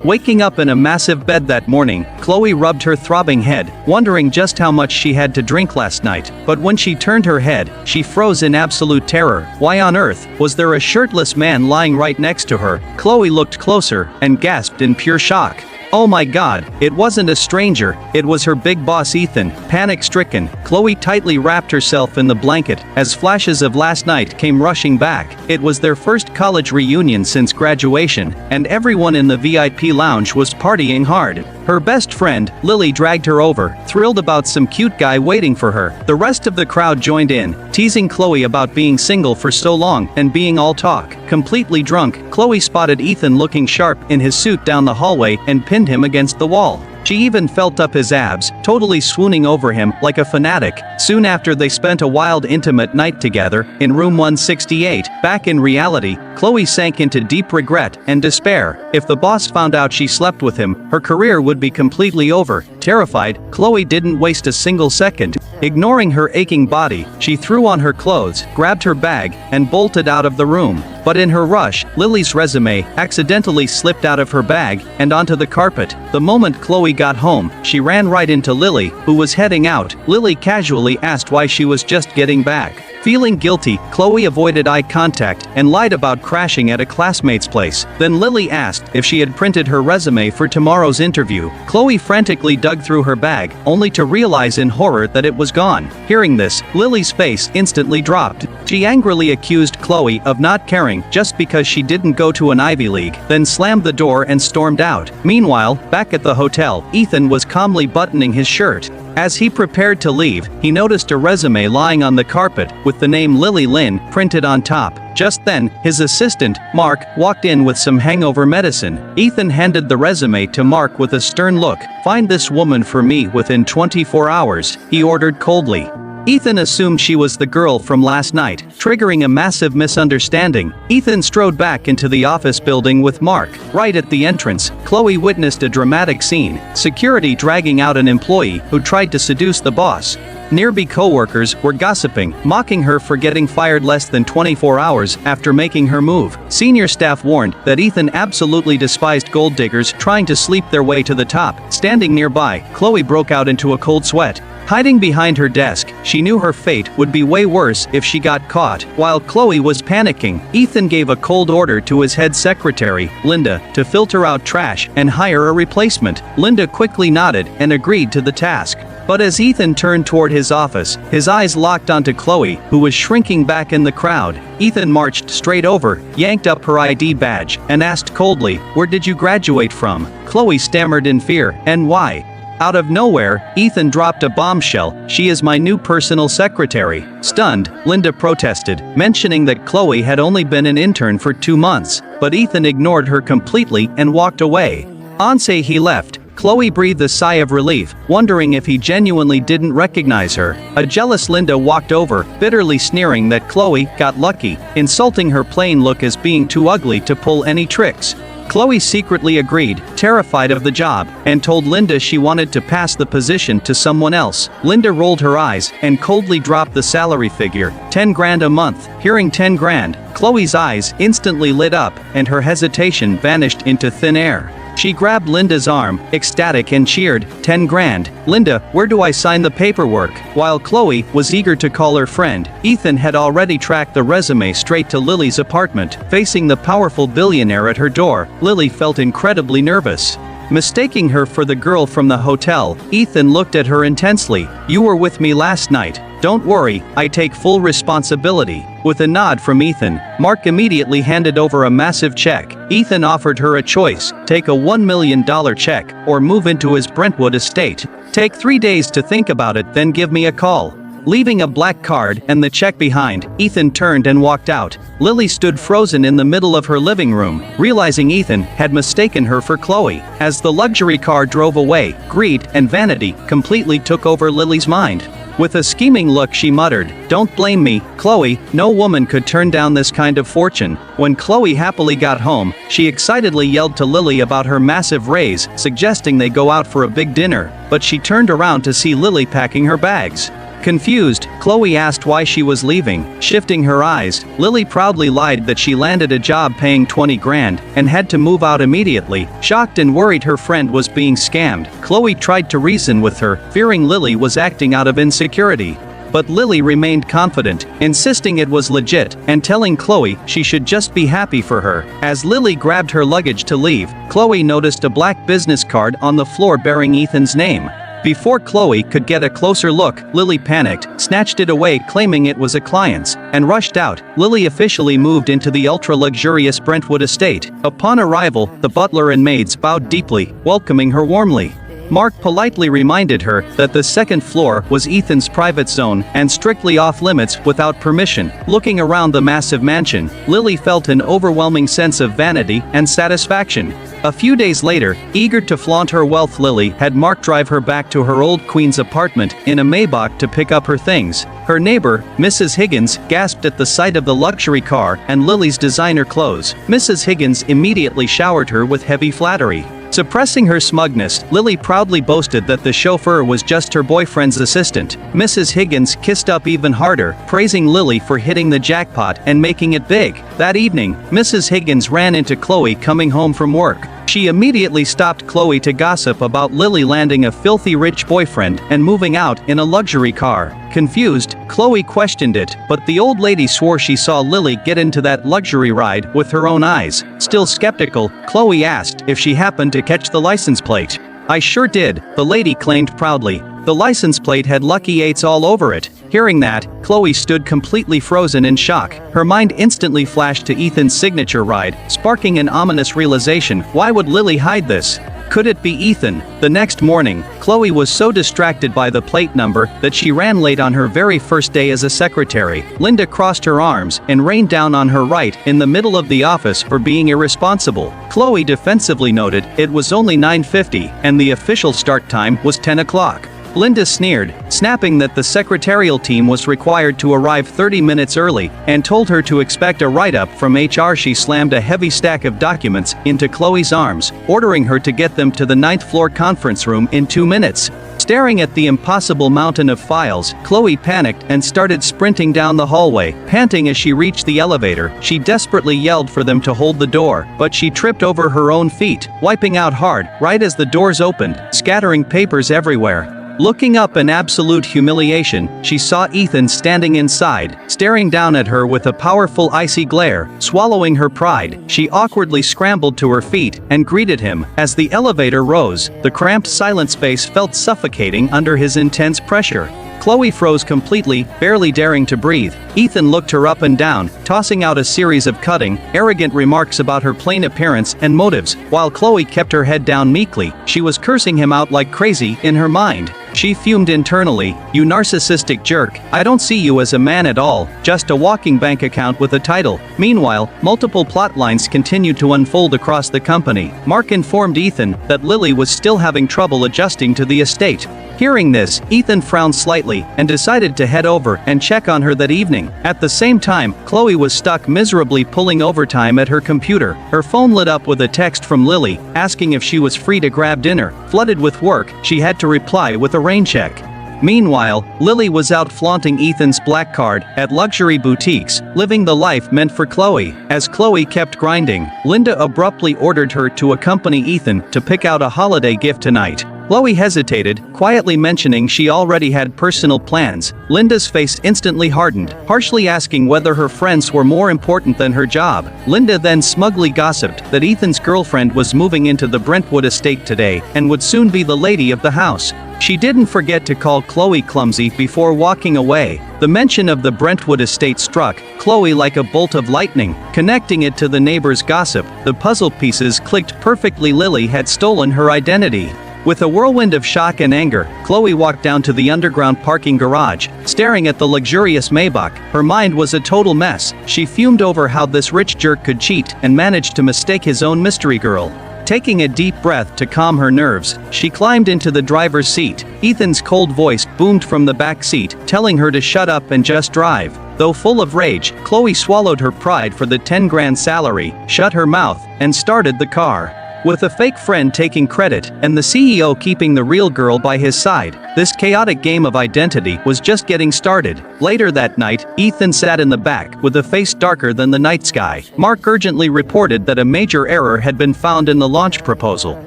Waking up in a massive bed that morning, Chloe rubbed her throbbing head, wondering just how much she had to drink last night. But when she turned her head, she froze in absolute terror. Why on earth was there a shirtless man lying right next to her? Chloe looked closer and gasped in pure shock. Oh my god, it wasn't a stranger, it was her big boss Ethan. Panic-stricken, Chloe tightly wrapped herself in the blanket as flashes of last night came rushing back. It was their first college reunion since graduation, and everyone in the VIP lounge was partying hard. Her best friend, Lily, dragged her over, thrilled about some cute guy waiting for her. The rest of the crowd joined in, teasing Chloe about being single for so long and being all talk. Completely drunk, Chloe spotted Ethan looking sharp in his suit down the hallway and pinned him against the wall. She even felt up his abs, totally swooning over him like a fanatic. Soon after, they spent a wild intimate night together in room 168. Back in reality, Chloe sank into deep regret and despair. If the boss found out she slept with him, her career would be completely over. Terrified, Chloe didn't waste a single second. Ignoring her aching body, she threw on her clothes, grabbed her bag, and bolted out of the room. But in her rush, Lily's resume accidentally slipped out of her bag and onto the carpet. The moment Chloe got home, she ran right into Lily, who was heading out. Lily casually asked why she was just getting back. Feeling guilty, Chloe avoided eye contact and lied about crashing at a classmate's place. Then Lily asked if she had printed her resume for tomorrow's interview. Chloe frantically dug through her bag, only to realize in horror that it was gone. Hearing this, Lily's face instantly dropped. She angrily accused Chloe of not caring just because she didn't go to an Ivy League, then slammed the door and stormed out. Meanwhile, back at the hotel, Ethan was calmly buttoning his shirt. As he prepared to leave, he noticed a resume lying on the carpet with the name Lily Lynn printed on top. Just then, his assistant, Mark, walked in with some hangover medicine. Ethan handed the resume to Mark with a stern look. "Find this woman for me within 24 hours, he ordered coldly. Ethan assumed she was the girl from last night, triggering a massive misunderstanding. Ethan strode back into the office building with Mark. Right at the entrance, Chloe witnessed a dramatic scene, security dragging out an employee who tried to seduce the boss. Nearby co-workers were gossiping, mocking her for getting fired less than 24 hours after making her move. Senior staff warned that Ethan absolutely despised gold diggers trying to sleep their way to the top. Standing nearby, Chloe broke out into a cold sweat. Hiding behind her desk, she knew her fate would be way worse if she got caught. While Chloe was panicking, Ethan gave a cold order to his head secretary, Linda, to filter out trash and hire a replacement. Linda quickly nodded and agreed to the task. But as Ethan turned toward his office, his eyes locked onto Chloe, who was shrinking back in the crowd. Ethan marched straight over, yanked up her ID badge, and asked coldly, "Where did you graduate from?" Chloe stammered in fear, "And why?" Out of nowhere, Ethan dropped a bombshell. "She is my new personal secretary." Stunned, Linda protested, mentioning that Chloe had only been an intern for 2 months. But Ethan ignored her completely and walked away. Once he left, Chloe breathed a sigh of relief, wondering if he genuinely didn't recognize her. A jealous Linda walked over, bitterly sneering that Chloe got lucky, insulting her plain look as being too ugly to pull any tricks. Chloe secretly agreed, terrified of the job, and told Linda she wanted to pass the position to someone else. Linda rolled her eyes and coldly dropped the salary figure, 10 grand a month. Hearing 10 grand, Chloe's eyes instantly lit up and her hesitation vanished into thin air. She grabbed Linda's arm, ecstatic, and cheered, 10 grand. "Linda, where do I sign the paperwork?" While Chloe was eager to call her friend, Ethan had already tracked the resume straight to Lily's apartment. Facing the powerful billionaire at her door, Lily felt incredibly nervous. Mistaking her for the girl from the hotel, Ethan looked at her intensely. "You were with me last night. Don't worry, I take full responsibility." With a nod from Ethan, Mark immediately handed over a massive check. Ethan offered her a choice: take a $1 million check or move into his Brentwood estate. "Take 3 days to think about it, then give me a call." Leaving a black card and the check behind, Ethan turned and walked out. Lily stood frozen in the middle of her living room, realizing Ethan had mistaken her for Chloe. As the luxury car drove away, greed and vanity completely took over Lily's mind. With a scheming look, she muttered, "Don't blame me, Chloe, no woman could turn down this kind of fortune." When Chloe happily got home, she excitedly yelled to Lily about her massive raise, suggesting they go out for a big dinner. But she turned around to see Lily packing her bags. Confused, Chloe asked why she was leaving. Shifting her eyes, Lily proudly lied that she landed a job paying 20 grand and had to move out immediately. Shocked and worried her friend was being scammed, Chloe tried to reason with her, fearing Lily was acting out of insecurity. But Lily remained confident, insisting it was legit, and telling Chloe she should just be happy for her. As Lily grabbed her luggage to leave, Chloe noticed a black business card on the floor bearing Ethan's name. Before Chloe could get a closer look, Lily panicked, snatched it away claiming it was a client's, and rushed out. Lily officially moved into the ultra-luxurious Brentwood estate. Upon arrival, the butler and maids bowed deeply, welcoming her warmly. Mark politely reminded her that the second floor was Ethan's private zone and strictly off-limits without permission. Looking around the massive mansion, Lily felt an overwhelming sense of vanity and satisfaction. A few days later, eager to flaunt her wealth, Lily had Mark drive her back to her old Queens apartment in a Maybach to pick up her things. Her neighbor, Mrs. Higgins, gasped at the sight of the luxury car and Lily's designer clothes. Mrs. Higgins immediately showered her with heavy flattery. Suppressing her smugness, Lily proudly boasted that the chauffeur was just her boyfriend's assistant. Mrs. Higgins kissed up even harder, praising Lily for hitting the jackpot and making it big. That evening, Mrs. Higgins ran into Chloe coming home from work. She immediately stopped Chloe to gossip about Lily landing a filthy rich boyfriend and moving out in a luxury car. Confused, Chloe questioned it, but the old lady swore she saw Lily get into that luxury ride with her own eyes. Still skeptical, Chloe asked if she happened to catch the license plate. "I sure did," the lady claimed proudly. The license plate had lucky 8s all over it. Hearing that, Chloe stood completely frozen in shock. Her mind instantly flashed to Ethan's signature ride, sparking an ominous realization. Why would Lily hide this? Could it be Ethan? The next morning, Chloe was so distracted by the plate number that she ran late on her very first day as a secretary. Linda crossed her arms and rained down on her right in the middle of the office for being irresponsible. Chloe defensively noted it was only 9:50 and the official start time was 10 o'clock. Linda sneered, snapping that the secretarial team was required to arrive 30 minutes early, and told her to expect a write-up from HR. She slammed a heavy stack of documents into Chloe's arms, ordering her to get them to the 9th floor conference room in 2 minutes. Staring at the impossible mountain of files, Chloe panicked and started sprinting down the hallway. Panting as she reached the elevator, she desperately yelled for them to hold the door, but she tripped over her own feet, wiping out hard right as the doors opened, scattering papers everywhere. Looking up in absolute humiliation, she saw Ethan standing inside, staring down at her with a powerful icy glare. Swallowing her pride, she awkwardly scrambled to her feet and greeted him. As the elevator rose, the cramped silent space felt suffocating under his intense pressure. Chloe froze completely, barely daring to breathe. Ethan looked her up and down, tossing out a series of cutting, arrogant remarks about her plain appearance and motives, while Chloe kept her head down meekly. She was cursing him out like crazy in her mind. She fumed internally. "You narcissistic jerk, I don't see you as a man at all, just a walking bank account with a title." Meanwhile, multiple plot lines continued to unfold across the company. Mark informed Ethan that Lily was still having trouble adjusting to the estate. Hearing this, Ethan frowned slightly and decided to head over and check on her that evening. At the same time, Chloe was stuck miserably pulling overtime at her computer. Her phone lit up with a text from Lily, asking if she was free to grab dinner. Flooded with work, she had to reply with a rain check. Meanwhile, Lily was out flaunting Ethan's black card at luxury boutiques, living the life meant for Chloe. As Chloe kept grinding, Linda abruptly ordered her to accompany Ethan to pick out a holiday gift tonight. Chloe hesitated, quietly mentioning she already had personal plans. Linda's face instantly hardened, harshly asking whether her friends were more important than her job. Linda then smugly gossiped that Ethan's girlfriend was moving into the Brentwood estate today and would soon be the lady of the house. She didn't forget to call Chloe clumsy before walking away. The mention of the Brentwood estate struck Chloe like a bolt of lightning, connecting it to the neighbor's gossip. The puzzle pieces clicked perfectly. Lily had stolen her identity. With a whirlwind of shock and anger, Chloe walked down to the underground parking garage, staring at the luxurious Maybach. Her mind was a total mess. She fumed over how this rich jerk could cheat and managed to mistake his own mystery girl. Taking a deep breath to calm her nerves, she climbed into the driver's seat. Ethan's cold voice boomed from the back seat, telling her to shut up and just drive. Though full of rage, Chloe swallowed her pride for the 10 grand salary, shut her mouth, and started the car. With a fake friend taking credit and the CEO keeping the real girl by his side, this chaotic game of identity was just getting started. Later that night, Ethan sat in the back with a face darker than the night sky. Mark urgently reported that a major error had been found in the launch proposal.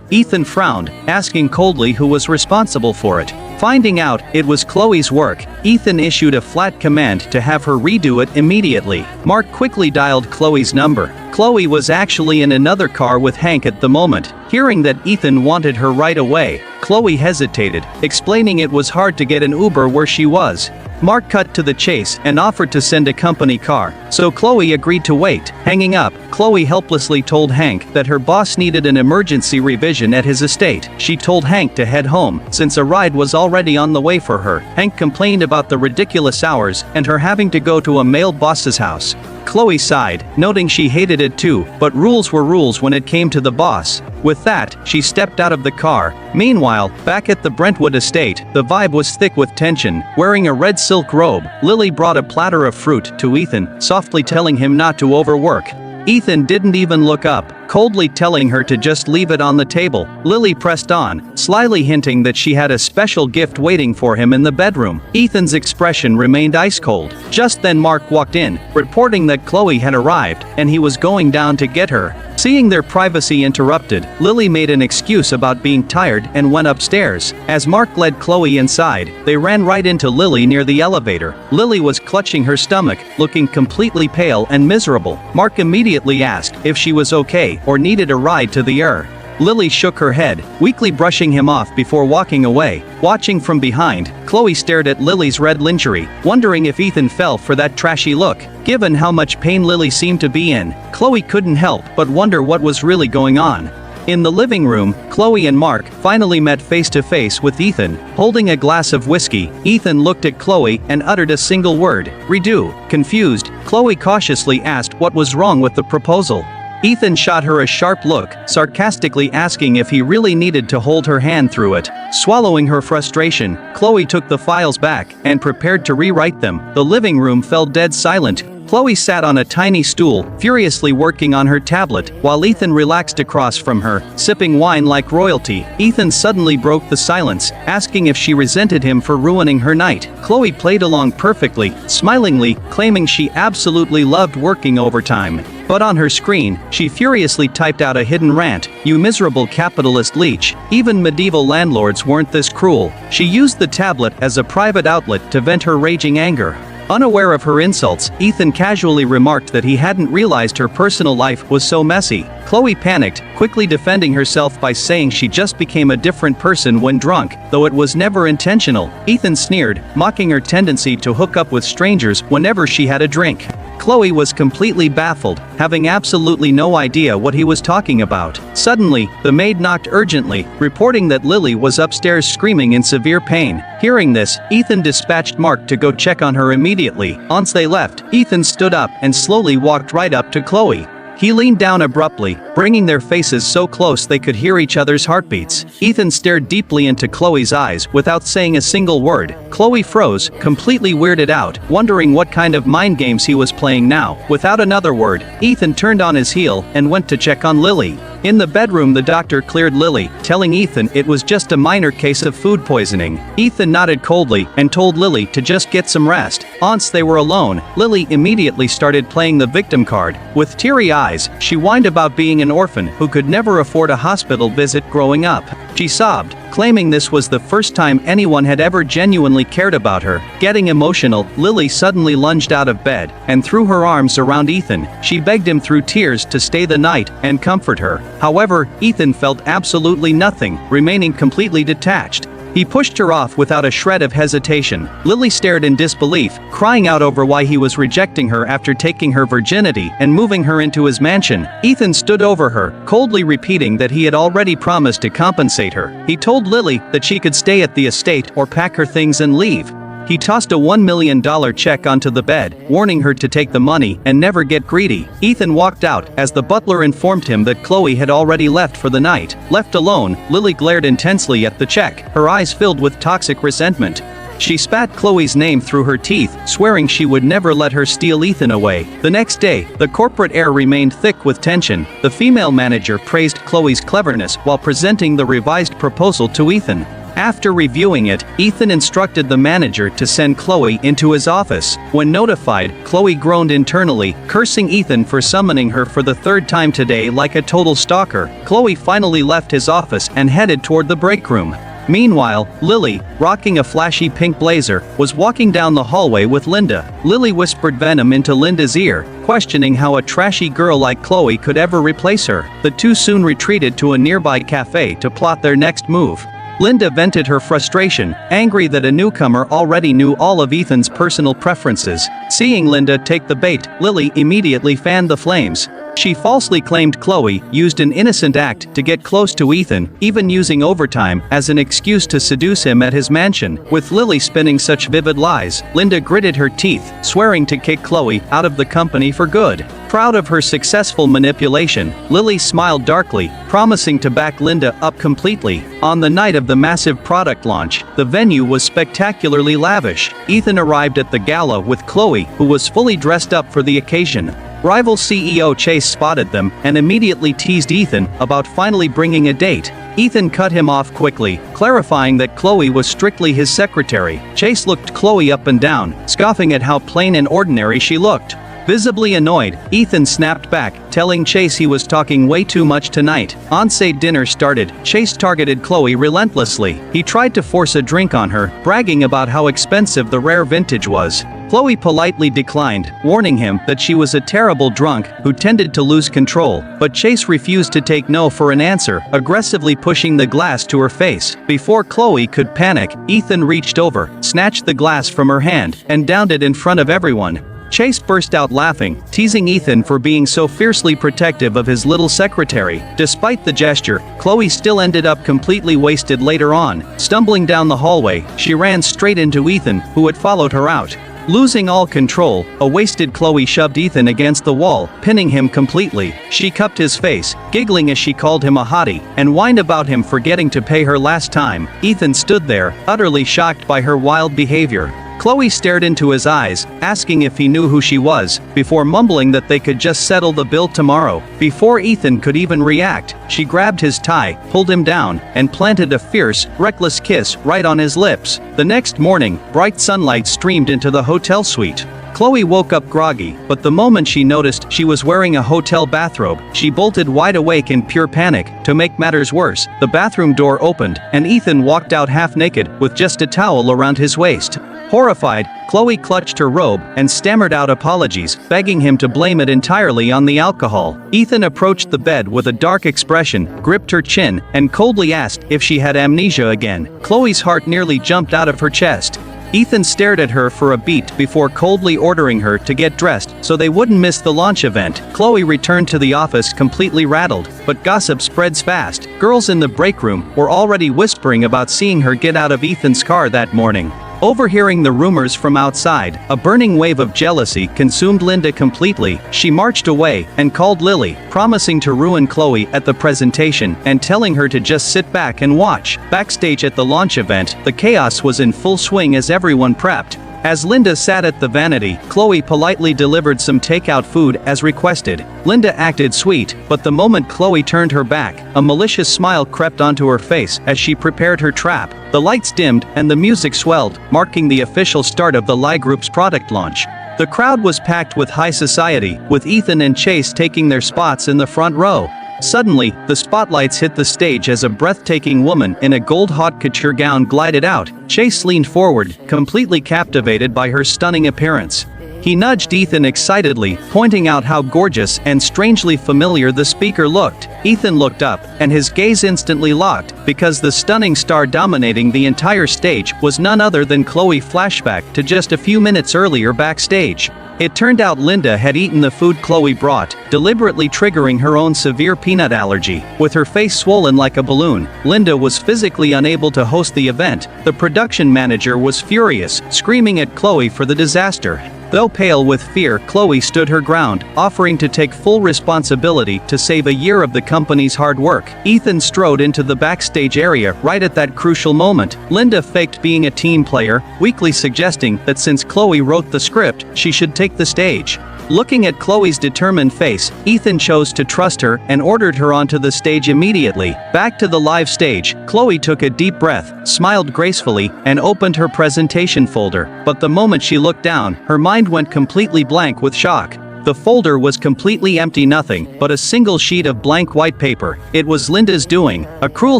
Ethan frowned, asking coldly who was responsible for it. Finding out it was Chloe's work, Ethan issued a flat command to have her redo it immediately. Mark quickly dialed Chloe's number. Chloe was actually in another car with Hank at the moment. Hearing that Ethan wanted her right away, Chloe hesitated, explaining it was hard to get an Uber where she was. Mark cut to the chase and offered to send a company car, so Chloe agreed to wait. Hanging up, Chloe helplessly told Hank that her boss needed an emergency revision at his estate. She told Hank to head home, since a ride was already on the way for her. Hank complained about the ridiculous hours and her having to go to a male boss's house. Chloe sighed, noting she hated it too, but rules were rules when it came to the boss. With that, she stepped out of the car. Meanwhile, back at the Brentwood estate, the vibe was thick with tension. Wearing a red silk robe, Lily brought a platter of fruit to Ethan, softly telling him not to overwork. Ethan didn't even look up, coldly telling her to just leave it on the table. Lily pressed on, slyly hinting that she had a special gift waiting for him in the bedroom. Ethan's expression remained ice cold. Just then Mark walked in, reporting that Chloe had arrived, and he was going down to get her. Seeing their privacy interrupted, Lily made an excuse about being tired and went upstairs. As Mark led Chloe inside, they ran right into Lily near the elevator. Lily was clutching her stomach, looking completely pale and miserable. Mark immediately asked if she was okay or needed a ride to the ER. Lily shook her head, weakly brushing him off before walking away. Watching from behind, Chloe stared at Lily's red lingerie, wondering if Ethan fell for that trashy look. Given how much pain Lily seemed to be in, Chloe couldn't help but wonder what was really going on. In the living room, Chloe and Mark finally met face to face with Ethan. Holding a glass of whiskey, Ethan looked at Chloe and uttered a single word, "Redo." Confused, Chloe cautiously asked what was wrong with the proposal. Ethan shot her a sharp look, sarcastically asking if he really needed to hold her hand through it. Swallowing her frustration, Chloe took the files back and prepared to rewrite them. The living room fell dead silent. Chloe sat on a tiny stool, furiously working on her tablet, while Ethan relaxed across from her, sipping wine like royalty. Ethan suddenly broke the silence, asking if she resented him for ruining her night. Chloe played along perfectly, smilingly, claiming she absolutely loved working overtime. But on her screen, she furiously typed out a hidden rant, "You miserable capitalist leech. Even medieval landlords weren't this cruel." She used the tablet as a private outlet to vent her raging anger. Unaware of her insults, Ethan casually remarked that he hadn't realized her personal life was so messy. Chloe panicked, quickly defending herself by saying she just became a different person when drunk, though it was never intentional. Ethan sneered, mocking her tendency to hook up with strangers whenever she had a drink. Chloe was completely baffled, having absolutely no idea what he was talking about. Suddenly, the maid knocked urgently, reporting that Lily was upstairs screaming in severe pain. Hearing this, Ethan dispatched Mark to go check on her immediately. Once they left, Ethan stood up and slowly walked right up to Chloe. He leaned down abruptly, bringing their faces so close they could hear each other's heartbeats. Ethan stared deeply into Chloe's eyes without saying a single word. Chloe froze, completely weirded out, wondering what kind of mind games he was playing now. Without another word, Ethan turned on his heel and went to check on Lily. In the bedroom, the doctor cleared Lily, telling Ethan it was just a minor case of food poisoning. Ethan nodded coldly and told Lily to just get some rest. Once they were alone, Lily immediately started playing the victim card. With teary eyes, she whined about being an orphan who could never afford a hospital visit growing up. She sobbed, claiming this was the first time anyone had ever genuinely cared about her. Getting emotional, Lily suddenly lunged out of bed and threw her arms around Ethan. She begged him through tears to stay the night and comfort her. However, Ethan felt absolutely nothing, remaining completely detached. He pushed her off without a shred of hesitation. Lily stared in disbelief, crying out over why he was rejecting her after taking her virginity and moving her into his mansion. Ethan stood over her, coldly repeating that he had already promised to compensate her. He told Lily that she could stay at the estate or pack her things and leave. He tossed a $1 million check onto the bed, warning her to take the money and never get greedy. Ethan walked out as the butler informed him that Chloe had already left for the night. Left alone, Lily glared intensely at the check, her eyes filled with toxic resentment. She spat Chloe's name through her teeth, swearing she would never let her steal Ethan away. The next day, the corporate air remained thick with tension. The female manager praised Chloe's cleverness while presenting the revised proposal to Ethan. After reviewing it, Ethan instructed the manager to send Chloe into his office. When notified, Chloe groaned internally, cursing Ethan for summoning her for the third time today like a total stalker. Chloe finally left his office and headed toward the break room. Meanwhile, Lily, rocking a flashy pink blazer, was walking down the hallway with Linda. Lily whispered venom into Linda's ear, questioning how a trashy girl like Chloe could ever replace her. The two soon retreated to a nearby cafe to plot their next move. Linda vented her frustration, angry that a newcomer already knew all of Ethan's personal preferences. Seeing Linda take the bait, Lily immediately fanned the flames. She falsely claimed Chloe used an innocent act to get close to Ethan, even using overtime as an excuse to seduce him at his mansion. With Lily spinning such vivid lies, Linda gritted her teeth, swearing to kick Chloe out of the company for good. Proud of her successful manipulation, Lily smiled darkly, promising to back Linda up completely. On the night of the massive product launch, the venue was spectacularly lavish. Ethan arrived at the gala with Chloe, who was fully dressed up for the occasion. Rival CEO Chase spotted them and immediately teased Ethan about finally bringing a date. Ethan cut him off quickly, clarifying that Chloe was strictly his secretary. Chase looked Chloe up and down, scoffing at how plain and ordinary she looked. Visibly annoyed, Ethan snapped back, telling Chase he was talking way too much tonight. Once dinner started, Chase targeted Chloe relentlessly. He tried to force a drink on her, bragging about how expensive the rare vintage was. Chloe politely declined, warning him that she was a terrible drunk who tended to lose control, but Chase refused to take no for an answer, aggressively pushing the glass to her face. Before Chloe could panic, Ethan reached over, snatched the glass from her hand, and downed it in front of everyone. Chase burst out laughing, teasing Ethan for being so fiercely protective of his little secretary. Despite the gesture, Chloe still ended up completely wasted later on. Stumbling down the hallway, she ran straight into Ethan, who had followed her out. Losing all control, a wasted Chloe shoved Ethan against the wall, pinning him completely. She cupped his face, giggling as she called him a hottie, and whined about him forgetting to pay her last time. Ethan stood there, utterly shocked by her wild behavior. Chloe stared into his eyes, asking if he knew who she was, before mumbling that they could just settle the bill tomorrow. Before Ethan could even react, she grabbed his tie, pulled him down, and planted a fierce, reckless kiss right on his lips. The next morning, bright sunlight streamed into the hotel suite. Chloe woke up groggy, but the moment she noticed she was wearing a hotel bathrobe, she bolted wide awake in pure panic. To make matters worse, the bathroom door opened, and Ethan walked out half naked, with just a towel around his waist. Horrified, Chloe clutched her robe and stammered out apologies, begging him to blame it entirely on the alcohol. Ethan approached the bed with a dark expression, gripped her chin, and coldly asked if she had amnesia again. Chloe's heart nearly jumped out of her chest. Ethan stared at her for a beat before coldly ordering her to get dressed so they wouldn't miss the launch event. Chloe returned to the office completely rattled, but gossip spreads fast. Girls in the break room were already whispering about seeing her get out of Ethan's car that morning. Overhearing the rumors from outside, a burning wave of jealousy consumed Linda completely. She marched away and called Lily, promising to ruin Chloe at the presentation and telling her to just sit back and watch. Backstage at the launch event, the chaos was in full swing as everyone prepped. As Linda sat at the vanity, Chloe politely delivered some takeout food as requested. Linda acted sweet, but the moment Chloe turned her back, a malicious smile crept onto her face as she prepared her trap. The lights dimmed and the music swelled, marking the official start of the Lie Group's product launch. The crowd was packed with high society, with Ethan and Chase taking their spots in the front row. Suddenly, the spotlights hit the stage as a breathtaking woman in a gold haute couture gown glided out. Chase leaned forward, completely captivated by her stunning appearance. He nudged Ethan excitedly, pointing out how gorgeous and strangely familiar the speaker looked. Ethan looked up, and his gaze instantly locked, because the stunning star dominating the entire stage was none other than Chloe. Flashback to just a few minutes earlier backstage. It turned out Linda had eaten the food Chloe brought, deliberately triggering her own severe peanut allergy. With her face swollen like a balloon, Linda was physically unable to host the event. The production manager was furious, screaming at Chloe for the disaster. Though pale with fear, Chloe stood her ground, offering to take full responsibility to save a year of the company's hard work. Ethan strode into the backstage area right at that crucial moment. Linda faked being a team player, weakly suggesting that since Chloe wrote the script, she should take the stage. Looking at Chloe's determined face, Ethan chose to trust her and ordered her onto the stage immediately. Back to the live stage, Chloe took a deep breath, smiled gracefully, and opened her presentation folder. But the moment she looked down, her mind went completely blank with shock. The folder was completely empty, nothing but a single sheet of blank white paper. It was Linda's doing, a cruel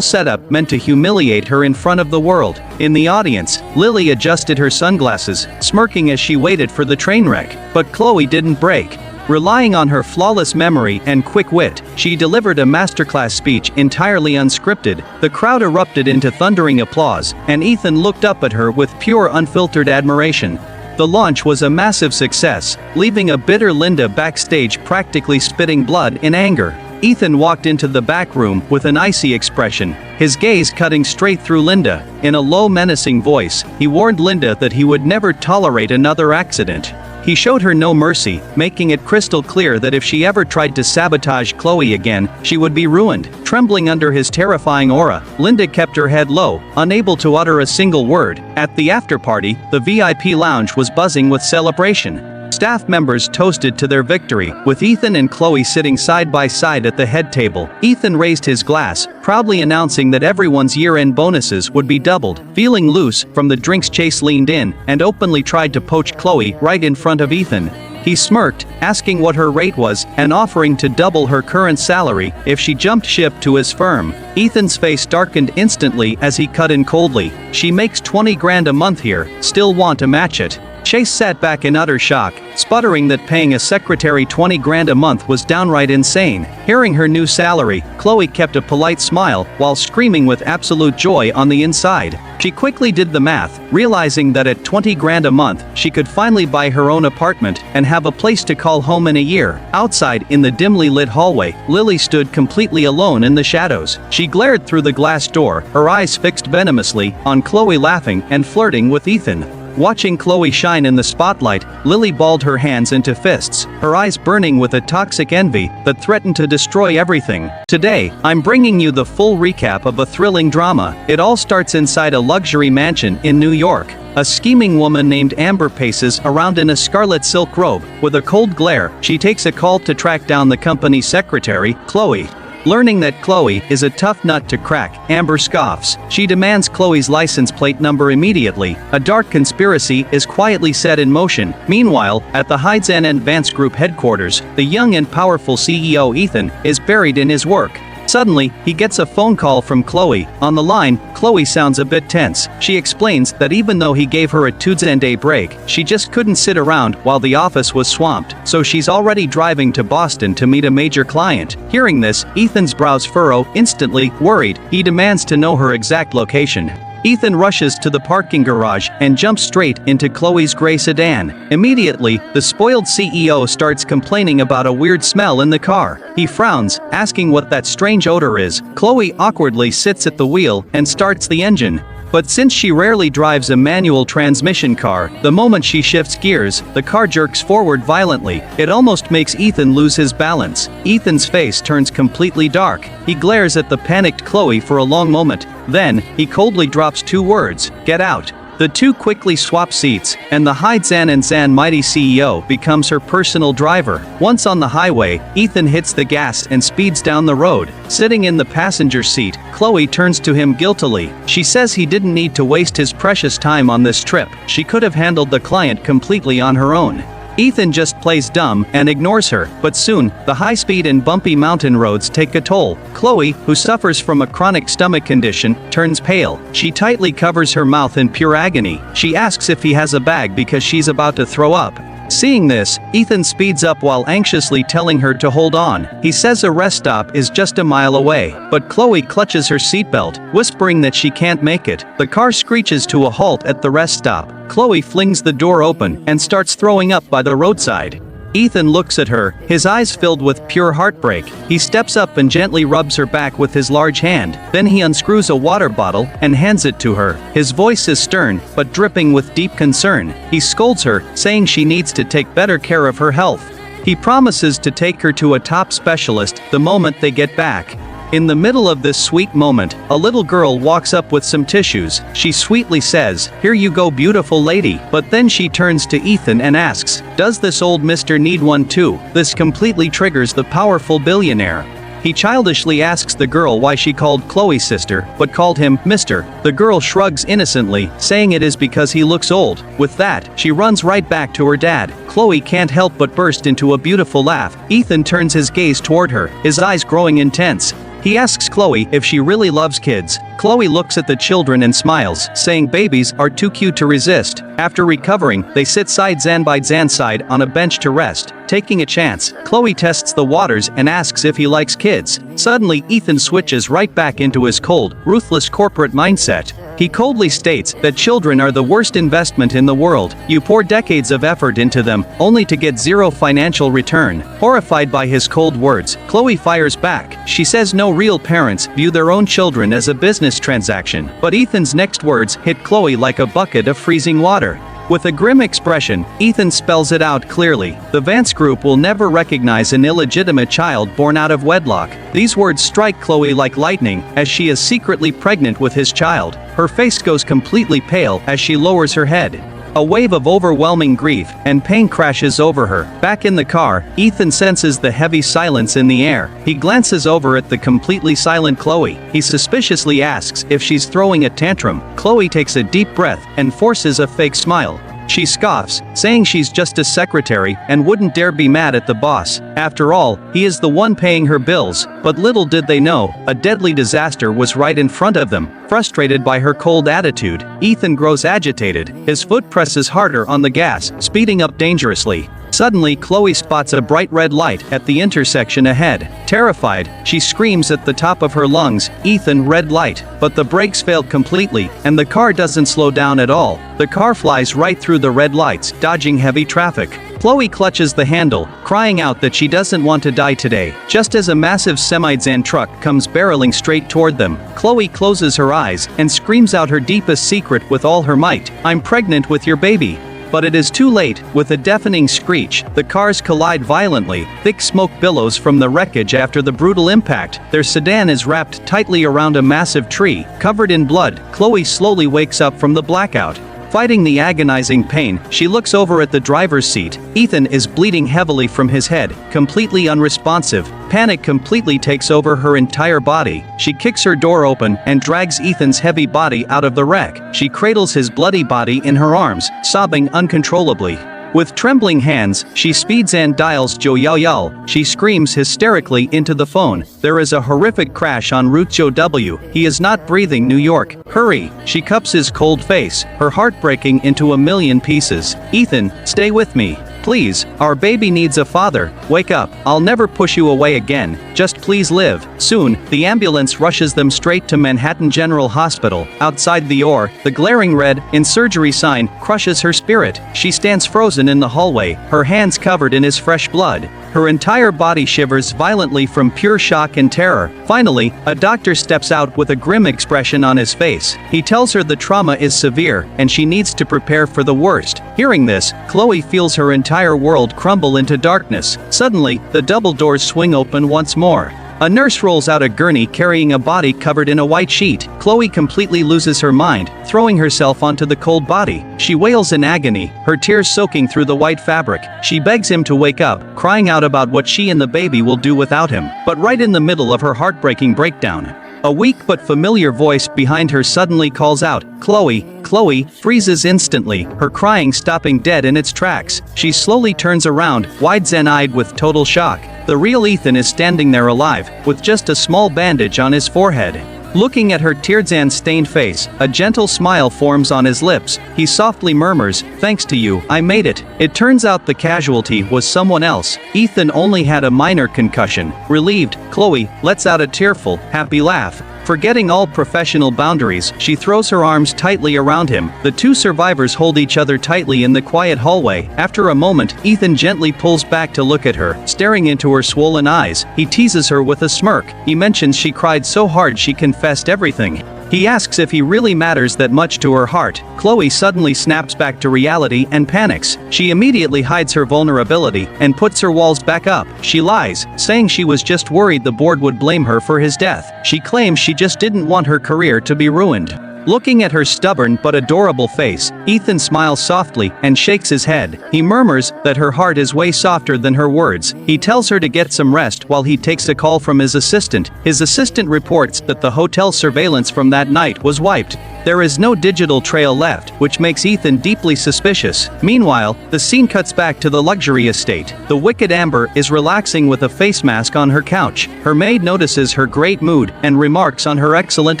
setup meant to humiliate her in front of the world. In the audience, Lily adjusted her sunglasses, smirking as she waited for the train wreck. But Chloe didn't break. Relying on her flawless memory and quick wit, she delivered a masterclass speech entirely unscripted. The crowd erupted into thundering applause, and Ethan looked up at her with pure unfiltered admiration. The launch was a massive success, leaving a bitter Linda backstage practically spitting blood in anger. Ethan walked into the back room with an icy expression, his gaze cutting straight through Linda. In a low, menacing voice, he warned Linda that he would never tolerate another accident. He showed her no mercy, making it crystal clear that if she ever tried to sabotage Chloe again, she would be ruined. Trembling under his terrifying aura, Linda kept her head low, unable to utter a single word. At the after-party, the VIP lounge was buzzing with celebration. Staff members toasted to their victory, with Ethan and Chloe sitting side by side at the head table. Ethan raised his glass, proudly announcing that everyone's year-end bonuses would be doubled. Feeling loose from the drinks, Chase leaned in and openly tried to poach Chloe right in front of Ethan. He smirked, asking what her rate was and offering to double her current salary if she jumped ship to his firm. Ethan's face darkened instantly as he cut in coldly. "She makes 20 grand a month here, still want to match it?" Chase sat back in utter shock, sputtering that paying a secretary 20 grand a month was downright insane. Hearing her new salary, Chloe kept a polite smile while screaming with absolute joy on the inside. She quickly did the math, realizing that at 20 grand a month, she could finally buy her own apartment and have a place to call home in a year. Outside, in the dimly lit hallway, Lily stood completely alone in the shadows. She glared through the glass door, her eyes fixed venomously on Chloe, laughing and flirting with Ethan. Watching Chloe shine in the spotlight, Lily balled her hands into fists, her eyes burning with a toxic envy that threatened to destroy everything. Today, I'm bringing you the full recap of a thrilling drama. It all starts inside a luxury mansion in New York. A scheming woman named Amber paces around in a scarlet silk robe. With a cold glare, she takes a call to track down the company's secretary, Chloe. Learning that Chloe is a tough nut to crack, Amber scoffs. She demands Chloe's license plate number immediately. A dark conspiracy is quietly set in motion. Meanwhile, at the Hydes and Vance Group headquarters, the young and powerful CEO Ethan is buried in his work. Suddenly, he gets a phone call from Chloe. On the line, Chloe sounds a bit tense. She explains that even though he gave her a Tuesday break, she just couldn't sit around while the office was swamped, so she's already driving to Boston to meet a major client. Hearing this, Ethan's brows furrow. Instantly worried, he demands to know her exact location. Ethan rushes to the parking garage and jumps straight into Chloe's gray sedan. Immediately, the spoiled CEO starts complaining about a weird smell in the car. He frowns, asking what that strange odor is. Chloe awkwardly sits at the wheel and starts the engine. But since she rarely drives a manual transmission car, the moment she shifts gears, the car jerks forward violently. It almost makes Ethan lose his balance. Ethan's face turns completely dark. He glares at the panicked Chloe for a long moment. Then, he coldly drops two words, "Get out." The two quickly swap seats, and the Hyde and Zan mighty CEO becomes her personal driver. Once on the highway, Ethan hits the gas and speeds down the road. Sitting in the passenger seat, Chloe turns to him guiltily. She says he didn't need to waste his precious time on this trip. She could have handled the client completely on her own. Ethan just plays dumb and ignores her, but soon, the high-speed and bumpy mountain roads take a toll. Chloe, who suffers from a chronic stomach condition, turns pale. She tightly covers her mouth in pure agony. She asks if he has a bag because she's about to throw up. Seeing this, Ethan speeds up while anxiously telling her to hold on. He says a rest stop is just a mile away, but Chloe clutches her seatbelt, whispering that she can't make it. The car screeches to a halt at the rest stop. Chloe flings the door open and starts throwing up by the roadside. Ethan looks at her, his eyes filled with pure heartbreak. He steps up and gently rubs her back with his large hand, then he unscrews a water bottle and hands it to her. His voice is stern, but dripping with deep concern. He scolds her, saying she needs to take better care of her health. He promises to take her to a top specialist the moment they get back. In the middle of this sweet moment, a little girl walks up with some tissues. She sweetly says, "Here you go, beautiful lady." But then she turns to Ethan and asks, "Does this old mister need one too?" This completely triggers the powerful billionaire. He childishly asks the girl why she called Chloe sister, but called him Mr. The girl shrugs innocently, saying it is because he looks old. With that, she runs right back to her dad. Chloe can't help but burst into a beautiful laugh. Ethan turns his gaze toward her, his eyes growing intense. He asks Chloe if she really loves kids. Chloe looks at the children and smiles, saying babies are too cute to resist. After recovering, they sit side by side on a bench to rest. Taking a chance, Chloe tests the waters and asks if he likes kids. Suddenly, Ethan switches right back into his cold, ruthless corporate mindset. He coldly states that children are the worst investment in the world. You pour decades of effort into them, only to get zero financial return. Horrified by his cold words, Chloe fires back. She says no real parents view their own children as a business transaction. But Ethan's next words hit Chloe like a bucket of freezing water. With a grim expression, Ethan spells it out clearly. The Vance Group will never recognize an illegitimate child born out of wedlock. These words strike Chloe like lightning, as she is secretly pregnant with his child. Her face goes completely pale as she lowers her head. A wave of overwhelming grief and pain crashes over her. Back in the car, Ethan senses the heavy silence in the air. He glances over at the completely silent Chloe. He suspiciously asks if she's throwing a tantrum. Chloe takes a deep breath and forces a fake smile. She scoffs, saying she's just a secretary and wouldn't dare be mad at the boss. After all, he is the one paying her bills. But little did they know, a deadly disaster was right in front of them. Frustrated by her cold attitude, Ethan grows agitated. His foot presses harder on the gas, speeding up dangerously. Suddenly, Chloe spots a bright red light at the intersection ahead. Terrified, she screams at the top of her lungs, "Ethan, red light!" But the brakes failed completely, and the car doesn't slow down at all. The car flies right through the red lights, dodging heavy traffic. Chloe clutches the handle, crying out that she doesn't want to die today. Just as a massive semi-Zan truck comes barreling straight toward them, Chloe closes her eyes and screams out her deepest secret with all her might, "I'm pregnant with your baby." But it is too late. With a deafening screech, the cars collide violently. Thick smoke billows from the wreckage after the brutal impact. Their sedan is wrapped tightly around a massive tree. Covered in blood, Chloe slowly wakes up from the blackout. Fighting the agonizing pain, she looks over at the driver's seat. Ethan is bleeding heavily from his head, completely unresponsive. Panic completely takes over her entire body. She kicks her door open and drags Ethan's heavy body out of the wreck. She cradles his bloody body in her arms, sobbing uncontrollably. With trembling hands, she speeds and dials Joe Yao Yao. She screams hysterically into the phone. There is a horrific crash en route Joe W. He is not breathing, New York. Hurry! She cups his cold face, her heart breaking into a million pieces. Ethan, stay with me. Please, our baby needs a father. Wake up, I'll never push you away again. Just please live. Soon, the ambulance rushes them straight to Manhattan General Hospital. Outside the OR, the glaring red, in surgery sign, crushes her spirit. She stands frozen in the hallway, her hands covered in his fresh blood. Her entire body shivers violently from pure shock and terror. Finally, a doctor steps out with a grim expression on his face. He tells her the trauma is severe, and she needs to prepare for the worst. Hearing this, Chloe feels her entire world crumble into darkness. Suddenly, the double doors swing open once more. A nurse rolls out a gurney carrying a body covered in a white sheet. Chloe completely loses her mind, throwing herself onto the cold body. She wails in agony, her tears soaking through the white fabric. She begs him to wake up, crying out about what she and the baby will do without him. But right in the middle of her heartbreaking breakdown, a weak but familiar voice behind her suddenly calls out, "Chloe." Chloe freezes instantly, her crying stopping dead in its tracks. She slowly turns around, wide-eyed with total shock. The real Ethan is standing there alive, with just a small bandage on his forehead. Looking at her tear-stained face, a gentle smile forms on his lips. He softly murmurs, "Thanks to you, I made it." It turns out the casualty was someone else. Ethan only had a minor concussion. Relieved, Chloe lets out a tearful, happy laugh. Forgetting all professional boundaries, she throws her arms tightly around him. The two survivors hold each other tightly in the quiet hallway. After a moment, Ethan gently pulls back to look at her, staring into her swollen eyes. He teases her with a smirk. He mentions she cried so hard she confessed everything. He asks if he really matters that much to her heart. Chloe suddenly snaps back to reality and panics. She immediately hides her vulnerability and puts her walls back up. She lies, saying she was just worried the board would blame her for his death. She claims she just didn't want her career to be ruined. Looking at her stubborn but adorable face, Ethan smiles softly and shakes his head. He murmurs that her heart is way softer than her words. He tells her to get some rest while he takes a call from his assistant. His assistant reports that the hotel surveillance from that night was wiped. There is no digital trail left, which makes Ethan deeply suspicious. Meanwhile, the scene cuts back to the luxury estate. The wicked Amber is relaxing with a face mask on her couch. Her maid notices her great mood and remarks on her excellent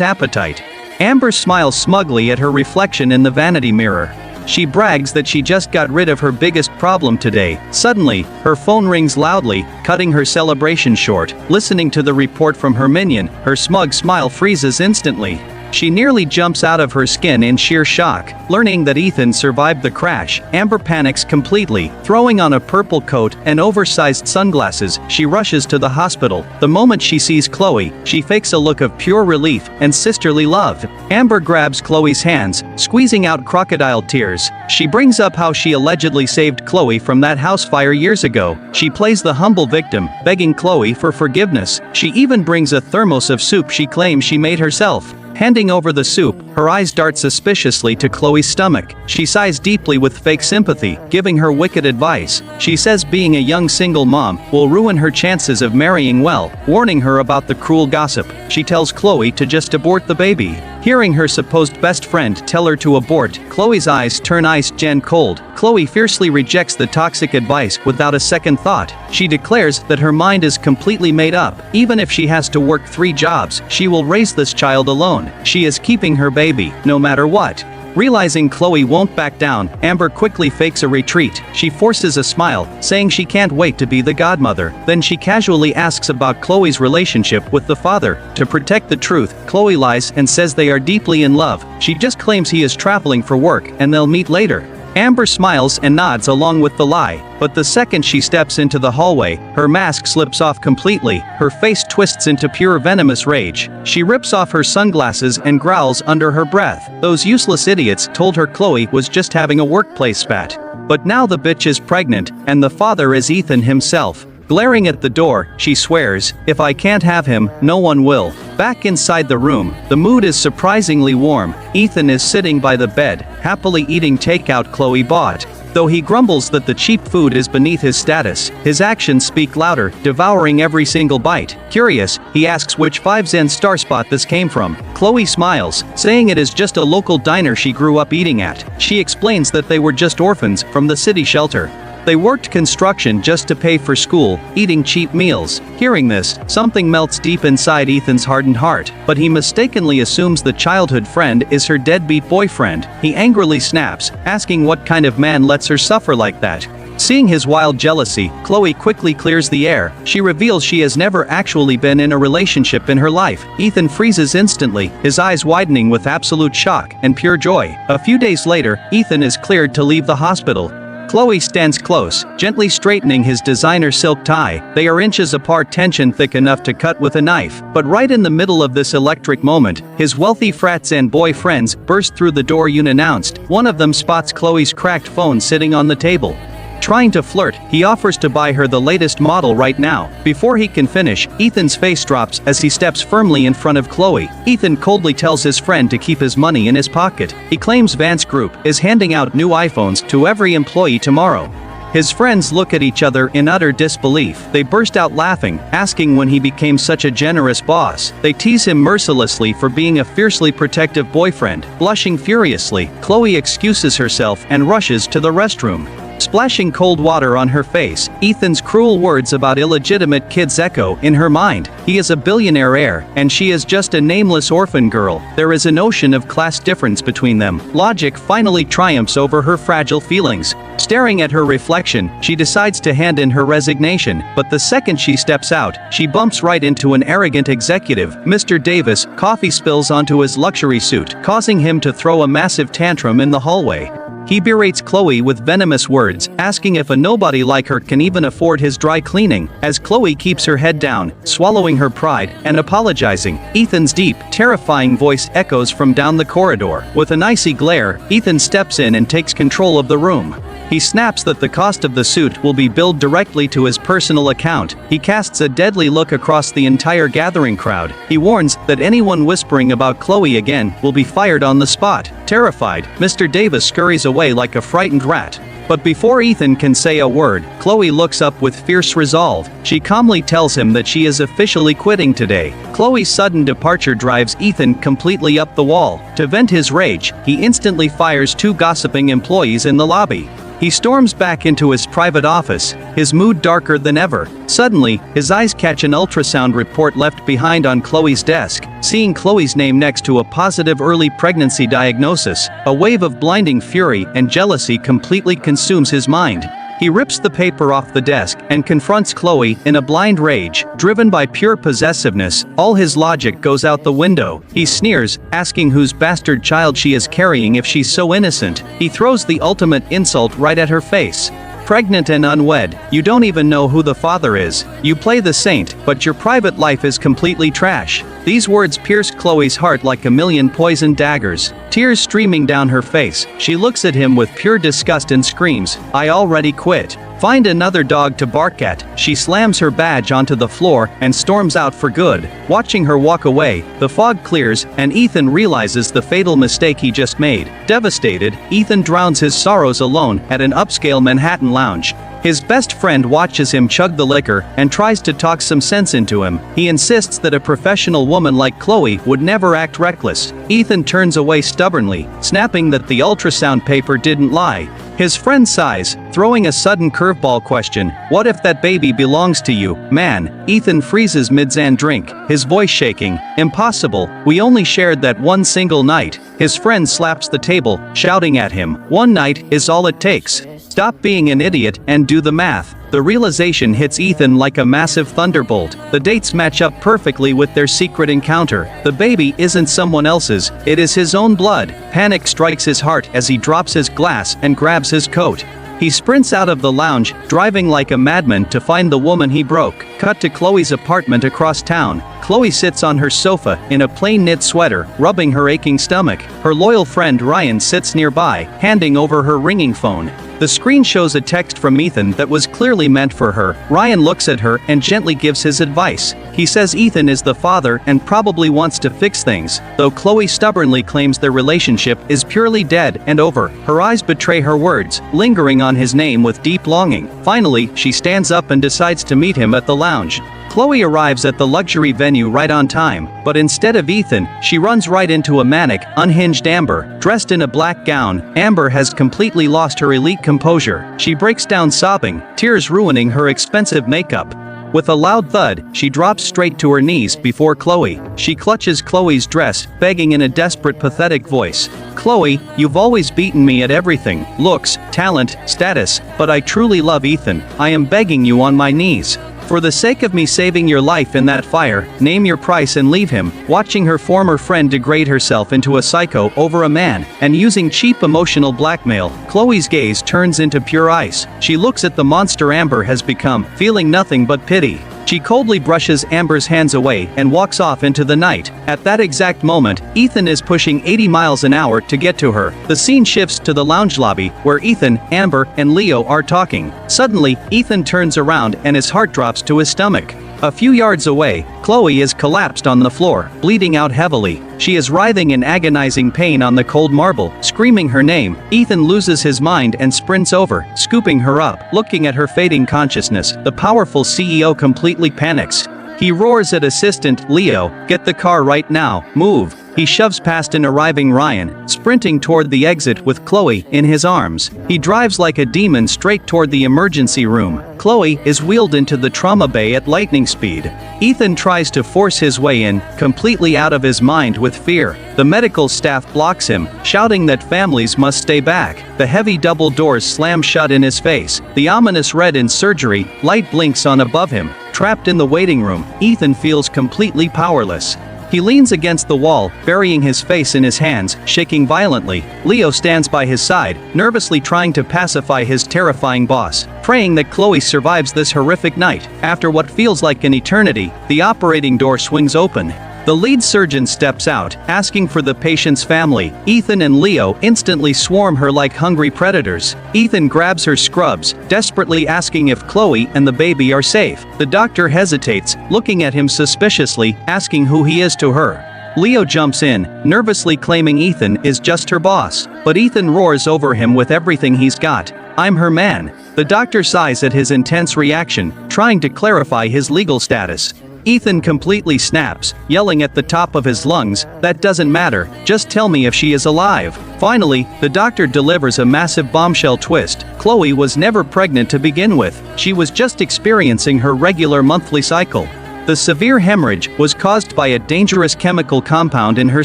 appetite. Amber smiles smugly at her reflection in the vanity mirror. She brags that she just got rid of her biggest problem today. Suddenly, her phone rings loudly, cutting her celebration short. Listening to the report from her minion, her smug smile freezes instantly. She nearly jumps out of her skin in sheer shock. Learning that Ethan survived the crash, Amber panics completely. Throwing on a purple coat and oversized sunglasses, she rushes to the hospital. The moment she sees Chloe, she fakes a look of pure relief and sisterly love. Amber grabs Chloe's hands, squeezing out crocodile tears. She brings up how she allegedly saved Chloe from that house fire years ago. She plays the humble victim, begging Chloe for forgiveness. She even brings a thermos of soup she claims she made herself. Handing over the soup, her eyes dart suspiciously to Chloe's stomach. She sighs deeply with fake sympathy, giving her wicked advice. She says being a young single mom will ruin her chances of marrying well, warning her about the cruel gossip. She tells Chloe to just abort the baby. Hearing her supposed best friend tell her to abort, Chloe's eyes turn ice-gen cold. Chloe fiercely rejects the toxic advice without a second thought. She declares that her mind is completely made up. Even if she has to work 3 jobs, she will raise this child alone. She is keeping her baby, no matter what. Realizing Chloe won't back down, Amber quickly fakes a retreat. She forces a smile, saying she can't wait to be the godmother. Then she casually asks about Chloe's relationship with the father. To protect the truth, Chloe lies and says they are deeply in love. She just claims he is traveling for work and they'll meet later. Amber smiles and nods along with the lie, but the second she steps into the hallway, her mask slips off completely. Her face twists into pure venomous rage. She rips off her sunglasses and growls under her breath. Those useless idiots told her Chloe was just having a workplace spat. But now the bitch is pregnant, and the father is Ethan himself. Glaring at the door, she swears, "If I can't have him, no one will." Back inside the room, the mood is surprisingly warm. Ethan is sitting by the bed, happily eating takeout Chloe bought. Though he grumbles that the cheap food is beneath his status, his actions speak louder, devouring every single bite. Curious, he asks which 5-star spot this came from. Chloe smiles, saying it is just a local diner she grew up eating at. She explains that they were just orphans from the city shelter. They worked construction just to pay for school, eating cheap meals. Hearing this, something melts deep inside Ethan's hardened heart, but he mistakenly assumes the childhood friend is her deadbeat boyfriend. He angrily snaps, asking what kind of man lets her suffer like that. Seeing his wild jealousy, Chloe quickly clears the air. She reveals she has never actually been in a relationship in her life. Ethan freezes instantly, his eyes widening with absolute shock and pure joy. A few days later, Ethan is cleared to leave the hospital. Chloe stands close, gently straightening his designer silk tie. They are inches apart, tension thick enough to cut with a knife. But right in the middle of this electric moment, his wealthy frats and boyfriends burst through the door unannounced. One of them spots Chloe's cracked phone sitting on the table. Trying to flirt, he offers to buy her the latest model right now. Before he can finish, Ethan's face drops as he steps firmly in front of Chloe. Ethan coldly tells his friend to keep his money in his pocket. He claims Vance Group is handing out new iPhones to every employee tomorrow. His friends look at each other in utter disbelief. They burst out laughing, asking when he became such a generous boss. They tease him mercilessly for being a fiercely protective boyfriend. Blushing furiously, Chloe excuses herself and rushes to the restroom. Splashing cold water on her face, Ethan's cruel words about illegitimate kids echo in her mind. He is a billionaire heir, and she is just a nameless orphan girl. There is an ocean of class difference between them. Logic finally triumphs over her fragile feelings. Staring at her reflection, she decides to hand in her resignation, but the second she steps out, she bumps right into an arrogant executive. Mr. Davis, coffee spills onto his luxury suit, causing him to throw a massive tantrum in the hallway. He berates Chloe with venomous words, asking if a nobody like her can even afford his dry cleaning. As Chloe keeps her head down, swallowing her pride, and apologizing, Ethan's deep, terrifying voice echoes from down the corridor. With an icy glare, Ethan steps in and takes control of the room. He snaps that the cost of the suit will be billed directly to his personal account. He casts a deadly look across the entire gathering crowd. He warns that anyone whispering about Chloe again will be fired on the spot. Terrified, Mr. Davis scurries away like a frightened rat. But before Ethan can say a word, Chloe looks up with fierce resolve. She calmly tells him that she is officially quitting today. Chloe's sudden departure drives Ethan completely up the wall. To vent his rage, he instantly fires 2 gossiping employees in the lobby. He storms back into his private office, his mood darker than ever. Suddenly, his eyes catch an ultrasound report left behind on Chloe's desk. Seeing Chloe's name next to a positive early pregnancy diagnosis, a wave of blinding fury and jealousy completely consumes his mind. He rips the paper off the desk and confronts Chloe in a blind rage. Driven by pure possessiveness, all his logic goes out the window. He sneers, asking whose bastard child she is carrying if she's so innocent. He throws the ultimate insult right at her face. Pregnant and unwed, you don't even know who the father is. You play the saint, but your private life is completely trash. These words pierce Chloe's heart like a million poisoned daggers. Tears streaming down her face, she looks at him with pure disgust and screams, "I already quit. Find another dog to bark at." She slams her badge onto the floor and storms out for good. Watching her walk away, the fog clears and Ethan realizes the fatal mistake he just made. Devastated, Ethan drowns his sorrows alone at an upscale Manhattan lounge. His best friend watches him chug the liquor and tries to talk some sense into him. He insists that a professional woman like Chloe would never act reckless. Ethan turns away stubbornly, snapping that the ultrasound paper didn't lie. His friend sighs, throwing a sudden curveball question, "What if that baby belongs to you, man?" Ethan freezes mid-zan drink, his voice shaking. "Impossible, we only shared that one single night." His friend slaps the table, shouting at him, "One night is all it takes. Stop being an idiot and do the math." The realization hits Ethan like a massive thunderbolt. The dates match up perfectly with their secret encounter. The baby isn't someone else's, it is his own blood. Panic strikes his heart as he drops his glass and grabs his coat. He sprints out of the lounge, driving like a madman to find the woman he broke. Cut to Chloe's apartment across town. Chloe sits on her sofa in a plain knit sweater, rubbing her aching stomach. Her loyal friend Ryan sits nearby, handing over her ringing phone. The screen shows a text from Ethan that was clearly meant for her. Ryan looks at her and gently gives his advice. He says Ethan is the father and probably wants to fix things, though Chloe stubbornly claims their relationship is purely dead and over. Her eyes betray her words, lingering on his name with deep longing. Finally, she stands up and decides to meet him at the lounge. Chloe arrives at the luxury venue right on time, but instead of Ethan, she runs right into a manic, unhinged Amber. Dressed in a black gown, Amber has completely lost her elite composure. She breaks down sobbing, tears ruining her expensive makeup. With a loud thud, she drops straight to her knees before Chloe. She clutches Chloe's dress, begging in a desperate, pathetic voice, "Chloe, you've always beaten me at everything, looks, talent, status, but I truly love Ethan. I am begging you on my knees. For the sake of me saving your life in that fire, name your price and leave him." Watching her former friend degrade herself into a psycho over a man, and using cheap emotional blackmail, Chloe's gaze turns into pure ice. She looks at the monster Amber has become, feeling nothing but pity. She coldly brushes Amber's hands away and walks off into the night. At that exact moment, Ethan is pushing 80 miles an hour to get to her. The scene shifts to the lounge lobby, where Ethan, Amber, and Leo are talking. Suddenly, Ethan turns around and his heart drops to his stomach. A few yards away, Chloe is collapsed on the floor, bleeding out heavily. She is writhing in agonizing pain on the cold marble, screaming her name. Ethan loses his mind and sprints over, scooping her up. Looking at her fading consciousness, the powerful CEO completely panics. He roars at assistant Leo, "Get the car right now, move." He shoves past an arriving Ryan, sprinting toward the exit with Chloe in his arms. He drives like a demon straight toward the emergency room. Chloe is wheeled into the trauma bay at lightning speed. Ethan tries to force his way in, completely out of his mind with fear. The medical staff blocks him, shouting that families must stay back. The heavy double doors slam shut in his face. The ominous red in surgery light blinks on above him. Trapped in the waiting room, Ethan feels completely powerless. He leans against the wall, burying his face in his hands, shaking violently. Leo stands by his side, nervously trying to pacify his terrifying boss, praying that Chloe survives this horrific night. After what feels like an eternity, the operating door swings open. The lead surgeon steps out, asking for the patient's family. Ethan and Leo instantly swarm her like hungry predators. Ethan grabs her scrubs, desperately asking if Chloe and the baby are safe. The doctor hesitates, looking at him suspiciously, asking who he is to her. Leo jumps in, nervously claiming Ethan is just her boss. But Ethan roars over him with everything he's got. "I'm her man." The doctor sighs at his intense reaction, trying to clarify his legal status. Ethan completely snaps, yelling at the top of his lungs, "That doesn't matter, just tell me if she is alive." Finally, the doctor delivers a massive bombshell twist. Chloe was never pregnant to begin with, she was just experiencing her regular monthly cycle. The severe hemorrhage was caused by a dangerous chemical compound in her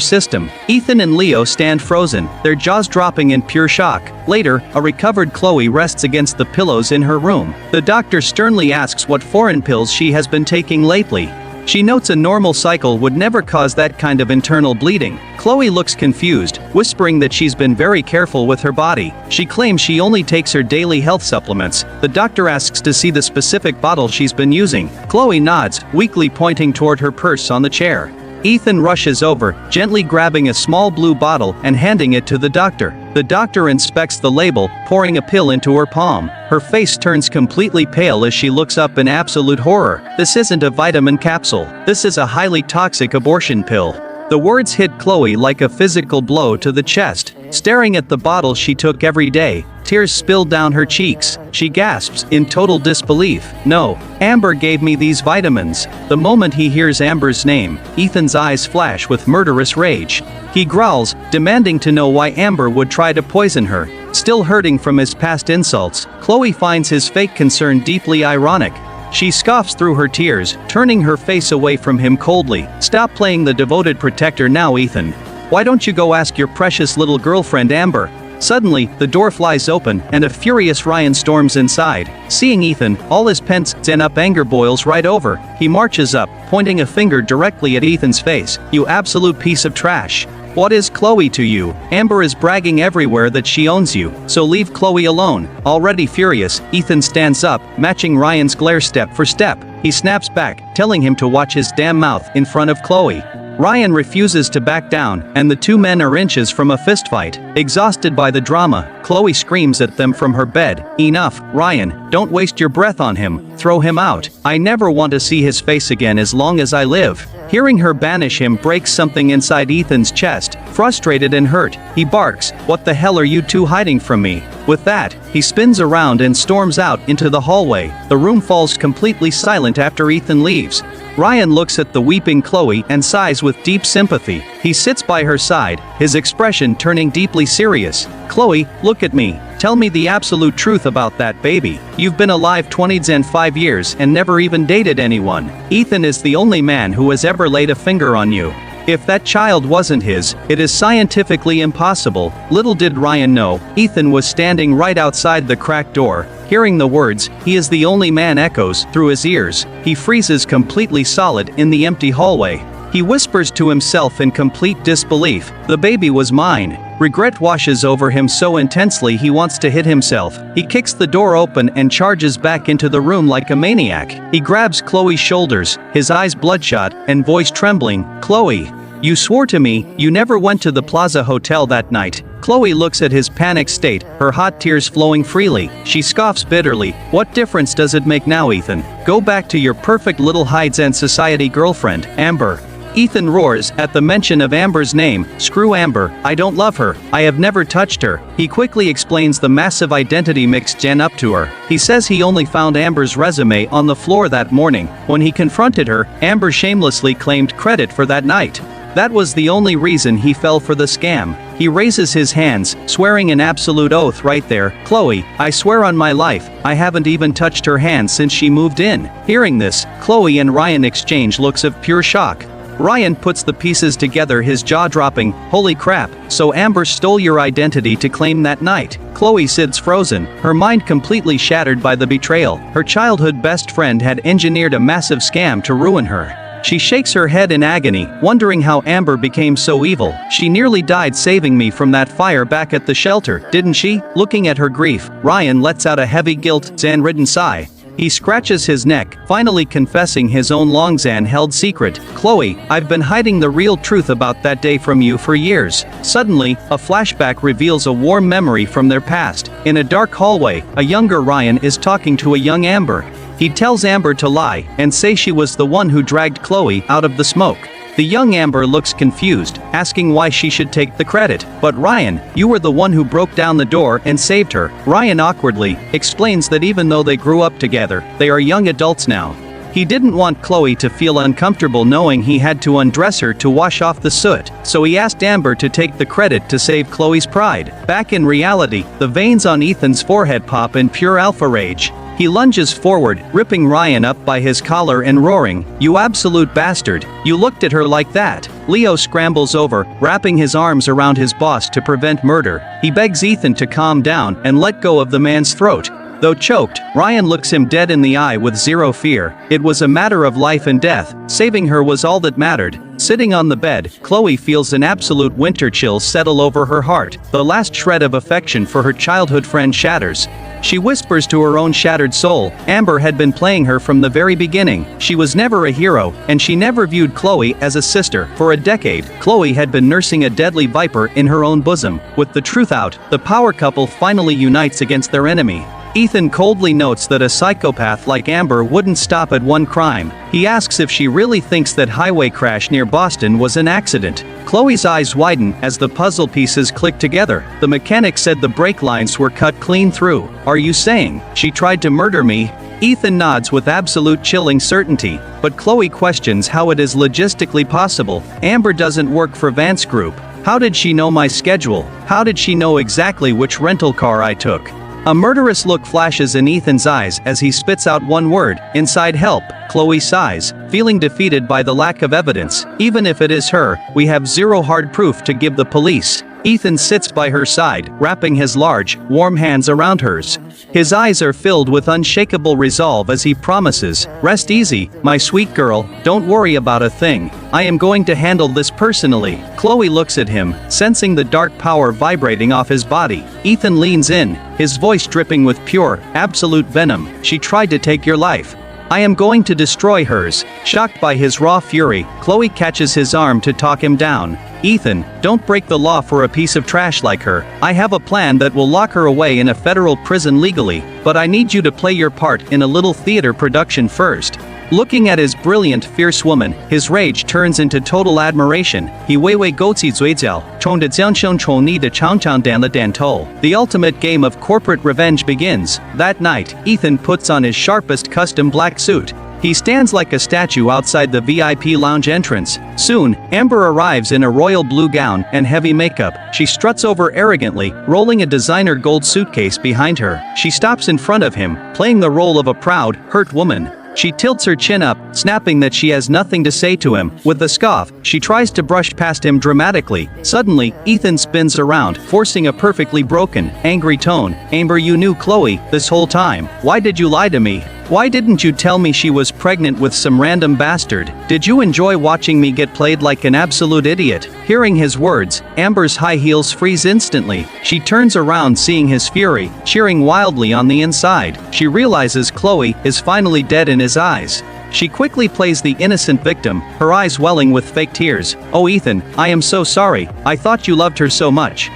system. Ethan and Leo stand frozen, their jaws dropping in pure shock. Later, a recovered Chloe rests against the pillows in her room. The doctor sternly asks what foreign pills she has been taking lately. She notes a normal cycle would never cause that kind of internal bleeding. Chloe looks confused, whispering that she's been very careful with her body. She claims she only takes her daily health supplements. The doctor asks to see the specific bottle she's been using. Chloe nods, weakly pointing toward her purse on the chair. Ethan rushes over, gently grabbing a small blue bottle and handing it to the doctor. The doctor inspects the label, pouring a pill into her palm. Her face turns completely pale as she looks up in absolute horror. "This isn't a vitamin capsule. This is a highly toxic abortion pill." The words hit Chloe like a physical blow to the chest. Staring at the bottle she took every day, tears spill down her cheeks. She gasps, in total disbelief. "No, Amber gave me these vitamins." The moment he hears Amber's name, Ethan's eyes flash with murderous rage. He growls, demanding to know why Amber would try to poison her. Still hurting from his past insults, Chloe finds his fake concern deeply ironic. She scoffs through her tears, turning her face away from him coldly. "Stop playing the devoted protector now, Ethan. Why don't you go ask your precious little girlfriend Amber?" Suddenly, the door flies open, and a furious Ryan storms inside. Seeing Ethan, all his pent-up anger boils right over. He marches up, pointing a finger directly at Ethan's face. "You absolute piece of trash. What is Chloe to you? Amber is bragging everywhere that she owns you, so leave Chloe alone." Already furious, Ethan stands up, matching Ryan's glare step for step. He snaps back, telling him to watch his damn mouth in front of Chloe. Ryan refuses to back down, and the two men are inches from a fistfight. Exhausted by the drama, Chloe screams at them from her bed, "Enough, Ryan, don't waste your breath on him, throw him out. I never want to see his face again as long as I live." Hearing her banish him breaks something inside Ethan's chest. Frustrated and hurt, he barks, "What the hell are you two hiding from me?" With that, he spins around and storms out into the hallway. The room falls completely silent after Ethan leaves. Ryan looks at the weeping Chloe and sighs with deep sympathy. He sits by her side, his expression turning deeply serious. "Chloe, look at me. Tell me the absolute truth about that baby. You've been alive 25 years and never even dated anyone. Ethan is the only man who has ever laid a finger on you. If that child wasn't his, it is scientifically impossible." Little did Ryan know, Ethan was standing right outside the cracked door. Hearing the words, "He is the only man," echoes through his ears. He freezes completely solid in the empty hallway. He whispers to himself in complete disbelief, "The baby was mine." Regret washes over him so intensely he wants to hit himself. He kicks the door open and charges back into the room like a maniac. He grabs Chloe's shoulders, his eyes bloodshot and voice trembling. "Chloe, you swore to me you never went to the Plaza Hotel that night." Chloe looks at his panicked state, her hot tears flowing freely. She scoffs bitterly. "What difference does it make now, Ethan? Go back to your perfect little high-end society girlfriend, Amber." Ethan roars at the mention of Amber's name. "Screw Amber, I don't love her, I have never touched her." He quickly explains the massive identity mix Jen up to her. He says he only found Amber's resume on the floor that morning. When he confronted her, Amber shamelessly claimed credit for that night. That was the only reason he fell for the scam. He raises his hands, swearing an absolute oath right there. Chloe, I swear on my life, I haven't even touched her hand since she moved in. Hearing this, Chloe and Ryan exchange looks of pure shock. Ryan puts the pieces together, his jaw dropping. Holy crap, so Amber stole your identity to claim that night. Chloe sits frozen, her mind completely shattered by the betrayal. Her childhood best friend had engineered a massive scam to ruin her. She shakes her head in agony, wondering how Amber became so evil. She nearly died saving me from that fire back at the shelter, didn't she? Looking at her grief, Ryan lets out a heavy guilt-ridden sigh. He scratches his neck, finally confessing his own long-held secret. Chloe, I've been hiding the real truth about that day from you for years. Suddenly, a flashback reveals a warm memory from their past. In a dark hallway, a younger Ryan is talking to a young Amber. He tells Amber to lie and say she was the one who dragged Chloe out of the smoke. The young Amber looks confused, asking why she should take the credit. But Ryan, you were the one who broke down the door and saved her. Ryan awkwardly explains that even though they grew up together, they are young adults now. He didn't want Chloe to feel uncomfortable knowing he had to undress her to wash off the soot, so he asked Amber to take the credit to save Chloe's pride. Back in reality, the veins on Ethan's forehead pop in pure alpha rage. He lunges forward, ripping Ryan up by his collar and roaring, "You absolute bastard, you looked at her like that." Leo scrambles over, wrapping his arms around his boss to prevent murder. He begs Ethan to calm down and let go of the man's throat. Though choked, Ryan looks him dead in the eye with zero fear. It was a matter of life and death. Saving her was all that mattered. Sitting on the bed, Chloe feels an absolute winter chill settle over her heart. The last shred of affection for her childhood friend shatters. She whispers to her own shattered soul, Amber had been playing her from the very beginning. She was never a hero, and she never viewed Chloe as a sister. For a decade, Chloe had been nursing a deadly viper in her own bosom. With the truth out, the power couple finally unites against their enemy. Ethan coldly notes that a psychopath like Amber wouldn't stop at one crime. He asks if she really thinks that highway crash near Boston was an accident. Chloe's eyes widen as the puzzle pieces click together. The mechanic said the brake lines were cut clean through. Are you saying she tried to murder me? Ethan nods with absolute chilling certainty, but Chloe questions how it is logistically possible. Amber doesn't work for Vance Group. How did she know my schedule? How did she know exactly which rental car I took? A murderous look flashes in Ethan's eyes as he spits out one word, inside help. Chloe sighs, feeling defeated by the lack of evidence. Even if it is her, we have zero hard proof to give the police. Ethan sits by her side, wrapping his large, warm hands around hers. His eyes are filled with unshakable resolve as he promises, "Rest easy, my sweet girl, don't worry about a thing. I am going to handle this personally." Chloe looks at him, sensing the dark power vibrating off his body. Ethan leans in, his voice dripping with pure, absolute venom. "She tried to take your life. I am going to destroy hers." Shocked by his raw fury, Chloe catches his arm to talk him down. "Ethan, don't break the law for a piece of trash like her. I have a plan that will lock her away in a federal prison legally, but I need you to play your part in a little theater production first." Looking at his brilliant, fierce woman, his rage turns into total admiration. He 微微勾起嘴角，冲着江生宠溺的长长点了点头. The ultimate game of corporate revenge begins. That night, Ethan puts on his sharpest custom black suit. He stands like a statue outside the VIP lounge entrance. Soon, Amber arrives in a royal blue gown and heavy makeup. She struts over arrogantly, rolling a designer gold suitcase behind her. She stops in front of him, playing the role of a proud, hurt woman. She tilts her chin up, snapping that she has nothing to say to him. With a scoff, she tries to brush past him dramatically. Suddenly, Ethan spins around, forcing a perfectly broken, angry tone. "Amber, you knew Chloe this whole time. Why did you lie to me? Why didn't you tell me she was pregnant with some random bastard? Did you enjoy watching me get played like an absolute idiot?" Hearing his words, Amber's high heels freeze instantly. She turns around seeing his fury, cheering wildly on the inside. She realizes Chloe is finally dead in his eyes. She quickly plays the innocent victim, her eyes welling with fake tears. "Oh Ethan, I am so sorry. I thought you loved her so much.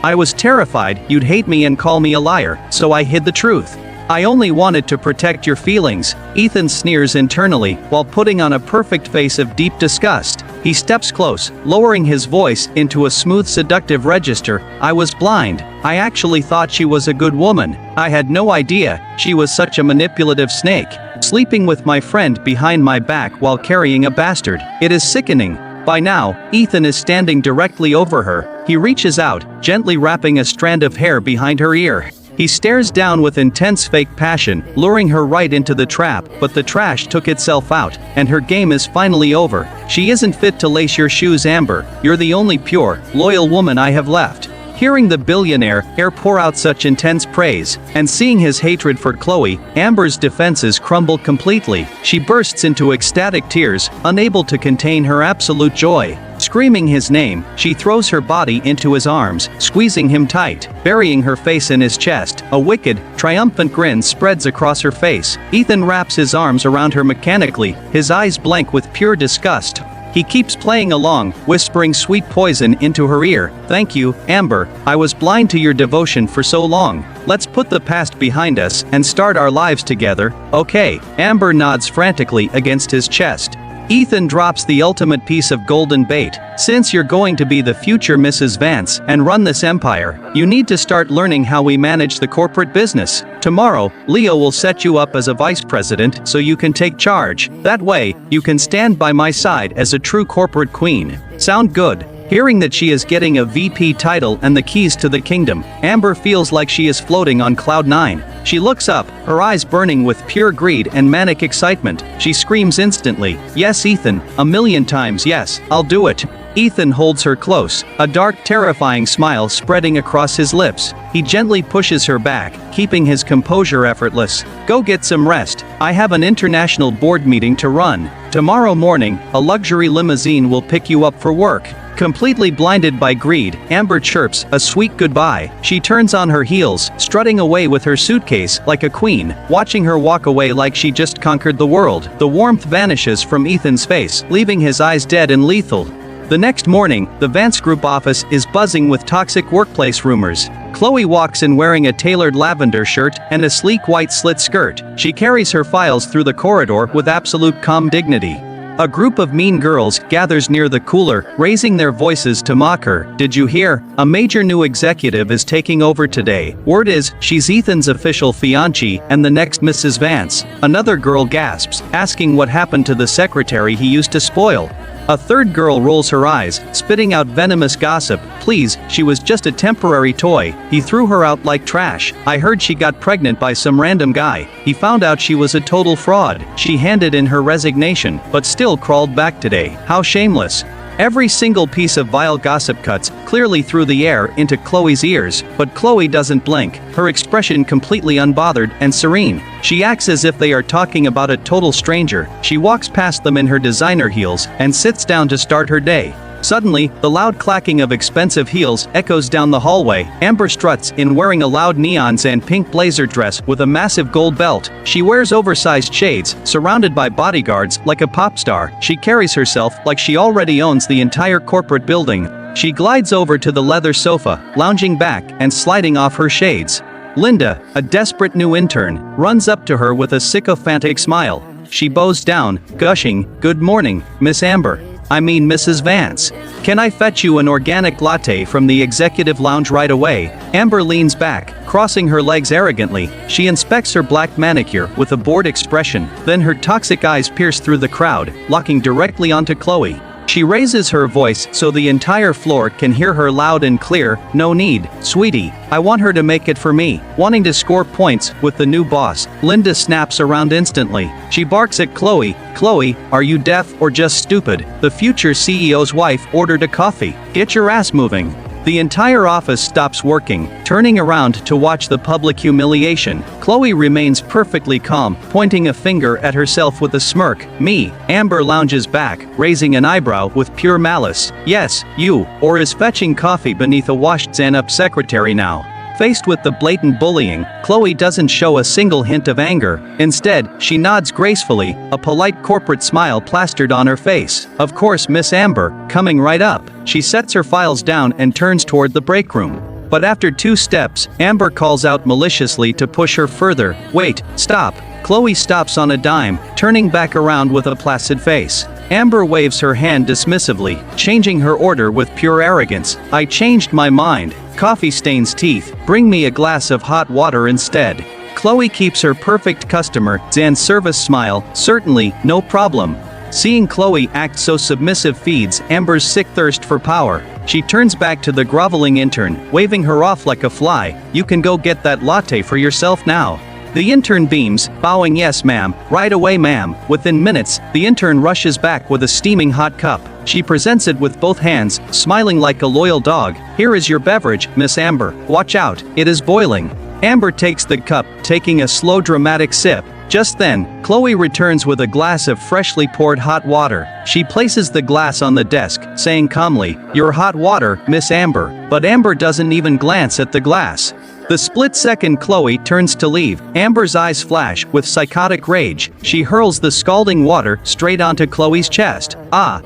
I was terrified you'd hate me and call me a liar, so I hid the truth. I only wanted to protect your feelings." Ethan sneers internally, while putting on a perfect face of deep disgust. He steps close, lowering his voice into a smooth seductive register. "I was blind. I actually thought she was a good woman. I had no idea she was such a manipulative snake. Sleeping with my friend behind my back while carrying a bastard. It is sickening." By now, Ethan is standing directly over her. He reaches out, gently wrapping a strand of hair behind her ear. He stares down with intense fake passion, luring her right into the trap, but the trash took itself out, and her game is finally over. She isn't fit to lace your shoes, Amber. You're the only pure, loyal woman I have left. Hearing the billionaire pour out such intense praise, and seeing his hatred for Chloe, Amber's defenses crumble completely. She bursts into ecstatic tears, unable to contain her absolute joy. Screaming his name, she throws her body into his arms, squeezing him tight, burying her face in his chest. A wicked, triumphant grin spreads across her face. Ethan wraps his arms around her mechanically, his eyes blank with pure disgust. He keeps playing along, whispering sweet poison into her ear. Thank you, Amber. I was blind to your devotion for so long. Let's put the past behind us and start our lives together, okay? Amber nods frantically against his chest. Ethan drops the ultimate piece of golden bait. Since you're going to be the future Mrs. Vance and run this empire, you need to start learning how we manage the corporate business. Tomorrow, Leo will set you up as a vice president so you can take charge. That way, you can stand by my side as a true corporate queen. Sound good? Hearing that she is getting a VP title and the keys to the kingdom, Amber feels like she is floating on cloud 9. She looks up, her eyes burning with pure greed and manic excitement. She screams instantly, "Yes, Ethan, a million times yes, I'll do it." Ethan holds her close, a dark, terrifying smile spreading across his lips. He gently pushes her back, keeping his composure effortless. Go get some rest. I have an international board meeting to run. Tomorrow morning, a luxury limousine will pick you up for work. Completely blinded by greed, Amber chirps a sweet goodbye. She turns on her heels, strutting away with her suitcase like a queen, watching her walk away like she just conquered the world. The warmth vanishes from Ethan's face, leaving his eyes dead and lethal. The next morning, the Vance Group office is buzzing with toxic workplace rumors. Chloe walks in wearing a tailored lavender shirt and a sleek white slit skirt. She carries her files through the corridor with absolute calm dignity. A group of mean girls gathers near the cooler, raising their voices to mock her. Did you hear? A major new executive is taking over today. Word is, she's Ethan's official fiancée and the next Mrs. Vance. Another girl gasps, asking what happened to the secretary he used to spoil. A third girl rolls her eyes, spitting out venomous gossip. Please, she was just a temporary toy. He threw her out like trash. I heard she got pregnant by some random guy. He found out she was a total fraud. She handed in her resignation, but still crawled back today. How shameless. Every single piece of vile gossip cuts clearly through the air into Chloe's ears, but Chloe doesn't blink, her expression completely unbothered and serene. She acts as if they are talking about a total stranger. She walks past them in her designer heels and sits down to start her day. Suddenly, the loud clacking of expensive heels echoes down the hallway. Amber struts in wearing a loud neons and pink blazer dress with a massive gold belt. She wears oversized shades, surrounded by bodyguards like a pop star. She carries herself like she already owns the entire corporate building. She glides over to the leather sofa, lounging back and sliding off her shades. Linda, a desperate new intern, runs up to her with a sycophantic smile. She bows down, gushing, "Good morning, Miss Amber. I mean Mrs. Vance. Can I fetch you an organic latte from the executive lounge right away?" Amber leans back, crossing her legs arrogantly. She inspects her black manicure with a bored expression, then her toxic eyes pierce through the crowd, locking directly onto Chloe. She raises her voice so the entire floor can hear her loud and clear. "No need, sweetie. I want her to make it for me." Wanting to score points with the new boss, Linda snaps around instantly. She barks at Chloe. "Chloe, are you deaf or just stupid? The future CEO's wife ordered a coffee. Get your ass moving." The entire office stops working, turning around to watch the public humiliation. Chloe remains perfectly calm, pointing a finger at herself with a smirk. "Me." Amber lounges back, raising an eyebrow with pure malice. "Yes, you, or is fetching coffee beneath a washed Xan-up secretary now." Faced with the blatant bullying, Chloe doesn't show a single hint of anger. Instead, she nods gracefully, a polite corporate smile plastered on her face. "Of course, Miss Amber, coming right up." She sets her files down and turns toward the break room. But after 2 steps, Amber calls out maliciously to push her further. "Wait, stop." Chloe stops on a dime, turning back around with a placid face. Amber waves her hand dismissively, changing her order with pure arrogance. "I changed my mind. Coffee stains teeth. Bring me a glass of hot water instead." Chloe keeps her perfect customer Xan service smile. "Certainly, no problem." Seeing Chloe act so submissive feeds Amber's sick thirst for power. She turns back to the groveling intern, waving her off like a fly. "You can go get that latte for yourself now." The intern beams, bowing "Yes ma'am, right away ma'am." Within minutes, the intern rushes back with a steaming hot cup. She presents it with both hands, smiling like a loyal dog. "Here is your beverage, Miss Amber. Watch out, it is boiling." Amber takes the cup, taking a slow dramatic sip. Just then, Chloe returns with a glass of freshly poured hot water. She places the glass on the desk, saying calmly, "Your hot water, Miss Amber." But Amber doesn't even glance at the glass. The split second Chloe turns to leave, Amber's eyes flash with psychotic rage. She hurls the scalding water straight onto Chloe's chest.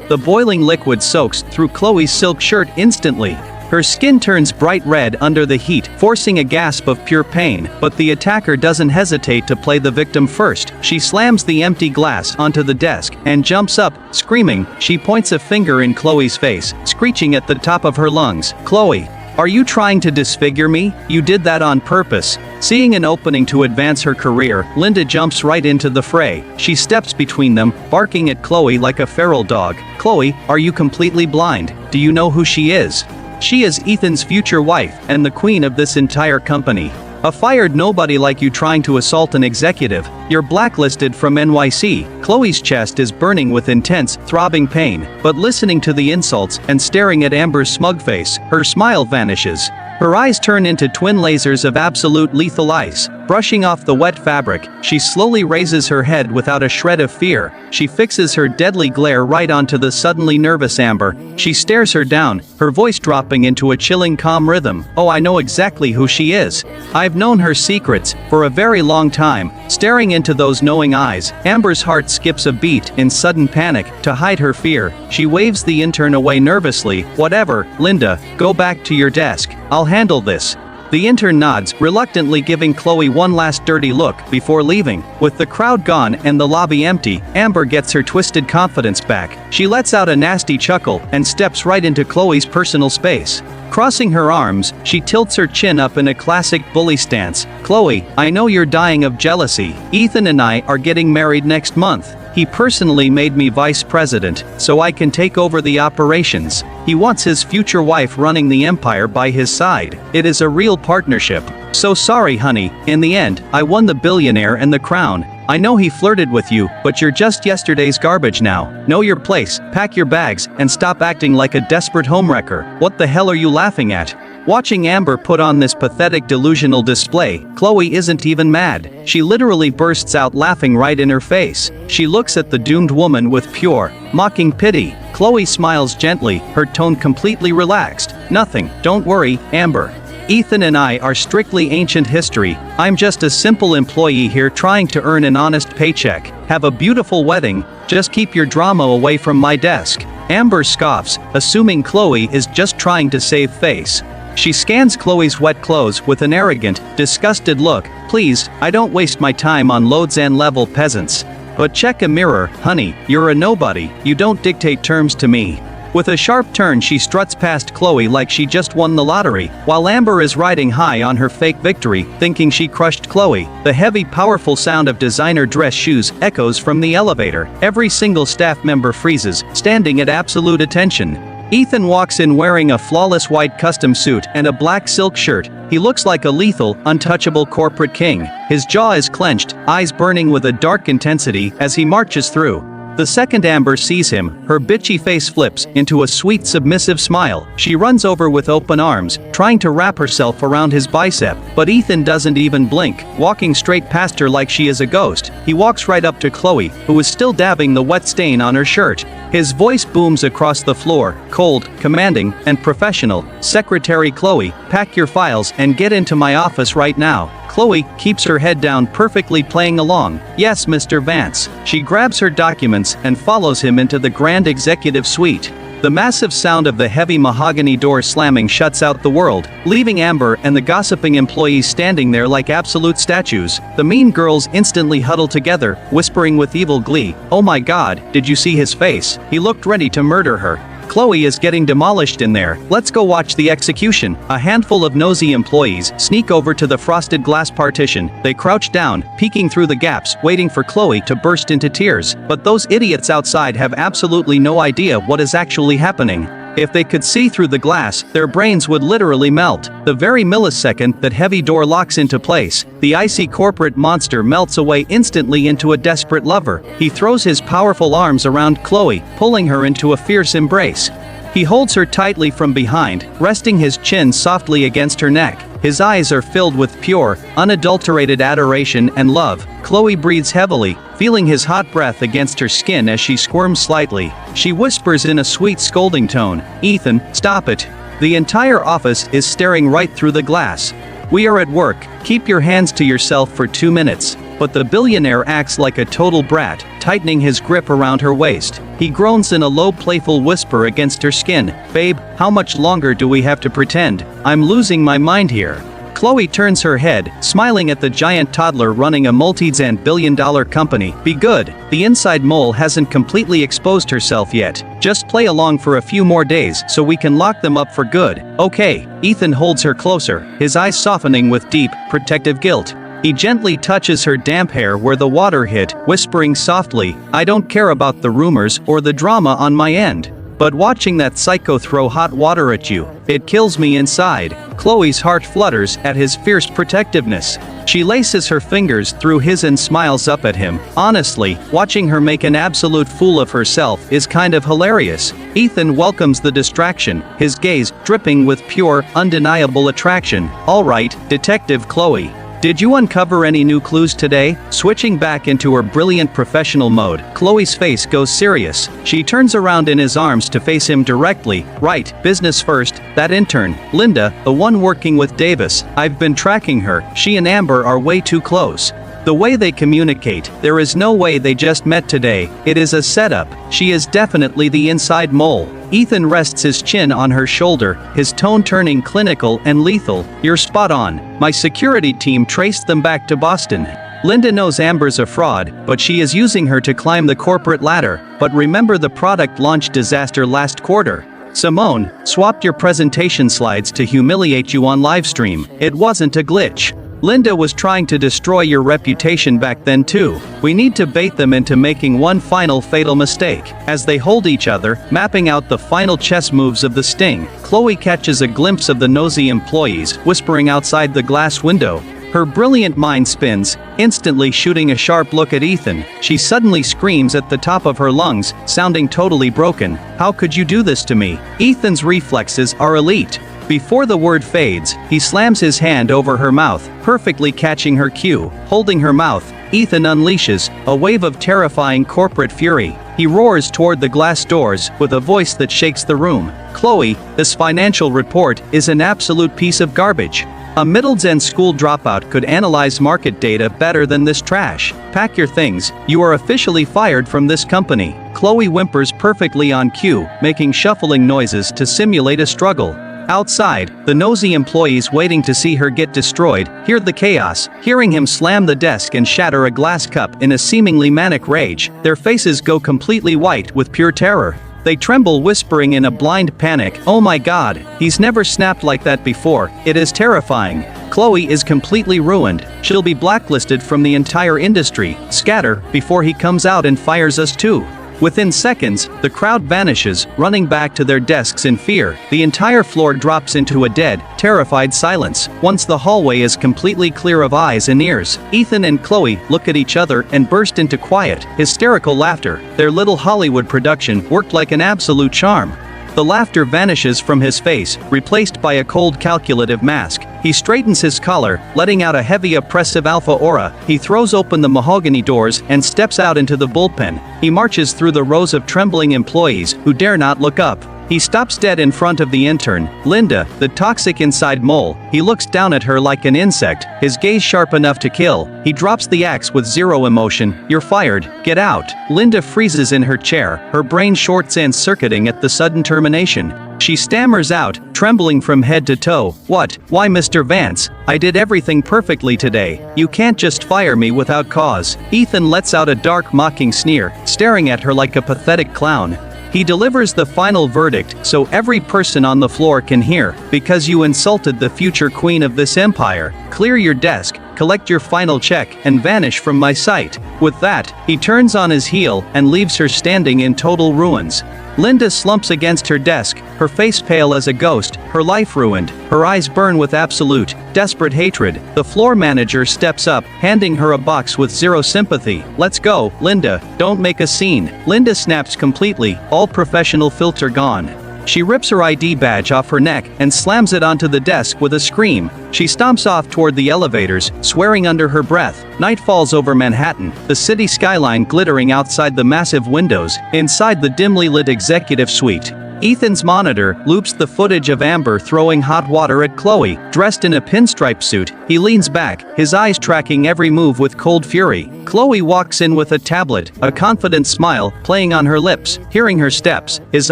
The boiling liquid soaks through Chloe's silk shirt instantly. Her skin turns bright red under the heat, forcing a gasp of pure pain, but the attacker doesn't hesitate to play the victim first. She slams the empty glass onto the desk and jumps up, screaming. She points a finger in Chloe's face, screeching at the top of her lungs, "Chloe, are you trying to disfigure me? You did that on purpose." Seeing an opening to advance her career, Linda jumps right into the fray. She steps between them, barking at Chloe like a feral dog. "Chloe, are you completely blind? Do you know who she is? She is Ethan's future wife and the queen of this entire company. A fired nobody like you trying to assault an executive. You're blacklisted from NYC." Chloe's chest is burning with intense, throbbing pain, but listening to the insults and staring at Amber's smug face, her smile vanishes. Her eyes turn into twin lasers of absolute lethal ice. Brushing off the wet fabric, she slowly raises her head without a shred of fear. She fixes her deadly glare right onto the suddenly nervous Amber. She stares her down, her voice dropping into a chilling calm rhythm. "Oh, I know exactly who she is. I've known her secrets for a very long time." Staring into those knowing eyes, Amber's heart skips a beat in sudden panic. To hide her fear, she waves the intern away nervously. "Whatever, Linda, go back to your desk. I'll handle this." The intern nods, reluctantly giving Chloe one last dirty look before leaving. With the crowd gone and the lobby empty, Amber gets her twisted confidence back. She lets out a nasty chuckle and steps right into Chloe's personal space. Crossing her arms, she tilts her chin up in a classic bully stance. "Chloe, I know you're dying of jealousy. Ethan and I are getting married next month. He personally made me vice president, so I can take over the operations. He wants his future wife running the empire by his side. It is a real partnership. So sorry honey, in the end, I won the billionaire and the crown. I know he flirted with you, but you're just yesterday's garbage now. Know your place, pack your bags, and stop acting like a desperate homewrecker." "What the hell are you laughing at?" Watching Amber put on this pathetic delusional display, Chloe isn't even mad. She literally bursts out laughing right in her face. She looks at the doomed woman with pure, mocking pity. Chloe smiles gently, her tone completely relaxed. "Nothing, don't worry, Amber. Ethan and I are strictly ancient history. I'm just a simple employee here trying to earn an honest paycheck. Have a beautiful wedding. Just keep your drama away from my desk." Amber scoffs, assuming Chloe is just trying to save face. She scans Chloe's wet clothes with an arrogant, disgusted look. "Please, I don't waste my time on Lodz and level peasants. But check a mirror, honey, you're a nobody, you don't dictate terms to me." With a sharp turn she struts past Chloe like she just won the lottery, while Amber is riding high on her fake victory, thinking she crushed Chloe. The heavy powerful sound of designer dress shoes echoes from the elevator. Every single staff member freezes, standing at absolute attention. Ethan walks in wearing a flawless white custom suit and a black silk shirt. He looks like a lethal, untouchable corporate king. His jaw is clenched, eyes burning with a dark intensity as he marches through. The second Amber sees him, her bitchy face flips into a sweet submissive smile. She runs over with open arms, trying to wrap herself around his bicep, but Ethan doesn't even blink, walking straight past her like she is a ghost. He walks right up to Chloe, who is still dabbing the wet stain on her shirt. His voice booms across the floor, cold, commanding, and professional. "Secretary Chloe, pack your files and get into my office right now." Chloe keeps her head down, perfectly playing along. "Yes, Mr. Vance." She grabs her documents and follows him into the grand executive suite. The massive sound of the heavy mahogany door slamming shuts out the world, leaving Amber and the gossiping employees standing there like absolute statues. The mean girls instantly huddle together, whispering with evil glee, "Oh my god, did you see his face? He looked ready to murder her." Chloe is getting demolished in there. Let's go watch the execution. A handful of nosy employees sneak over to the frosted glass partition. They crouch down, peeking through the gaps, waiting for Chloe to burst into tears. But those idiots outside have absolutely no idea what is actually happening. If they could see through the glass, their brains would literally melt. The very millisecond that heavy door locks into place, the icy corporate monster melts away instantly into a desperate lover. He throws his powerful arms around Chloe, pulling her into a fierce embrace. He holds her tightly from behind, resting his chin softly against her neck. His eyes are filled with pure, unadulterated adoration and love. Chloe breathes heavily, feeling his hot breath against her skin as she squirms slightly. She whispers in a sweet scolding tone, "Ethan, stop it." The entire office is staring right through the glass. "We are at work, keep your hands to yourself for 2 minutes." But the billionaire acts like a total brat, tightening his grip around her waist. He groans in a low playful whisper against her skin, "Babe, how much longer do we have to pretend? I'm losing my mind here." Chloe turns her head, smiling at the giant toddler running a multi-billion-dollar company. "Be good. The inside mole hasn't completely exposed herself yet. Just play along for a few more days so we can lock them up for good." "Okay." Ethan holds her closer, his eyes softening with deep, protective guilt. He gently touches her damp hair where the water hit, whispering softly, "I don't care about the rumors or the drama on my end. But watching that psycho throw hot water at you, it kills me inside." Chloe's heart flutters at his fierce protectiveness. She laces her fingers through his and smiles up at him. Honestly, watching her make an absolute fool of herself is kind of hilarious. Ethan welcomes the distraction, his gaze dripping with pure, undeniable attraction. "All right, Detective Chloe. Did you uncover any new clues today?" Switching back into her brilliant professional mode, Chloe's face goes serious. She turns around in his arms to face him directly. "Right, business first, that intern, Linda, the one working with Davis. I've been tracking her. She and Amber are way too close. The way they communicate, there is no way they just met today. It is a setup. She is definitely the inside mole." Ethan rests his chin on her shoulder, his tone turning clinical and lethal. "You're spot on. My security team traced them back to Boston. Linda knows Amber's a fraud, but she is using her to climb the corporate ladder. But remember the product launch disaster last quarter? Simone swapped your presentation slides to humiliate you on livestream. It wasn't a glitch. Linda was trying to destroy your reputation back then too. We need to bait them into making one final fatal mistake." As they hold each other, mapping out the final chess moves of the sting, Chloe catches a glimpse of the nosy employees whispering outside the glass window. Her brilliant mind spins, instantly shooting a sharp look at Ethan. She suddenly screams at the top of her lungs, sounding totally broken. "How could you do this to me?" Ethan's reflexes are elite. Before the word fades, he slams his hand over her mouth, perfectly catching her cue. Holding her mouth, Ethan unleashes a wave of terrifying corporate fury. He roars toward the glass doors with a voice that shakes the room. "Chloe, this financial report is an absolute piece of garbage. A middle-end school dropout could analyze market data better than this trash. Pack your things, you are officially fired from this company." Chloe whimpers perfectly on cue, making shuffling noises to simulate a struggle. Outside, the nosy employees waiting to see her get destroyed hear the chaos, hearing him slam the desk and shatter a glass cup in a seemingly manic rage. Their faces go completely white with pure terror. They tremble, whispering in a blind panic, "Oh my God, he's never snapped like that before. It is terrifying." Chloe is completely ruined. She'll be blacklisted from the entire industry. Scatter before he comes out and fires us too. Within seconds, the crowd vanishes, running back to their desks in fear. The entire floor drops into a dead, terrified silence. Once the hallway is completely clear of eyes and ears, Ethan and Chloe look at each other and burst into quiet, hysterical laughter. Their little Hollywood production worked like an absolute charm. The laughter vanishes from his face, replaced by a cold, calculative mask. He straightens his collar, letting out a heavy, oppressive alpha aura. He throws open the mahogany doors and steps out into the bullpen. He marches through the rows of trembling employees who dare not look up. He stops dead in front of the intern, Linda, the toxic inside mole. He looks down at her like an insect, his gaze sharp enough to kill. He drops the axe with zero emotion. "You're fired, get out." Linda freezes in her chair, her brain short-circuiting at the sudden termination. She stammers out, trembling from head to toe, "What? Why, Mr. Vance? I did everything perfectly today. You can't just fire me without cause." Ethan lets out a dark, mocking sneer, staring at her like a pathetic clown. He delivers the final verdict so every person on the floor can hear, because you insulted the future queen of this empire. Clear your desk, collect your final check, and vanish from my sight. With that, he turns on his heel and leaves her standing in total ruins. Linda slumps against her desk, her face pale as a ghost, her life ruined, her eyes burn with absolute, desperate hatred. The floor manager steps up, handing her a box with zero sympathy. "Let's go, Linda, don't make a scene." Linda snaps completely, all professional filter gone. She rips her ID badge off her neck and slams it onto the desk with a scream. She stomps off toward the elevators, swearing under her breath. Night falls over Manhattan, the city skyline glittering outside the massive windows, inside the dimly lit executive suite. Ethan's monitor loops the footage of Amber throwing hot water at Chloe. Dressed in a pinstripe suit, he leans back, his eyes tracking every move with cold fury. Chloe walks in with a tablet, a confident smile playing on her lips. Hearing her steps, his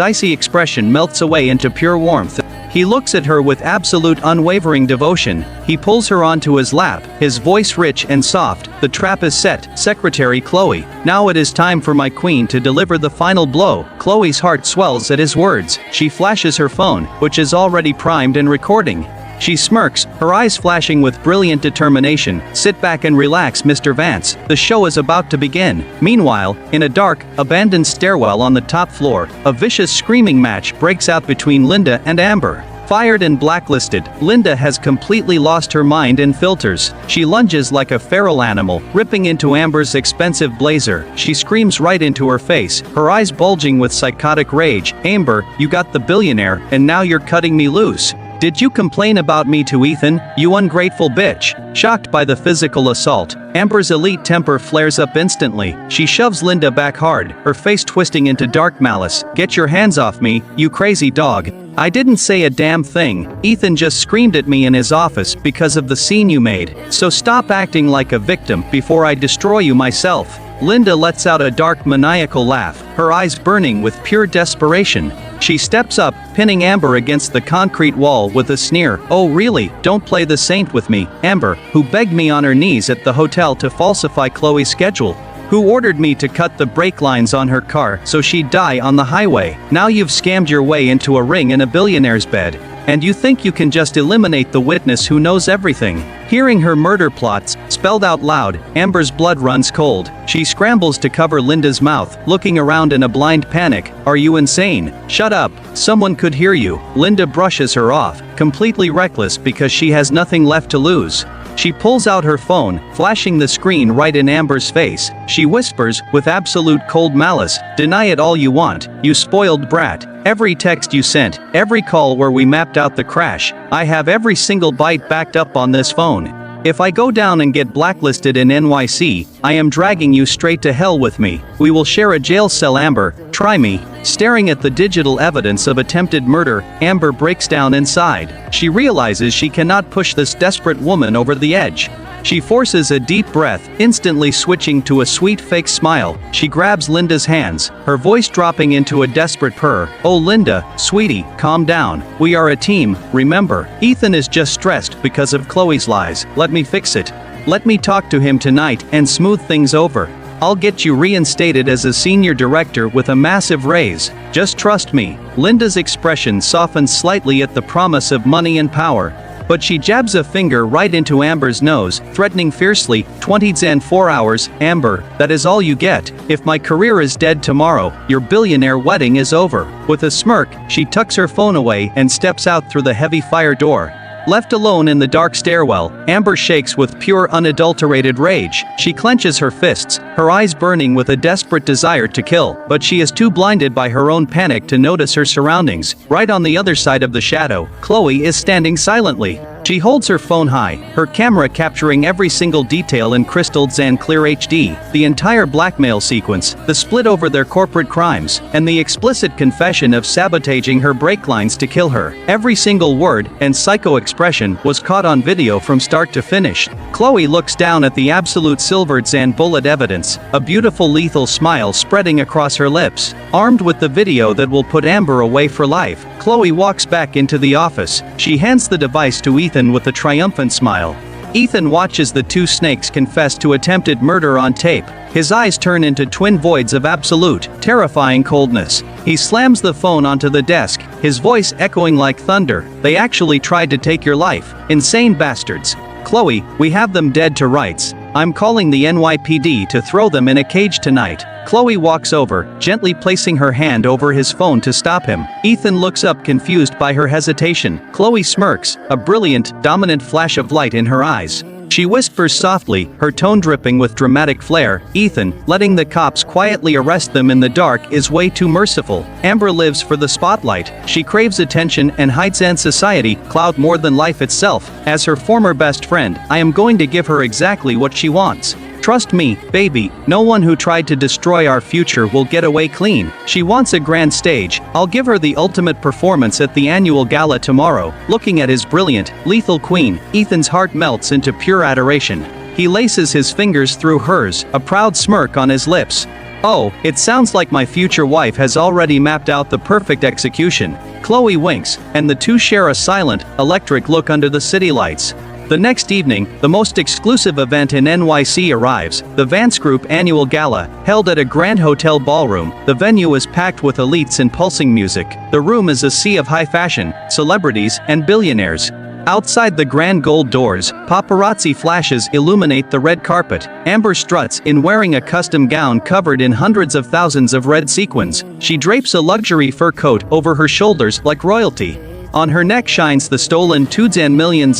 icy expression melts away into pure warmth. He looks at her with absolute unwavering devotion. He pulls her onto his lap, his voice rich and soft. "The trap is set, Secretary Chloe. Now it is time for my queen to deliver the final blow." Chloe's heart swells at his words. She flashes her phone, which is already primed and recording. She smirks, her eyes flashing with brilliant determination. "Sit back and relax, Mr. Vance. The show is about to begin." Meanwhile, in a dark, abandoned stairwell on the top floor, a vicious screaming match breaks out between Linda and Amber. Fired and blacklisted, Linda has completely lost her mind and filters. She lunges like a feral animal, ripping into Amber's expensive blazer. She screams right into her face, her eyes bulging with psychotic rage. "Amber, you got the billionaire, and now you're cutting me loose. Did you complain about me to Ethan, you ungrateful bitch?" Shocked by the physical assault, Amber's elite temper flares up instantly. She shoves Linda back hard, her face twisting into dark malice. "Get your hands off me, you crazy dog. I didn't say a damn thing. Ethan just screamed at me in his office because of the scene you made. So stop acting like a victim before I destroy you myself." Linda lets out a dark maniacal laugh, her eyes burning with pure desperation. She steps up, pinning Amber against the concrete wall with a sneer. "Oh really, don't play the saint with me, Amber, who begged me on her knees at the hotel to falsify Chloe's schedule. Who ordered me to cut the brake lines on her car so she'd die on the highway. Now you've scammed your way into a ring in a billionaire's bed. And you think you can just eliminate the witness who knows everything." Hearing her murder plots spelled out loud, Amber's blood runs cold. She scrambles to cover Linda's mouth, looking around in a blind panic. "Are you insane? Shut up, someone could hear you." Linda brushes her off, completely reckless because she has nothing left to lose. She pulls out her phone, flashing the screen right in Amber's face. She whispers, with absolute cold malice, "Deny it all you want, you spoiled brat. Every text you sent, every call where we mapped out the crash, I have every single byte backed up on this phone. If I go down and get blacklisted in NYC, I am dragging you straight to hell with me. We will share a jail cell, Amber. Try me." Staring at the digital evidence of attempted murder, Amber breaks down inside. She realizes she cannot push this desperate woman over the edge. She forces a deep breath, instantly switching to a sweet fake smile. She grabs Linda's hands, her voice dropping into a desperate purr. "Oh Linda, sweetie, calm down. We are a team, remember? Ethan is just stressed because of Chloe's lies. Let me fix it. Let me talk to him tonight and smooth things over. I'll get you reinstated as a senior director with a massive raise. Just trust me." Linda's expression softens slightly at the promise of money and power. But she jabs a finger right into Amber's nose, threatening fiercely, 20s and 4 hours, "Amber, that is all you get. If my career is dead tomorrow, your billionaire wedding is over." With a smirk, she tucks her phone away and steps out through the heavy fire door. Left alone in the dark stairwell, Amber shakes with pure unadulterated rage. She clenches her fists, her eyes burning with a desperate desire to kill, but she is too blinded by her own panic to notice her surroundings. Right on the other side of the shadow, Chloe is standing silently. She holds her phone high, her camera capturing every single detail in crystal and clear HD, the entire blackmail sequence, the split over their corporate crimes, and the explicit confession of sabotaging her brake lines to kill her. Every single word and psycho expression was caught on video from start to finish. Chloe looks down at the absolute silvered and bullet evidence, a beautiful lethal smile spreading across her lips. Armed with the video that will put Amber away for life, Chloe walks back into the office. She hands the device to Ethan with a triumphant smile. Ethan watches the two snakes confess to attempted murder on tape. His eyes turn into twin voids of absolute, terrifying coldness. He slams the phone onto the desk, his voice echoing like thunder. "They actually tried to take your life. Insane bastards. Chloe, we have them dead to rights. I'm calling the NYPD to throw them in a cage tonight." Chloe walks over, gently placing her hand over his phone to stop him. Ethan looks up confused by her hesitation. Chloe smirks, a brilliant, dominant flash of light in her eyes. She whispers softly, her tone dripping with dramatic flair, "Ethan, letting the cops quietly arrest them in the dark is way too merciful. Amber lives for the spotlight. She craves attention and hides in society, clout more than life itself. As her former best friend, I am going to give her exactly what she wants. Trust me, baby, no one who tried to destroy our future will get away clean. She wants a grand stage. I'll give her the ultimate performance at the annual gala tomorrow." Looking at his brilliant, lethal queen, Ethan's heart melts into pure adoration. He laces his fingers through hers, a proud smirk on his lips. "Oh, it sounds like my future wife has already mapped out the perfect execution." Chloe winks, and the two share a silent, electric look under the city lights. The next evening, the most exclusive event in NYC arrives, the Vance Group annual gala, held at a grand hotel ballroom. The venue is packed with elites and pulsing music. The room is a sea of high fashion, celebrities, and billionaires. Outside the grand gold doors, paparazzi flashes illuminate the red carpet. Amber struts in wearing a custom gown covered in hundreds of thousands of red sequins. She drapes a luxury fur coat over her shoulders like royalty. On her neck shines the stolen $2 million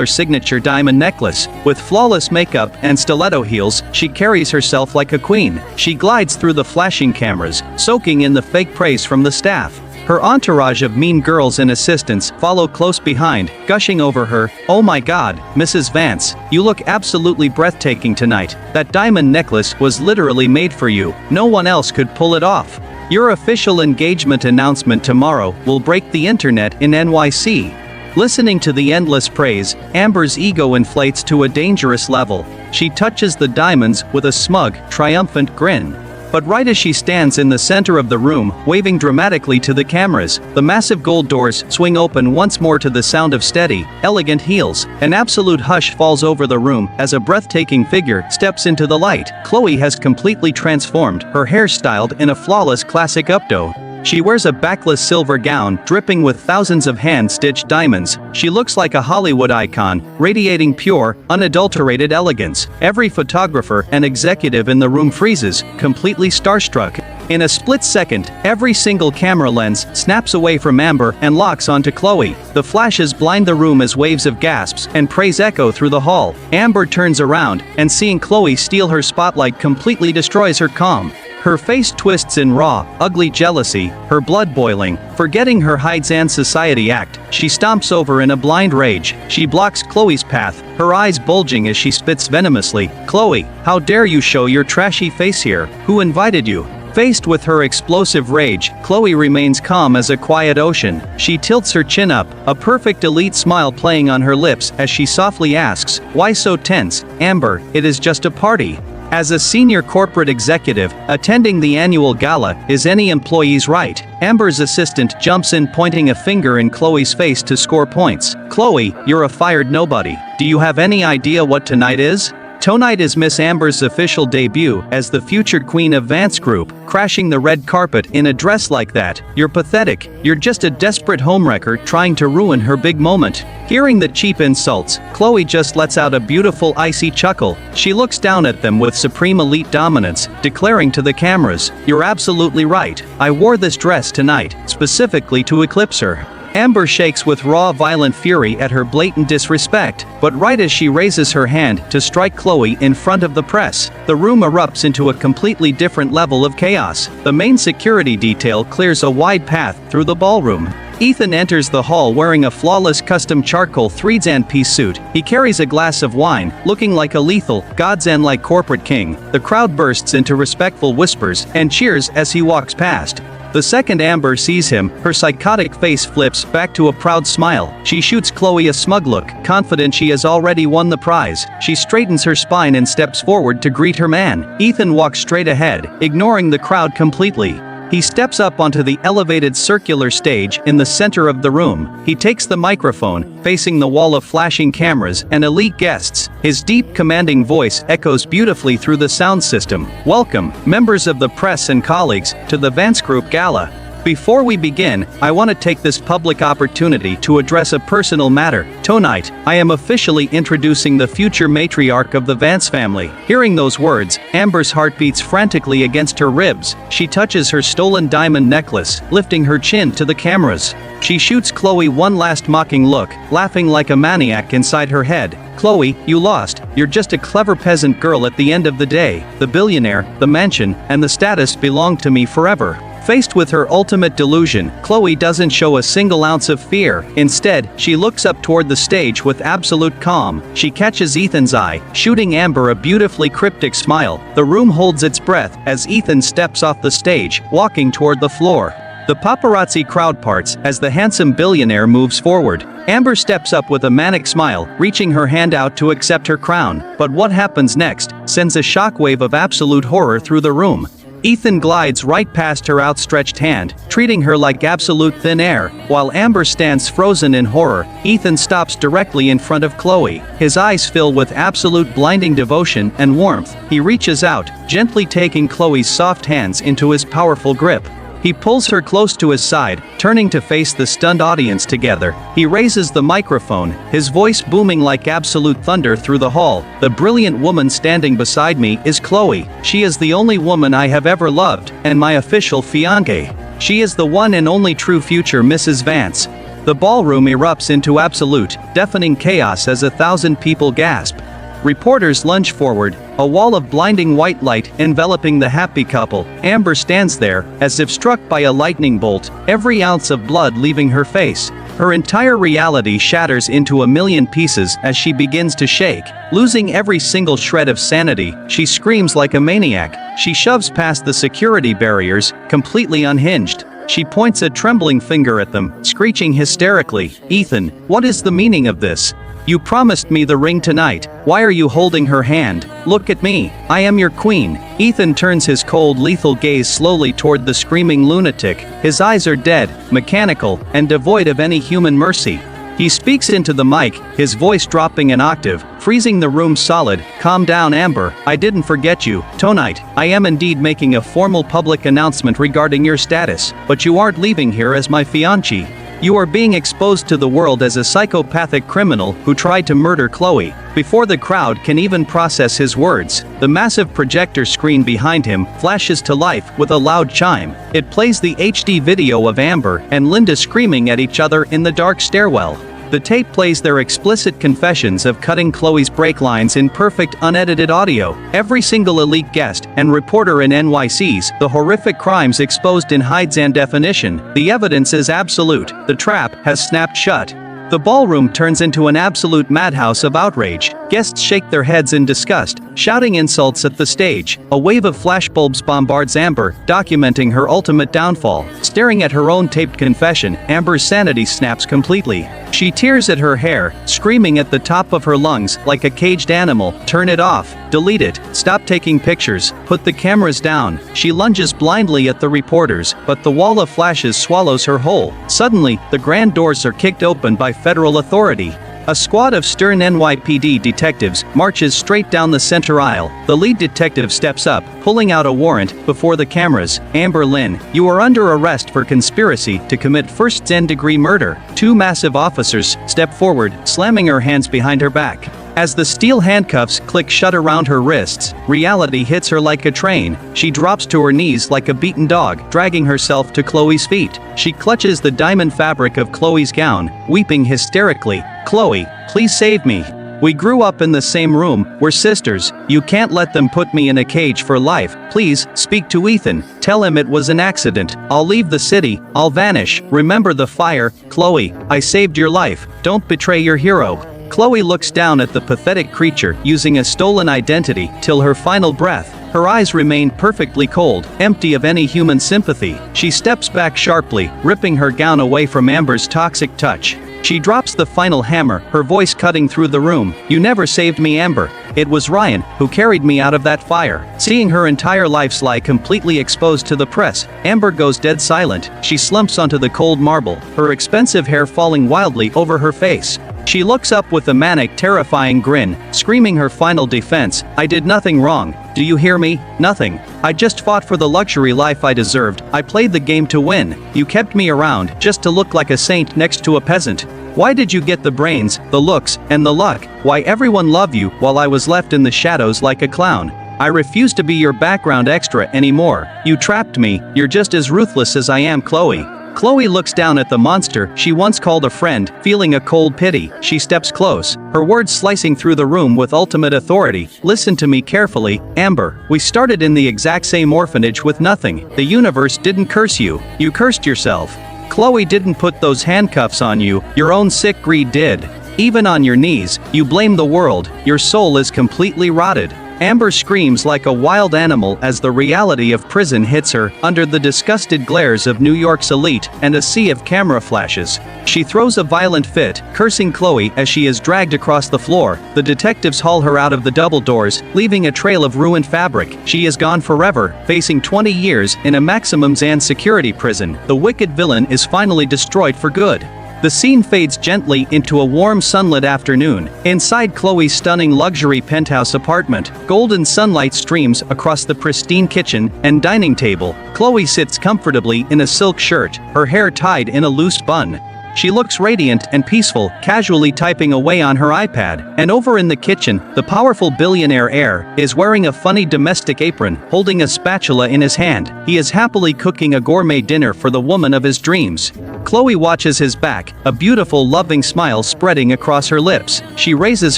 signature diamond necklace. With flawless makeup and stiletto heels, she carries herself like a queen. She glides through the flashing cameras, soaking in the fake praise from the staff. Her entourage of mean girls and assistants follow close behind, gushing over her. "Oh my God, Mrs. Vance, you look absolutely breathtaking tonight. That diamond necklace was literally made for you. No one else could pull it off. Your official engagement announcement tomorrow will break the internet in NYC." Listening to the endless praise, Amber's ego inflates to a dangerous level. She touches the diamonds with a smug, triumphant grin. But right as she stands in the center of the room, waving dramatically to the cameras, the massive gold doors swing open once more to the sound of steady, elegant heels. An absolute hush falls over the room as a breathtaking figure steps into the light. Chloe has completely transformed, her hair styled in a flawless classic updo. She wears a backless silver gown dripping with thousands of hand-stitched diamonds. She looks like a Hollywood icon, radiating pure, unadulterated elegance. Every photographer and executive in the room freezes, completely starstruck. In a split second, every single camera lens snaps away from Amber and locks onto Chloe. The flashes blind the room as waves of gasps and praise echo through the hall. Amber turns around, and seeing Chloe steal her spotlight completely destroys her calm. Her face twists in raw, ugly jealousy, her blood boiling. Forgetting her hides and society act, she stomps over in a blind rage. She blocks Chloe's path, her eyes bulging as she spits venomously. "Chloe, how dare you show your trashy face here? Who invited you?" Faced with her explosive rage, Chloe remains calm as a quiet ocean. She tilts her chin up, a perfect elite smile playing on her lips as she softly asks, "Why so tense, Amber? It is just a party." As a senior corporate executive, attending the annual gala is any employee's right. Amber's assistant jumps in, pointing a finger in Chloe's face to score points. "Chloe, you're a fired nobody. Do you have any idea what tonight is?" Tonight is Miss Amber's official debut as the future queen of Vance Group. Crashing the red carpet in a dress like that, you're pathetic. You're just a desperate homewrecker trying to ruin her big moment. Hearing the cheap insults, Chloe just lets out a beautiful icy chuckle. She looks down at them with supreme elite dominance, declaring to the cameras, "You're absolutely right. I wore this dress tonight, specifically to eclipse her." Amber shakes with raw, violent fury at her blatant disrespect, but right as she raises her hand to strike Chloe in front of the press, the room erupts into a completely different level of chaos. The main security detail clears a wide path through the ballroom. Ethan enters the hall wearing a flawless custom charcoal 3-piece suit. He carries a glass of wine, looking like a lethal, God's End-like corporate king. The crowd bursts into respectful whispers and cheers as he walks past. The second Amber sees him, her psychotic face flips back to a proud smile. She shoots Chloe a smug look, confident she has already won the prize. She straightens her spine and steps forward to greet her man. Ethan walks straight ahead, ignoring the crowd completely. He steps up onto the elevated circular stage in the center of the room. He takes the microphone, facing the wall of flashing cameras and elite guests. His deep, commanding voice echoes beautifully through the sound system. Welcome, members of the press and colleagues, to the Vance Group Gala. Before we begin, I want to take this public opportunity to address a personal matter. Tonight, I am officially introducing the future matriarch of the Vance family. Hearing those words, Amber's heart beats frantically against her ribs. She touches her stolen diamond necklace, lifting her chin to the cameras. She shoots Chloe one last mocking look, laughing like a maniac inside her head. Chloe, you lost. You're just a clever peasant girl at the end of the day. The billionaire, the mansion, and the status belong to me forever. Faced with her ultimate delusion, Chloe doesn't show a single ounce of fear. Instead, she looks up toward the stage with absolute calm. She catches Ethan's eye, shooting Amber a beautifully cryptic smile. The room holds its breath as Ethan steps off the stage, walking toward the floor. The paparazzi crowd parts as the handsome billionaire moves forward. Amber steps up with a manic smile, reaching her hand out to accept her crown. But what happens next sends a shockwave of absolute horror through the room. Ethan glides right past her outstretched hand, treating her like absolute thin air. While Amber stands frozen in horror, Ethan stops directly in front of Chloe. His eyes fill with absolute blinding devotion and warmth. He reaches out, gently taking Chloe's soft hands into his powerful grip. He pulls her close to his side, turning to face the stunned audience together. He raises the microphone, his voice booming like absolute thunder through the hall. The brilliant woman standing beside me is Chloe. She is the only woman I have ever loved, and my official fiancée. She is the one and only true future Mrs. Vance. The ballroom erupts into absolute, deafening chaos as 1,000 people gasp. Reporters lunge forward, a wall of blinding white light enveloping the happy couple. Amber stands there, as if struck by a lightning bolt, every ounce of blood leaving her face. Her entire reality shatters into a million pieces as she begins to shake. Losing every single shred of sanity, she screams like a maniac. She shoves past the security barriers, completely unhinged. She points a trembling finger at them, screeching hysterically, "Ethan, what is the meaning of this? You promised me the ring tonight. Why are you holding her hand? Look at me. I am your queen." Ethan turns his cold, lethal gaze slowly toward the screaming lunatic. His eyes are dead, mechanical, and devoid of any human mercy. He speaks into the mic, his voice dropping an octave, freezing the room solid. "Calm down, Amber. I didn't forget you. Tonight, I am indeed making a formal public announcement regarding your status, but you aren't leaving here as my fiancée. You are being exposed to the world as a psychopathic criminal who tried to murder Chloe." Before the crowd can even process his words, the massive projector screen behind him flashes to life with a loud chime. It plays the HD video of Amber and Linda screaming at each other in the dark stairwell. The tape plays their explicit confessions of cutting Chloe's break lines in perfect unedited audio. Every single elite guest and reporter in NY sees the horrific crimes exposed in high definition. The evidence is absolute. The trap has snapped shut. The ballroom turns into an absolute madhouse of outrage. Guests shake their heads in disgust, shouting insults at the stage. A wave of flashbulbs bombards Amber, documenting her ultimate downfall. Staring at her own taped confession, Amber's sanity snaps completely. She tears at her hair, screaming at the top of her lungs like a caged animal, "Turn it off, delete it, stop taking pictures, put the cameras down." She lunges blindly at the reporters, but the wall of flashes swallows her whole. Suddenly, the grand doors are kicked open by federal authority. A squad of stern NYPD detectives marches straight down the center aisle. The lead detective steps up, pulling out a warrant before the cameras. "Amber Lynn, you are under arrest for conspiracy to commit first-degree murder." Two massive officers step forward, slamming her hands behind her back. As the steel handcuffs click shut around her wrists, reality hits her like a train. She drops to her knees like a beaten dog, dragging herself to Chloe's feet. She clutches the diamond fabric of Chloe's gown, weeping hysterically. "Chloe, please save me. We grew up in the same room, we're sisters. You can't let them put me in a cage for life. Please, speak to Ethan. Tell him it was an accident. I'll leave the city, I'll vanish. Remember the fire. Chloe, I saved your life. Don't betray your hero." Chloe looks down at the pathetic creature using a stolen identity till her final breath. Her eyes remain perfectly cold, empty of any human sympathy. She steps back sharply, ripping her gown away from Amber's toxic touch. She drops the final hammer, her voice cutting through the room. "You never saved me, Amber. It was Ryan who carried me out of that fire. Seeing her entire life's lie completely exposed to the press, Amber goes dead silent. She slumps onto the cold marble, her expensive hair falling wildly over her face. She looks up with a manic, terrifying grin, screaming her final defense, "I did nothing wrong. Do you hear me? Nothing. I just fought for the luxury life I deserved. I played the game to win. You kept me around just to look like a saint next to a peasant. Why did you get the brains, the looks, and the luck? Why everyone loved you while I was left in the shadows like a clown? I refuse to be your background extra anymore. You trapped me. You're just as ruthless as I am, Chloe." Chloe looks down at the monster she once called a friend, feeling a cold pity. She steps close, her words slicing through the room with ultimate authority. "Listen to me carefully, Amber. We started in the exact same orphanage with nothing. The universe didn't curse you. You cursed yourself. Chloe didn't put those handcuffs on you, your own sick greed did. Even on your knees, you blame the world. Your soul is completely rotted." Amber screams like a wild animal as the reality of prison hits her, under the disgusted glares of New York's elite and a sea of camera flashes. She throws a violent fit, cursing Chloe as she is dragged across the floor. The detectives haul her out of the double doors, leaving a trail of ruined fabric. She is gone forever, facing 20 years in a maximum Zan security prison. The wicked villain is finally destroyed for good. The scene fades gently into a warm sunlit afternoon. Inside Chloe's stunning luxury penthouse apartment, golden sunlight streams across the pristine kitchen and dining table. Chloe sits comfortably in a silk shirt, her hair tied in a loose bun. She looks radiant and peaceful, casually typing away on her iPad. And over in the kitchen, the powerful billionaire heir is wearing a funny domestic apron, holding a spatula in his hand. He is happily cooking a gourmet dinner for the woman of his dreams. Chloe watches his back, a beautiful loving smile spreading across her lips. She raises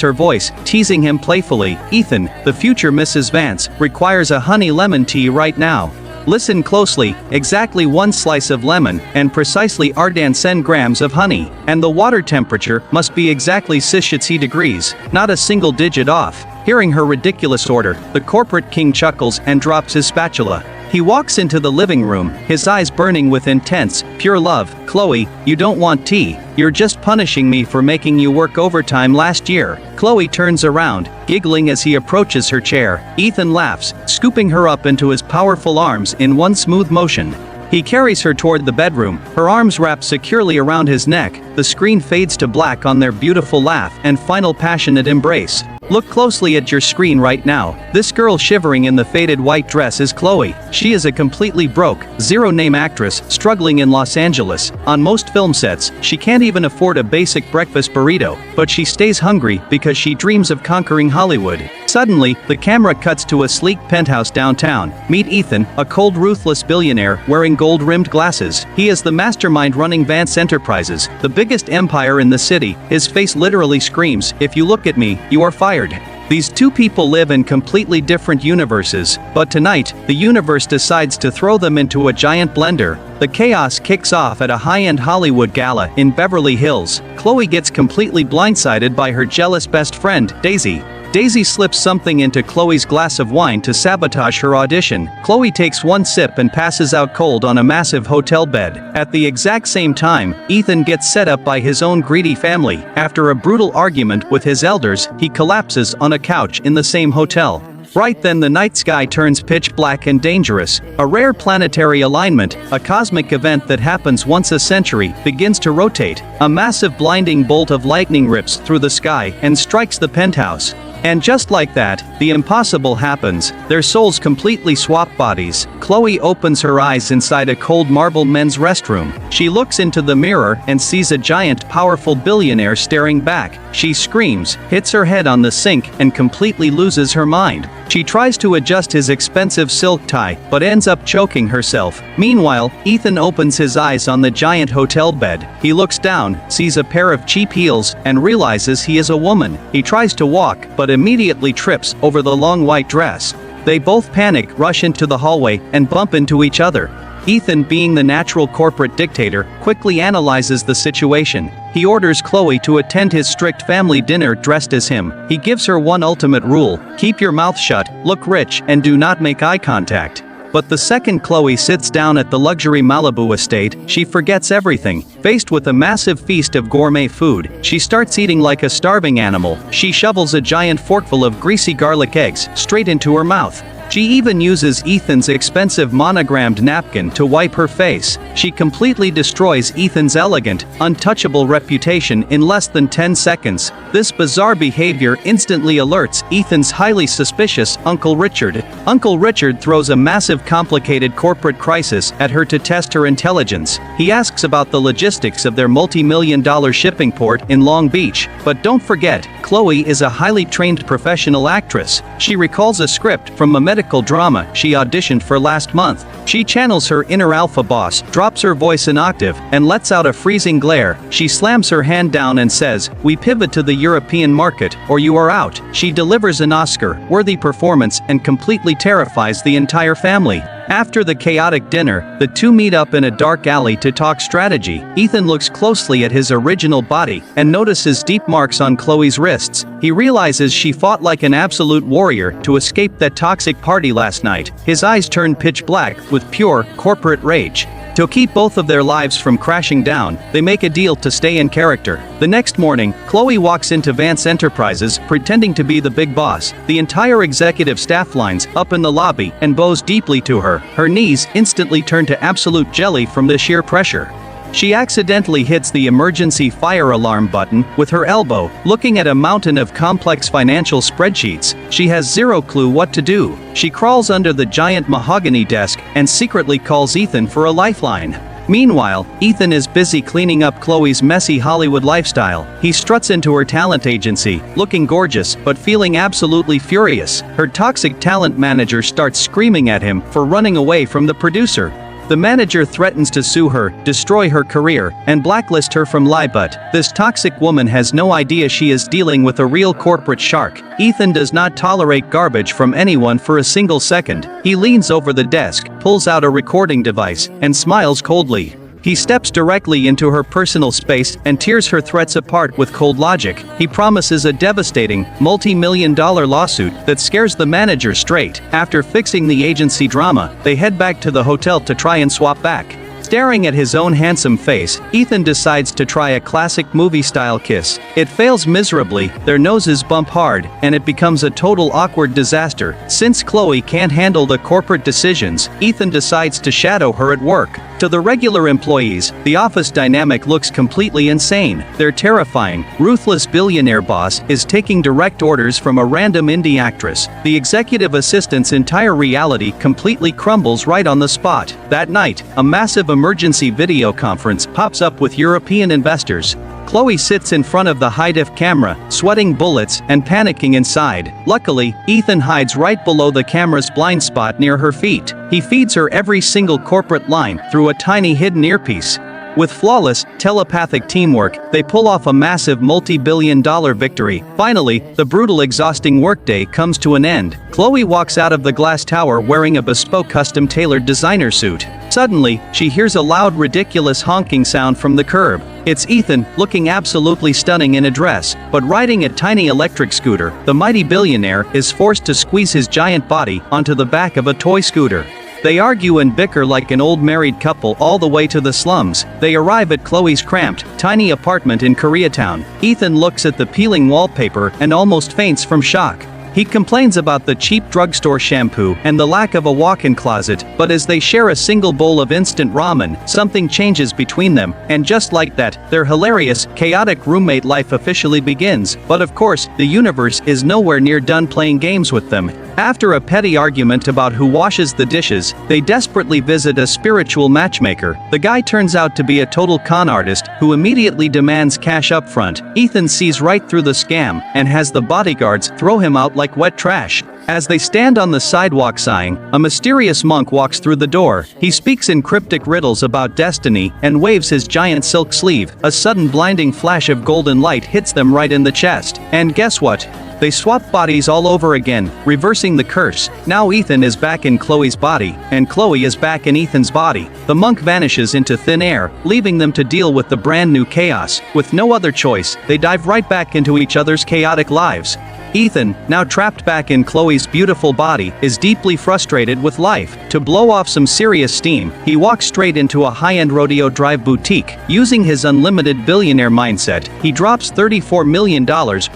her voice, teasing him playfully. "Ethan, the future Mrs. Vance, requires a honey lemon tea right now. Listen closely, exactly 1 slice of lemon, and precisely 10 grams of honey. And the water temperature must be exactly 60 degrees, not a single digit off." Hearing her ridiculous order, the corporate king chuckles and drops his spatula. He walks into the living room, his eyes burning with intense, pure love. "Chloe, you don't want tea. You're just punishing me for making you work overtime last year." Chloe turns around, giggling as he approaches her chair. Ethan laughs, scooping her up into his powerful arms in one smooth motion. He carries her toward the bedroom, her arms wrapped securely around his neck. The screen fades to black on their beautiful laugh and final passionate embrace. Look closely at your screen right now. This girl shivering in the faded white dress is Chloe. She is a completely broke, zero-name actress struggling in Los Angeles. On most film sets, she can't even afford a basic breakfast burrito, but she stays hungry because she dreams of conquering Hollywood. Suddenly, the camera cuts to a sleek penthouse downtown. Meet Ethan, a cold, ruthless billionaire wearing gold-rimmed glasses. He is the mastermind running Vance Enterprises, the biggest empire in the city. His face literally screams, "If you look at me, you are fired." These two people live in completely different universes, but tonight, the universe decides to throw them into a giant blender. The chaos kicks off at a high-end Hollywood gala in Beverly Hills. Chloe gets completely blindsided by her jealous best friend, Daisy. Daisy slips something into Chloe's glass of wine to sabotage her audition. Chloe takes one sip and passes out cold on a massive hotel bed. At the exact same time, Ethan gets set up by his own greedy family. After a brutal argument with his elders, he collapses on a couch in the same hotel. Right then the night sky turns pitch black and dangerous. A rare planetary alignment, a cosmic event that happens once a century, begins to rotate. A massive blinding bolt of lightning rips through the sky and strikes the penthouse. And just like that, the impossible happens. Their souls completely swap bodies. Chloe opens her eyes inside a cold marble men's restroom. She looks into the mirror and sees a giant, powerful billionaire staring back. She screams, hits her head on the sink, and completely loses her mind. She tries to adjust his expensive silk tie, but ends up choking herself. Meanwhile, Ethan opens his eyes on the giant hotel bed. He looks down, sees a pair of cheap heels, and realizes he is a woman. He tries to walk, but immediately trips over the long white dress. They both panic, rush into the hallway, and bump into each other. Ethan, being the natural corporate dictator, quickly analyzes the situation. He orders Chloe to attend his strict family dinner dressed as him. He gives her one ultimate rule: keep your mouth shut, look rich, and do not make eye contact. But the second Chloe sits down at the luxury Malibu estate, she forgets everything. Faced with a massive feast of gourmet food, she starts eating like a starving animal. She shovels a giant forkful of greasy garlic eggs straight into her mouth. She even uses Ethan's expensive monogrammed napkin to wipe her face. She completely destroys Ethan's elegant, untouchable reputation in less than 10 seconds. This bizarre behavior instantly alerts Ethan's highly suspicious Uncle Richard. Uncle Richard throws a massive complicated corporate crisis at her to test her intelligence. He asks about the logistics of their multi-million-dollar shipping port in Long Beach. But don't forget, Chloe is a highly trained professional actress. She recalls a script from a medical drama she auditioned for last month. She channels her inner alpha boss, drops her voice an octave, and lets out a freezing glare. She slams her hand down and says, "We pivot to the European market, or you are out." She delivers an Oscar-worthy performance and completely terrifies the entire family. After the chaotic dinner, the two meet up in a dark alley to talk strategy. Ethan looks closely at his original body and notices deep marks on Chloe's wrists. He realizes she fought like an absolute warrior to escape that toxic party last night. His eyes turn pitch black with pure, corporate rage. To keep both of their lives from crashing down, they make a deal to stay in character. The next morning, Chloe walks into Vance Enterprises pretending to be the big boss. The entire executive staff lines up in the lobby and bows deeply to her. Her knees instantly turn to absolute jelly from the sheer pressure. She accidentally hits the emergency fire alarm button with her elbow, looking at a mountain of complex financial spreadsheets. She has zero clue what to do. She crawls under the giant mahogany desk and secretly calls Ethan for a lifeline. Meanwhile, Ethan is busy cleaning up Chloe's messy Hollywood lifestyle. He struts into her talent agency, looking gorgeous but feeling absolutely furious. Her toxic talent manager starts screaming at him for running away from the producer. The manager threatens to sue her, destroy her career, and blacklist her from Libut. This toxic woman has no idea she is dealing with a real corporate shark. Ethan does not tolerate garbage from anyone for a single second. He leans over the desk, pulls out a recording device, and smiles coldly. He steps directly into her personal space and tears her threats apart with cold logic. He promises a devastating, multi-million-dollar lawsuit that scares the manager straight. After fixing the agency drama, they head back to the hotel to try and swap back. Staring at his own handsome face, Ethan decides to try a classic movie-style kiss. It fails miserably, their noses bump hard, and it becomes a total awkward disaster. Since Chloe can't handle the corporate decisions, Ethan decides to shadow her at work. To the regular employees, the office dynamic looks completely insane. Their terrifying, ruthless billionaire boss is taking direct orders from a random indie actress. The executive assistant's entire reality completely crumbles right on the spot. That night, a massive emergency video conference pops up with European investors. Chloe sits in front of the high-def camera, sweating bullets and panicking inside. Luckily, Ethan hides right below the camera's blind spot near her feet. He feeds her every single corporate line through a tiny hidden earpiece. With flawless, telepathic teamwork, they pull off a massive multi-billion-dollar victory. Finally, the brutal, exhausting workday comes to an end. Chloe walks out of the glass tower wearing a bespoke custom-tailored designer suit. Suddenly, she hears a loud, ridiculous honking sound from the curb. It's Ethan, looking absolutely stunning in a dress, but riding a tiny electric scooter. The mighty billionaire is forced to squeeze his giant body onto the back of a toy scooter. They argue and bicker like an old married couple all the way to the slums. They arrive at Chloe's cramped, tiny apartment in Koreatown. Ethan looks at the peeling wallpaper and almost faints from shock. He complains about the cheap drugstore shampoo and the lack of a walk-in closet, but as they share a single bowl of instant ramen, something changes between them, and just like that, their hilarious, chaotic roommate life officially begins. But of course, the universe is nowhere near done playing games with them. After a petty argument about who washes the dishes, they desperately visit a spiritual matchmaker. The guy turns out to be a total con artist who immediately demands cash up front. Ethan sees right through the scam and has the bodyguards throw him out like wet trash. As they stand on the sidewalk sighing, a mysterious monk walks through the door. He speaks in cryptic riddles about destiny and waves his giant silk sleeve. A sudden blinding flash of golden light hits them right in the chest. And guess what? They swap bodies all over again, reversing the curse. Now Ethan is back in Chloe's body, and Chloe is back in Ethan's body. The monk vanishes into thin air, leaving them to deal with the brand new chaos. With no other choice, they dive right back into each other's chaotic lives. Ethan, now trapped back in Chloe's beautiful body, is deeply frustrated with life. To blow off some serious steam, he walks straight into a high-end Rodeo Drive boutique. Using his unlimited billionaire mindset, he drops $34 million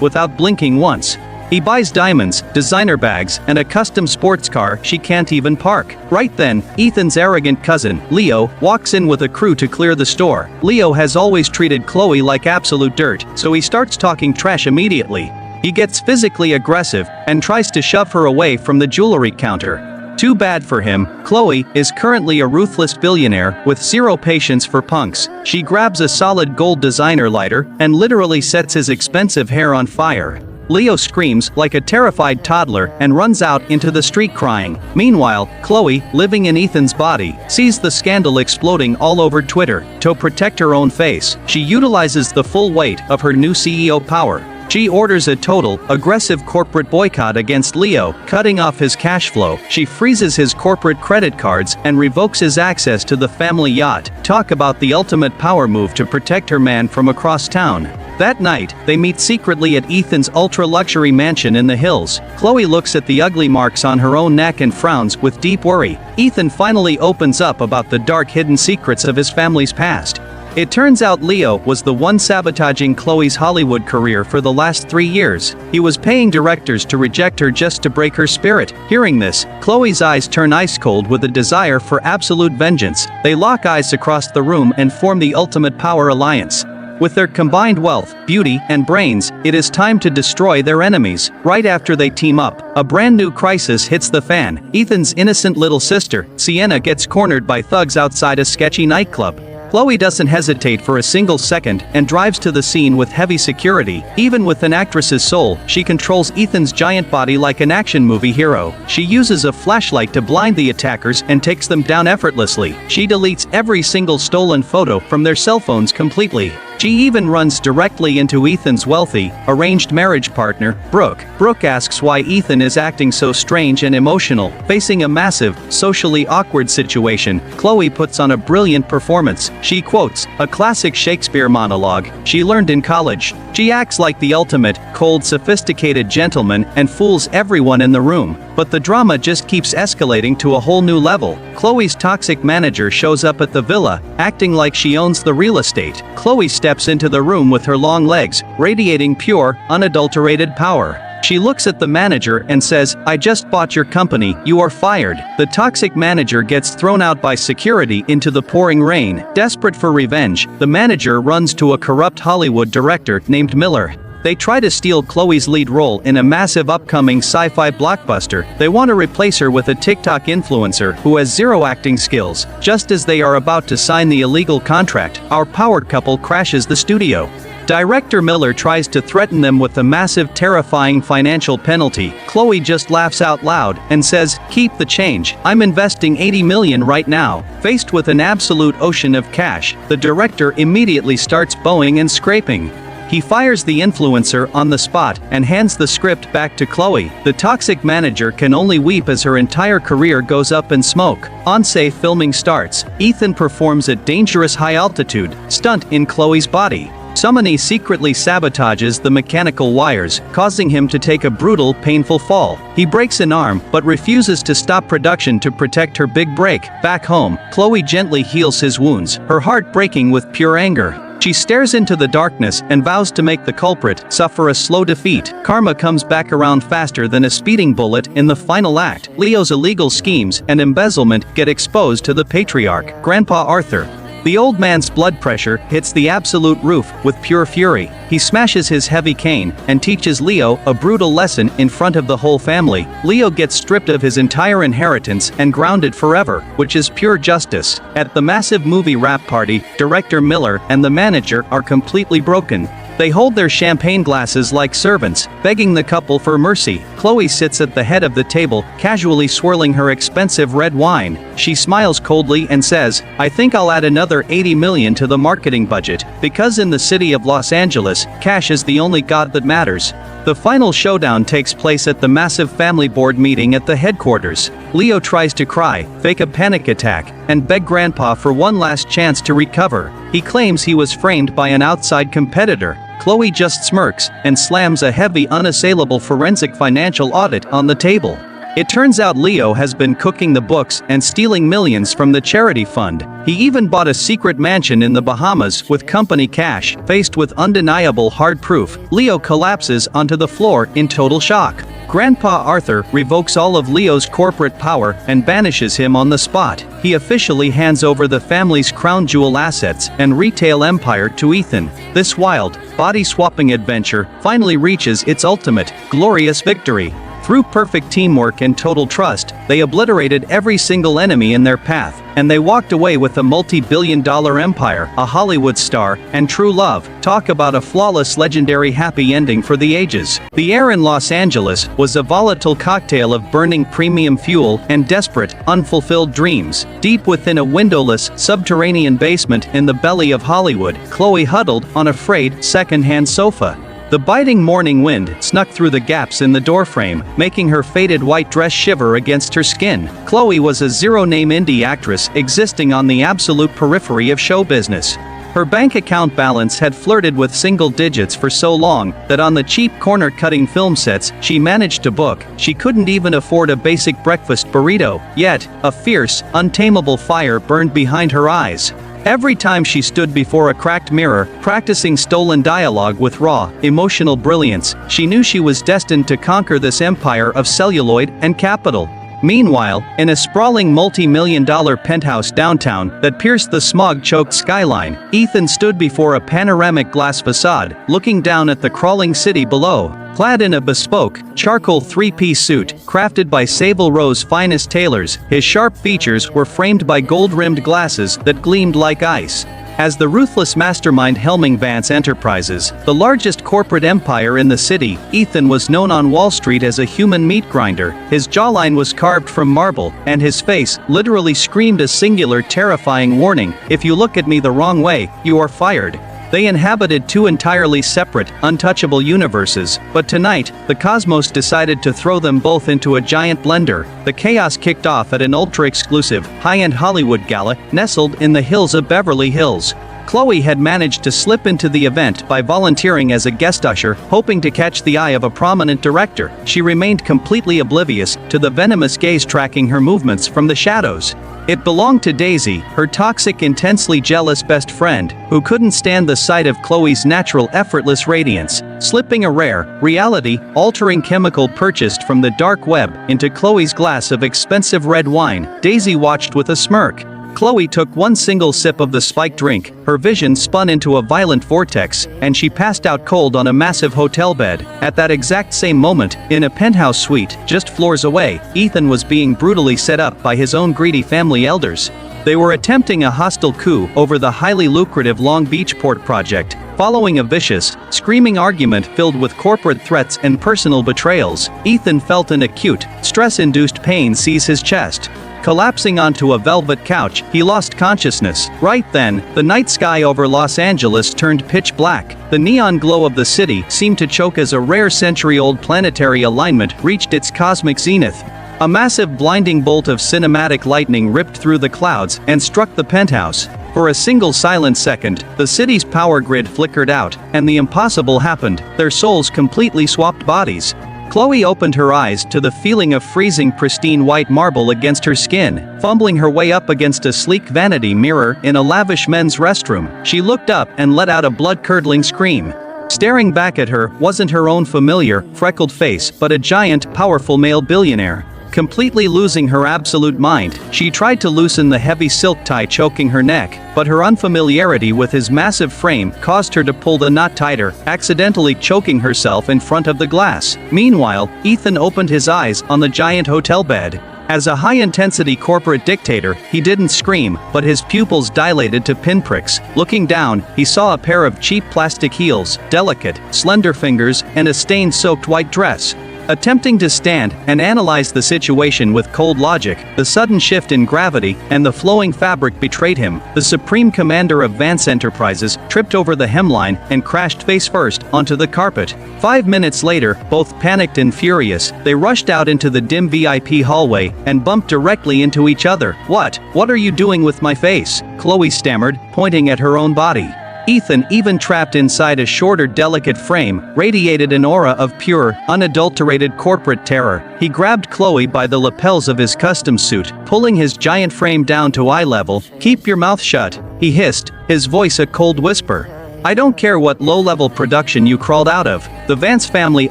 without blinking once. He buys diamonds, designer bags, and a custom sports car she can't even park. Right then, Ethan's arrogant cousin, Leo, walks in with a crew to clear the store. Leo has always treated Chloe like absolute dirt, so he starts talking trash immediately. He gets physically aggressive and tries to shove her away from the jewelry counter. Too bad for him, Chloe is currently a ruthless billionaire with zero patience for punks. She grabs a solid gold designer lighter and literally sets his expensive hair on fire. Leo screams like a terrified toddler and runs out into the street crying. Meanwhile, Chloe, living in Ethan's body, sees the scandal exploding all over Twitter. To protect her own face, she utilizes the full weight of her new CEO power. She orders a total, aggressive corporate boycott against Leo, cutting off his cash flow. She freezes his corporate credit cards and revokes his access to the family yacht. Talk about the ultimate power move to protect her man from across town. That night, they meet secretly at Ethan's ultra-luxury mansion in the hills. Chloe looks at the ugly marks on her own neck and frowns with deep worry. Ethan finally opens up about the dark hidden secrets of his family's past. It turns out Leo was the one sabotaging Chloe's Hollywood career for the last 3 years. He was paying directors to reject her just to break her spirit. Hearing this, Chloe's eyes turn ice cold with a desire for absolute vengeance. They lock eyes across the room and form the ultimate power alliance. With their combined wealth, beauty, and brains, it is time to destroy their enemies. Right after they team up, a brand new crisis hits the fan. Ethan's innocent little sister, Sienna, gets cornered by thugs outside a sketchy nightclub. Chloe doesn't hesitate for a single second and drives to the scene with heavy security. Even with an actress's soul, she controls Ethan's giant body like an action movie hero. She uses a flashlight to blind the attackers and takes them down effortlessly. She deletes every single stolen photo from their cell phones completely. She even runs directly into Ethan's wealthy, arranged marriage partner, Brooke. Brooke asks why Ethan is acting so strange and emotional. Facing a massive, socially awkward situation, Chloe puts on a brilliant performance. She quotes a classic Shakespeare monologue she learned in college. She acts like the ultimate, cold, sophisticated gentleman and fools everyone in the room. But the drama just keeps escalating to a whole new level. Chloe's toxic manager shows up at the villa, acting like she owns the real estate. Chloe steps into the room with her long legs, radiating pure, unadulterated power. She looks at the manager and says, "I just bought your company, you are fired." The toxic manager gets thrown out by security into the pouring rain. Desperate for revenge, the manager runs to a corrupt Hollywood director named Miller. They try to steal Chloe's lead role in a massive upcoming sci-fi blockbuster. They want to replace her with a TikTok influencer who has zero acting skills. Just as they are about to sign the illegal contract, our power couple crashes the studio. Director Miller tries to threaten them with a massive, terrifying financial penalty. Chloe just laughs out loud and says, "Keep the change, I'm investing $80 million right now." Faced with an absolute ocean of cash, the director immediately starts bowing and scraping. He fires the influencer on the spot and hands the script back to Chloe. The toxic manager can only weep as her entire career goes up in smoke. On-safe filming starts. Ethan performs a dangerous high-altitude stunt in Chloe's body. Somebody secretly sabotages the mechanical wires, causing him to take a brutal, painful fall. He breaks an arm, but refuses to stop production to protect her big break. Back home, Chloe gently heals his wounds, her heart breaking with pure anger. She stares into the darkness and vows to make the culprit suffer a slow defeat. Karma comes back around faster than a speeding bullet in the final act. Leo's illegal schemes and embezzlement get exposed to the patriarch, Grandpa Arthur. The old man's blood pressure hits the absolute roof with pure fury. He smashes his heavy cane and teaches Leo a brutal lesson in front of the whole family. Leo gets stripped of his entire inheritance and grounded forever, which is pure justice. At the massive movie wrap party, director Miller and the manager are completely broken. They hold their champagne glasses like servants, begging the couple for mercy. Chloe sits at the head of the table, casually swirling her expensive red wine. She smiles coldly and says, "I think I'll add another $80 million to the marketing budget, because in the city of Los Angeles, cash is the only god that matters." The final showdown takes place at the massive family board meeting at the headquarters. Leo tries to cry, fake a panic attack, and beg Grandpa for one last chance to recover. He claims he was framed by an outside competitor. Chloe just smirks and slams a heavy unassailable forensic financial audit on the table. It turns out Leo has been cooking the books and stealing millions from the charity fund. He even bought a secret mansion in the Bahamas with company cash. Faced with undeniable hard proof, Leo collapses onto the floor in total shock. Grandpa Arthur revokes all of Leo's corporate power and banishes him on the spot. He officially hands over the family's crown jewel assets and retail empire to Ethan. This wild, body-swapping adventure finally reaches its ultimate, glorious victory. Through perfect teamwork and total trust, they obliterated every single enemy in their path, and they walked away with a multi-billion-dollar empire, a Hollywood star, and true love. Talk about a flawless, legendary happy ending for the ages. The air in Los Angeles was a volatile cocktail of burning premium fuel and desperate, unfulfilled dreams. Deep within a windowless, subterranean basement in the belly of Hollywood, Chloe huddled on a frayed, second-hand sofa. The biting morning wind snuck through the gaps in the doorframe, making her faded white dress shiver against her skin. Chloe was a zero-name indie actress existing on the absolute periphery of show business. Her bank account balance had flirted with single digits for so long that on the cheap corner-cutting film sets she managed to book, she couldn't even afford a basic breakfast burrito. Yet, a fierce, untamable fire burned behind her eyes. Every time she stood before a cracked mirror, practicing stolen dialogue with raw, emotional brilliance, she knew she was destined to conquer this empire of celluloid and capital. Meanwhile, in a sprawling multi-million-dollar penthouse downtown that pierced the smog-choked skyline, Ethan stood before a panoramic glass facade, looking down at the crawling city below. Clad in a bespoke, charcoal three-piece suit, crafted by Savile Row's finest tailors, his sharp features were framed by gold-rimmed glasses that gleamed like ice. As the ruthless mastermind helming Vance Enterprises, the largest corporate empire in the city, Ethan was known on Wall Street as a human meat grinder. His jawline was carved from marble, and his face literally screamed a singular terrifying warning: "If you look at me the wrong way, you are fired." They inhabited two entirely separate, untouchable universes, but tonight, the cosmos decided to throw them both into a giant blender. The chaos kicked off at an ultra-exclusive, high-end Hollywood gala, nestled in the hills of Beverly Hills. Chloe had managed to slip into the event by volunteering as a guest usher, hoping to catch the eye of a prominent director. She remained completely oblivious to the venomous gaze tracking her movements from the shadows. It belonged to Daisy, her toxic, intensely jealous best friend, who couldn't stand the sight of Chloe's natural, effortless radiance. Slipping a rare, reality-altering chemical purchased from the dark web into Chloe's glass of expensive red wine, Daisy watched with a smirk. Chloe took one single sip of the spiked drink, her vision spun into a violent vortex, and she passed out cold on a massive hotel bed. At that exact same moment, in a penthouse suite just floors away, Ethan was being brutally set up by his own greedy family elders. They were attempting a hostile coup over the highly lucrative Long Beach port project. Following a vicious, screaming argument filled with corporate threats and personal betrayals, Ethan felt an acute, stress-induced pain seize his chest. Collapsing onto a velvet couch, he lost consciousness. Right then, the night sky over Los Angeles turned pitch black. The neon glow of the city seemed to choke as a rare century-old planetary alignment reached its cosmic zenith. A massive blinding bolt of cinematic lightning ripped through the clouds and struck the penthouse. For a single silent second, the city's power grid flickered out, and the impossible happened. Their souls completely swapped bodies. Chloe opened her eyes to the feeling of freezing pristine white marble against her skin. Fumbling her way up against a sleek vanity mirror in a lavish men's restroom, she looked up and let out a blood-curdling scream. Staring back at her wasn't her own familiar, freckled face, but a giant, powerful male billionaire. Completely losing her absolute mind, she tried to loosen the heavy silk tie choking her neck, but her unfamiliarity with his massive frame caused her to pull the knot tighter, accidentally choking herself in front of the glass. Meanwhile, Ethan opened his eyes on the giant hotel bed. As a high-intensity corporate dictator, he didn't scream, but his pupils dilated to pinpricks. Looking down, he saw a pair of cheap plastic heels, delicate, slender fingers, and a stain-soaked white dress. Attempting to stand and analyze the situation with cold logic, the sudden shift in gravity and the flowing fabric betrayed him. The supreme commander of Vance Enterprises tripped over the hemline and crashed face-first onto the carpet. 5 minutes later, both panicked and furious, they rushed out into the dim VIP hallway and bumped directly into each other. What are you doing with my face?" Chloe stammered, pointing at her own body. Ethan, even trapped inside a shorter, delicate frame, radiated an aura of pure, unadulterated corporate terror. He grabbed Chloe by the lapels of his custom suit, pulling his giant frame down to eye level. "Keep your mouth shut," he hissed, his voice a cold whisper. "I don't care what low-level production you crawled out of. The Vance family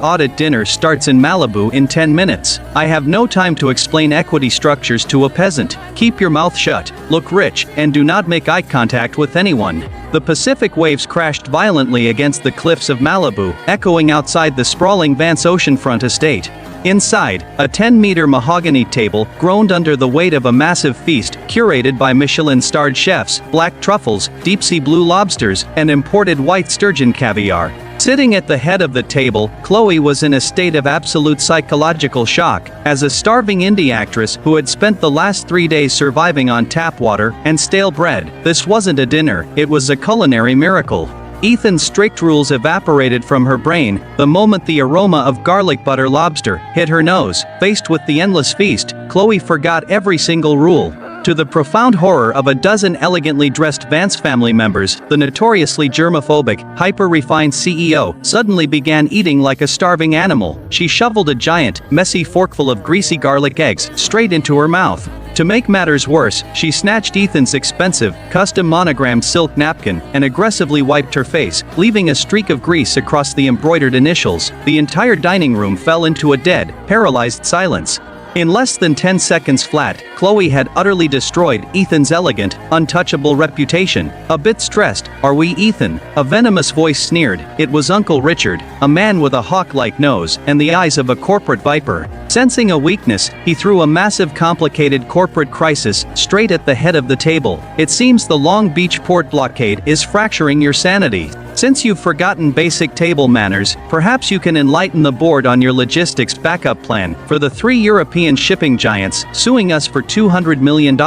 audit dinner starts in Malibu in 10 minutes. I have no time to explain equity structures to a peasant. Keep your mouth shut, look rich, and do not make eye contact with anyone." The Pacific waves crashed violently against the cliffs of Malibu, echoing outside the sprawling Vance oceanfront estate. Inside, a 10-meter mahogany table groaned under the weight of a massive feast curated by Michelin-starred chefs, black truffles, deep-sea blue lobsters, and imported white sturgeon caviar. Sitting at the head of the table, Chloe was in a state of absolute psychological shock. As a starving indie actress who had spent the last 3 days surviving on tap water and stale bread, this wasn't a dinner, it was a culinary miracle. Ethan's strict rules evaporated from her brain the moment the aroma of garlic butter lobster hit her nose. Faced with the endless feast, Chloe forgot every single rule. To the profound horror of a dozen elegantly dressed Vance family members, the notoriously germophobic, hyper-refined CEO suddenly began eating like a starving animal. She shoveled a giant, messy forkful of greasy garlic eggs straight into her mouth. To make matters worse, she snatched Ethan's expensive, custom monogrammed silk napkin and aggressively wiped her face, leaving a streak of grease across the embroidered initials. The entire dining room fell into a dead, paralyzed silence. In less than 10 seconds flat, Chloe had utterly destroyed Ethan's elegant, untouchable reputation. "A bit stressed, are we, Ethan?" A venomous voice sneered. It was Uncle Richard, a man with a hawk-like nose and the eyes of a corporate viper. Sensing a weakness, he threw a massive complicated corporate crisis straight at the head of the table. "It seems the Long Beach port blockade is fracturing your sanity. Since you've forgotten basic table manners, perhaps you can enlighten the board on your logistics backup plan for the 3 European shipping giants suing us for $200 million.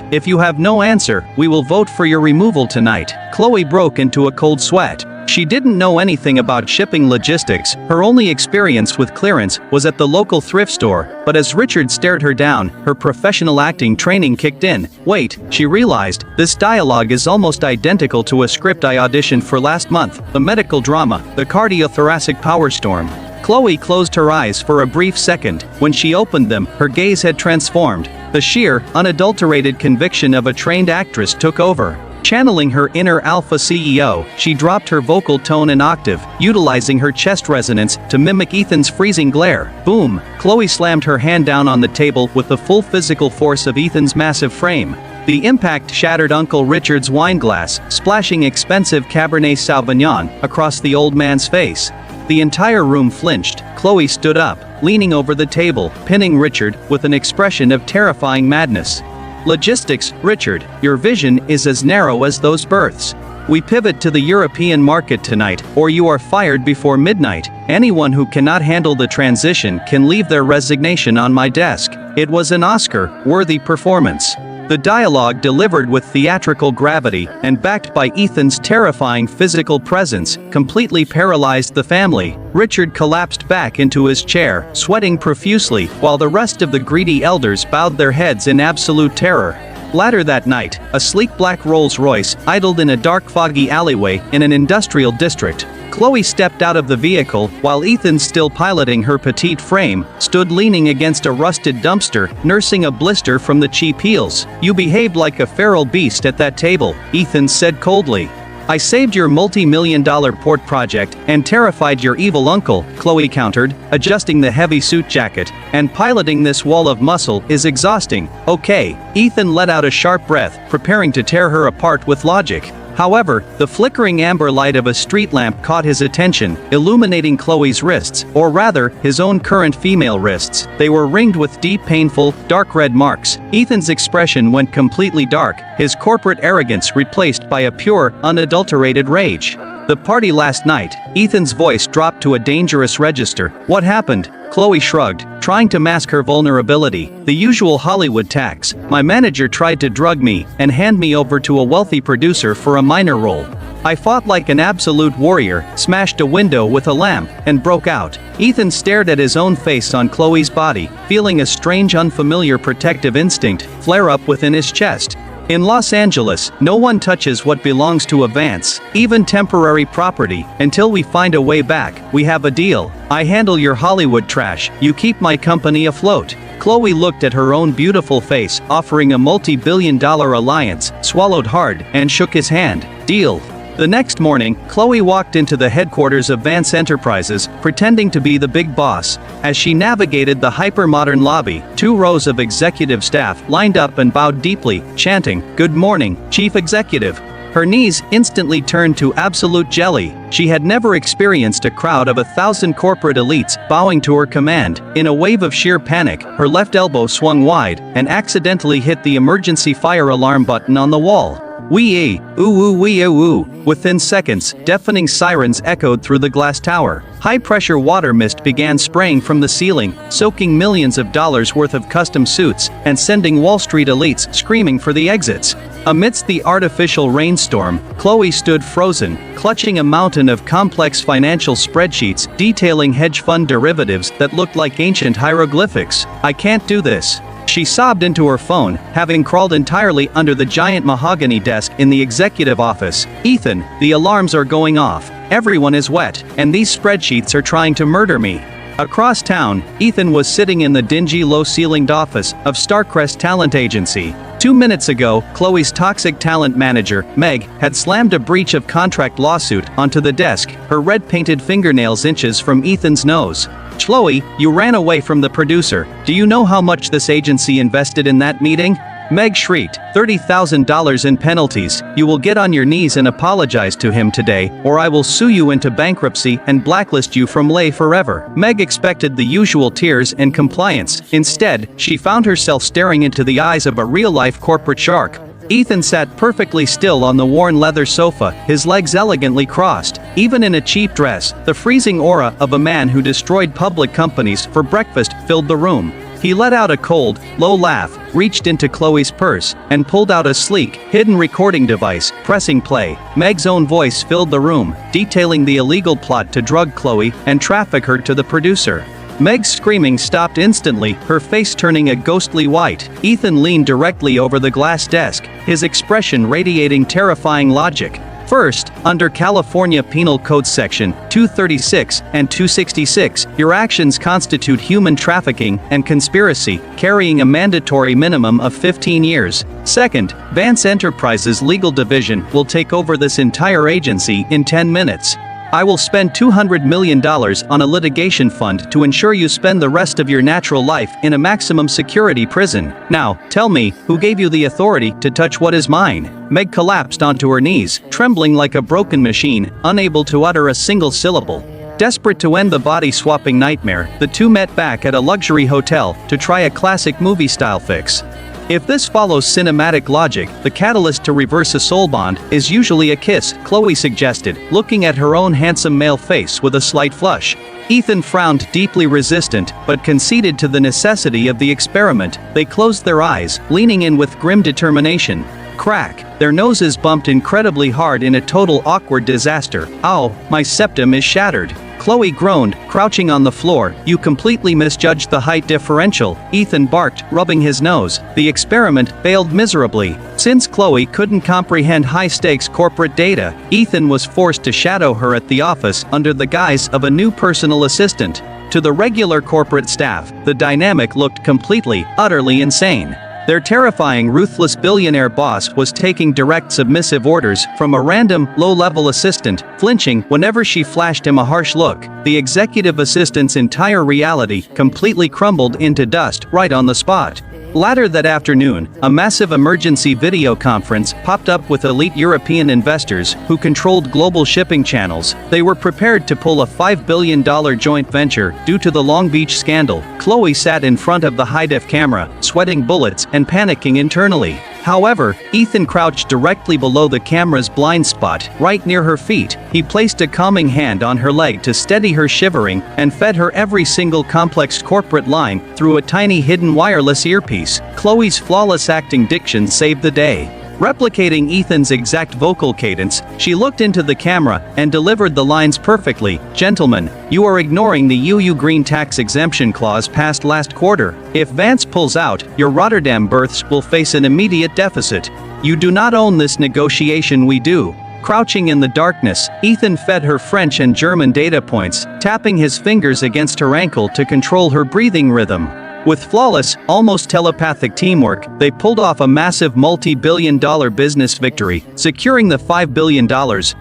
If you have no answer, we will vote for your removal tonight." Chloe broke into a cold sweat. She didn't know anything about shipping logistics. Her only experience with clearance was at the local thrift store, but as Richard stared her down, her professional acting training kicked in. Wait, she realized, this dialogue is almost identical to a script I auditioned for last month, the medical drama, the cardiothoracic power storm. Chloe closed her eyes for a brief second. When she opened them, her gaze had transformed. The sheer, unadulterated conviction of a trained actress took over. Channeling her inner alpha CEO, she dropped her vocal tone an octave, utilizing her chest resonance to mimic Ethan's freezing glare. Boom! Chloe slammed her hand down on the table with the full physical force of Ethan's massive frame. The impact shattered Uncle Richard's wine glass, splashing expensive Cabernet Sauvignon across the old man's face. The entire room flinched. Chloe stood up, leaning over the table, pinning Richard with an expression of terrifying madness. "Logistics, Richard, your vision is as narrow as those berths. We pivot to the European market tonight, or you are fired before midnight. Anyone who cannot handle the transition can leave their resignation on my desk." It was an Oscar-worthy performance. The dialogue, delivered with theatrical gravity and backed by Ethan's terrifying physical presence, completely paralyzed the family. Richard collapsed back into his chair, sweating profusely, while the rest of the greedy elders bowed their heads in absolute terror. Later that night, a sleek black Rolls-Royce idled in a dark foggy alleyway in an industrial district. Chloe stepped out of the vehicle while Ethan, still piloting her petite frame, stood leaning against a rusted dumpster, nursing a blister from the cheap heels. "You behaved like a feral beast at that table," Ethan said coldly. "I saved your multi-million-dollar port project and terrified your evil uncle," Chloe countered, adjusting the heavy suit jacket. "And piloting this wall of muscle is exhausting." "Okay." Ethan let out a sharp breath, preparing to tear her apart with logic. However, the flickering amber light of a street lamp caught his attention, illuminating Chloe's wrists, or rather, his own current female wrists. They were ringed with deep, painful, dark red marks. Ethan's expression went completely dark, his corporate arrogance replaced by a pure, unadulterated rage. "The party last night," Ethan's voice dropped to a dangerous register. "What happened?" Chloe shrugged, trying to mask her vulnerability. "The usual Hollywood tax. My manager tried to drug me and hand me over to a wealthy producer for a minor role. I fought like an absolute warrior, smashed a window with a lamp, and broke out." Ethan stared at his own face on Chloe's body, feeling a strange, unfamiliar protective instinct flare up within his chest. In Los Angeles, no one touches what belongs to Avance, even temporary property, until we find a way back. We have a deal. I handle your Hollywood trash, you keep my company afloat. Chloe looked at her own beautiful face, offering a multi-billion-dollar alliance, swallowed hard, and shook his hand. Deal. The next morning, Chloe walked into the headquarters of Vance Enterprises, pretending to be the big boss. As she navigated the hyper-modern lobby, 2 rows of executive staff lined up and bowed deeply, chanting, "Good morning, Chief Executive." Her knees instantly turned to absolute jelly. She had never experienced a crowd of 1,000 corporate elites bowing to her command. In a wave of sheer panic, her left elbow swung wide and accidentally hit the emergency fire alarm button on the wall. Wee-ee, ooh-ooh-wee-ooh-ooh. Within seconds, deafening sirens echoed through the glass tower. High-pressure water mist began spraying from the ceiling, soaking millions of dollars worth of custom suits, and sending Wall Street elites screaming for the exits. Amidst the artificial rainstorm, Chloe stood frozen, clutching a mountain of complex financial spreadsheets detailing hedge fund derivatives that looked like ancient hieroglyphics. "I can't do this." She sobbed into her phone, having crawled entirely under the giant mahogany desk in the executive office. "Ethan, the alarms are going off. Everyone is wet, and these spreadsheets are trying to murder me." Across town, Ethan was sitting in the dingy low-ceilinged office of Starcrest Talent Agency. 2 minutes ago, Chloe's toxic talent manager, Meg, had slammed a breach of contract lawsuit onto the desk, her red-painted fingernails inches from Ethan's nose. "Chloe, you ran away from the producer. Do you know how much this agency invested in that meeting?" Meg shrieked, $30,000 in penalties. "You will get on your knees and apologize to him today, or I will sue you into bankruptcy and blacklist you from Lay forever." Meg expected the usual tears and compliance. Instead, she found herself staring into the eyes of a real-life corporate shark. Ethan sat perfectly still on the worn leather sofa, his legs elegantly crossed. Even in a cheap dress, the freezing aura of a man who destroyed public companies for breakfast filled the room. He let out a cold, low laugh, reached into Chloe's purse, and pulled out a sleek, hidden recording device, pressing play. Meg's own voice filled the room, detailing the illegal plot to drug Chloe and traffic her to the producer. Meg's screaming stopped instantly, her face turning a ghostly white. Ethan leaned directly over the glass desk, his expression radiating terrifying logic. First, under California Penal Code Section 236 and 266, your actions constitute human trafficking and conspiracy, carrying a mandatory minimum of 15 years. Second, Vance Enterprises Legal Division will take over this entire agency in 10 minutes. I will spend $200 million on a litigation fund to ensure you spend the rest of your natural life in a maximum security prison. Now, tell me, who gave you the authority to touch what is mine? Meg collapsed onto her knees, trembling like a broken machine, unable to utter a single syllable. Desperate to end the body-swapping nightmare, the two met back at a luxury hotel to try a classic movie-style fix. If this follows cinematic logic, the catalyst to reverse a soul bond is usually a kiss, Chloe suggested, looking at her own handsome male face with a slight flush. Ethan frowned, deeply resistant, but conceded to the necessity of the experiment. They closed their eyes, leaning in with grim determination. Crack. Their noses bumped incredibly hard in a total awkward disaster. "Ow, my septum is shattered." Chloe groaned, crouching on the floor. "You completely misjudged the height differential," Ethan barked, rubbing his nose. The experiment failed miserably. Since Chloe couldn't comprehend high-stakes corporate data, Ethan was forced to shadow her at the office under the guise of a new personal assistant. To the regular corporate staff, the dynamic looked completely, utterly insane. Their terrifying, ruthless billionaire boss was taking direct submissive orders from a random, low-level assistant, flinching whenever she flashed him a harsh look. The executive assistant's entire reality completely crumbled into dust right on the spot. Later that afternoon, a massive emergency video conference popped up with elite European investors who controlled global shipping channels. They were prepared to pull a $5 billion joint venture due to the Long Beach scandal. Chloe sat in front of the high-def camera, sweating bullets and panicking internally. However, Ethan crouched directly below the camera's blind spot, right near her feet. He placed a calming hand on her leg to steady her shivering, and fed her every single complex corporate line through a tiny hidden wireless earpiece. Chloe's flawless acting diction saved the day. Replicating Ethan's exact vocal cadence, she looked into the camera and delivered the lines perfectly. "Gentlemen, you are ignoring the UU Green tax exemption clause passed last quarter. If Vance pulls out, your Rotterdam berths will face an immediate deficit. You do not own this negotiation, we do." Crouching in the darkness, Ethan fed her French and German data points, tapping his fingers against her ankle to control her breathing rhythm. With flawless, almost telepathic teamwork, they pulled off a massive multi-billion-dollar business victory, securing the $5 billion.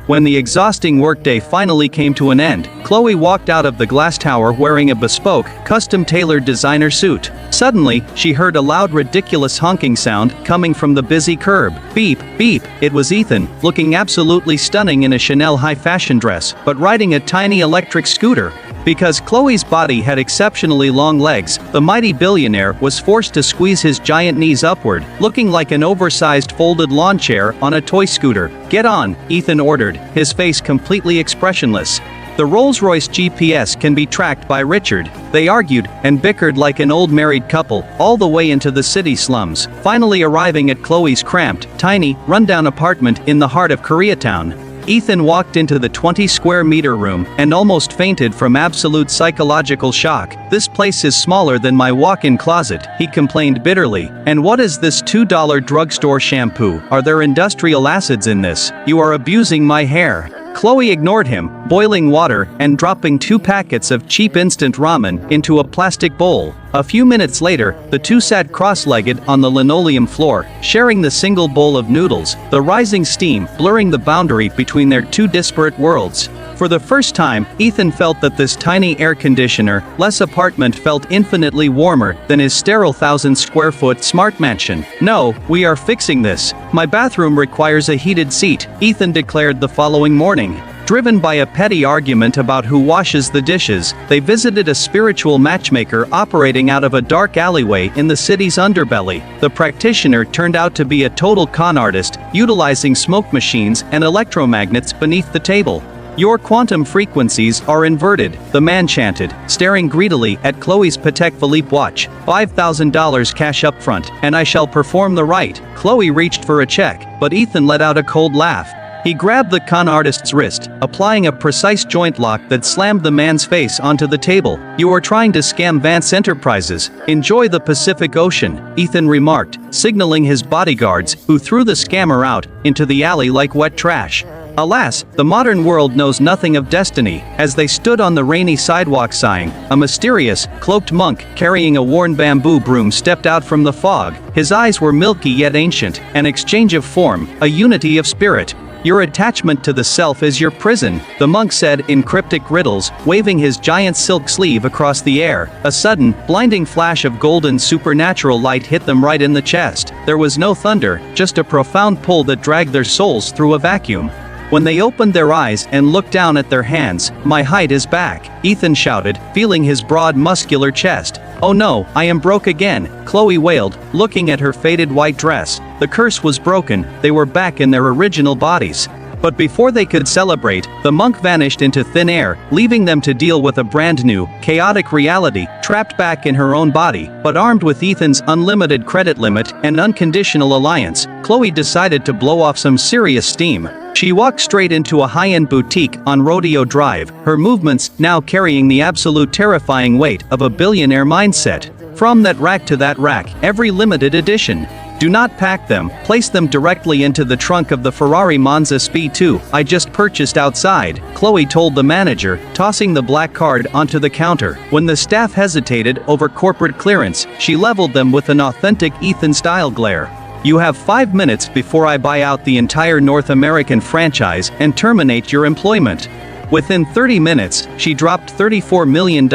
When the exhausting workday finally came to an end, Chloe walked out of the glass tower wearing a bespoke, custom-tailored designer suit. Suddenly, she heard a loud, ridiculous honking sound coming from the busy curb. Beep, beep. It was Ethan, looking absolutely stunning in a Chanel high-fashion dress, but riding a tiny electric scooter. Because Chloe's body had exceptionally long legs, the mighty billionaire was forced to squeeze his giant knees upward, looking like an oversized folded lawn chair on a toy scooter. "Get on," Ethan ordered, his face completely expressionless. The Rolls-Royce GPS can be tracked by Richard. They argued and bickered like an old married couple, all the way into the city slums, finally arriving at Chloe's cramped, tiny, rundown apartment in the heart of Koreatown. Ethan walked into the 20-square-meter room and almost fainted from absolute psychological shock. "This place is smaller than my walk-in closet," he complained bitterly. "And what is this $2 drugstore shampoo? Are there industrial acids in this? You are abusing my hair." Chloe ignored him, boiling water and dropping 2 packets of cheap instant ramen into a plastic bowl. A few minutes later, the two sat cross-legged on the linoleum floor, sharing the single bowl of noodles, the rising steam blurring the boundary between their two disparate worlds. For the first time, Ethan felt that this tiny air conditioner-less apartment felt infinitely warmer than his sterile 1,000-square-foot smart mansion. "No, we are fixing this. My bathroom requires a heated seat," Ethan declared the following morning. Driven by a petty argument about who washes the dishes, they visited a spiritual matchmaker operating out of a dark alleyway in the city's underbelly. The practitioner turned out to be a total con artist, utilizing smoke machines and electromagnets beneath the table. "Your quantum frequencies are inverted," the man chanted, staring greedily at Chloe's Patek Philippe watch. $5,000 cash up front, and I shall perform the rite. Chloe reached for a check, but Ethan let out a cold laugh. He grabbed the con artist's wrist, applying a precise joint lock that slammed the man's face onto the table. "You are trying to scam Vance Enterprises. Enjoy the Pacific Ocean," Ethan remarked, signaling his bodyguards, who threw the scammer out into the alley like wet trash. Alas, the modern world knows nothing of destiny. As they stood on the rainy sidewalk sighing, a mysterious, cloaked monk carrying a worn bamboo broom stepped out from the fog. His eyes were milky yet ancient, an exchange of form, a unity of spirit. "Your attachment to the self is your prison," the monk said in cryptic riddles, waving his giant silk sleeve across the air. A sudden, blinding flash of golden supernatural light hit them right in the chest. There was no thunder, just a profound pull that dragged their souls through a vacuum. When they opened their eyes and looked down at their hands, "My height is back," Ethan shouted, feeling his broad muscular chest. "Oh no, I am broke again," Chloe wailed, looking at her faded white dress. The curse was broken, they were back in their original bodies. But before they could celebrate, the monk vanished into thin air, leaving them to deal with a brand new, chaotic reality, trapped back in her own body. But armed with Ethan's unlimited credit limit and unconditional alliance, Chloe decided to blow off some serious steam. She walked straight into a high-end boutique on Rodeo Drive, her movements now carrying the absolute terrifying weight of a billionaire mindset. From that rack to that rack, every limited edition. Do not pack them, place them directly into the trunk of the Ferrari Monza SP2 I just purchased outside, Chloe told the manager, tossing the black card onto the counter. When the staff hesitated over corporate clearance, she leveled them with an authentic Ethan-style glare. "You have 5 minutes before I buy out the entire North American franchise and terminate your employment." Within 30 minutes, she dropped $34 million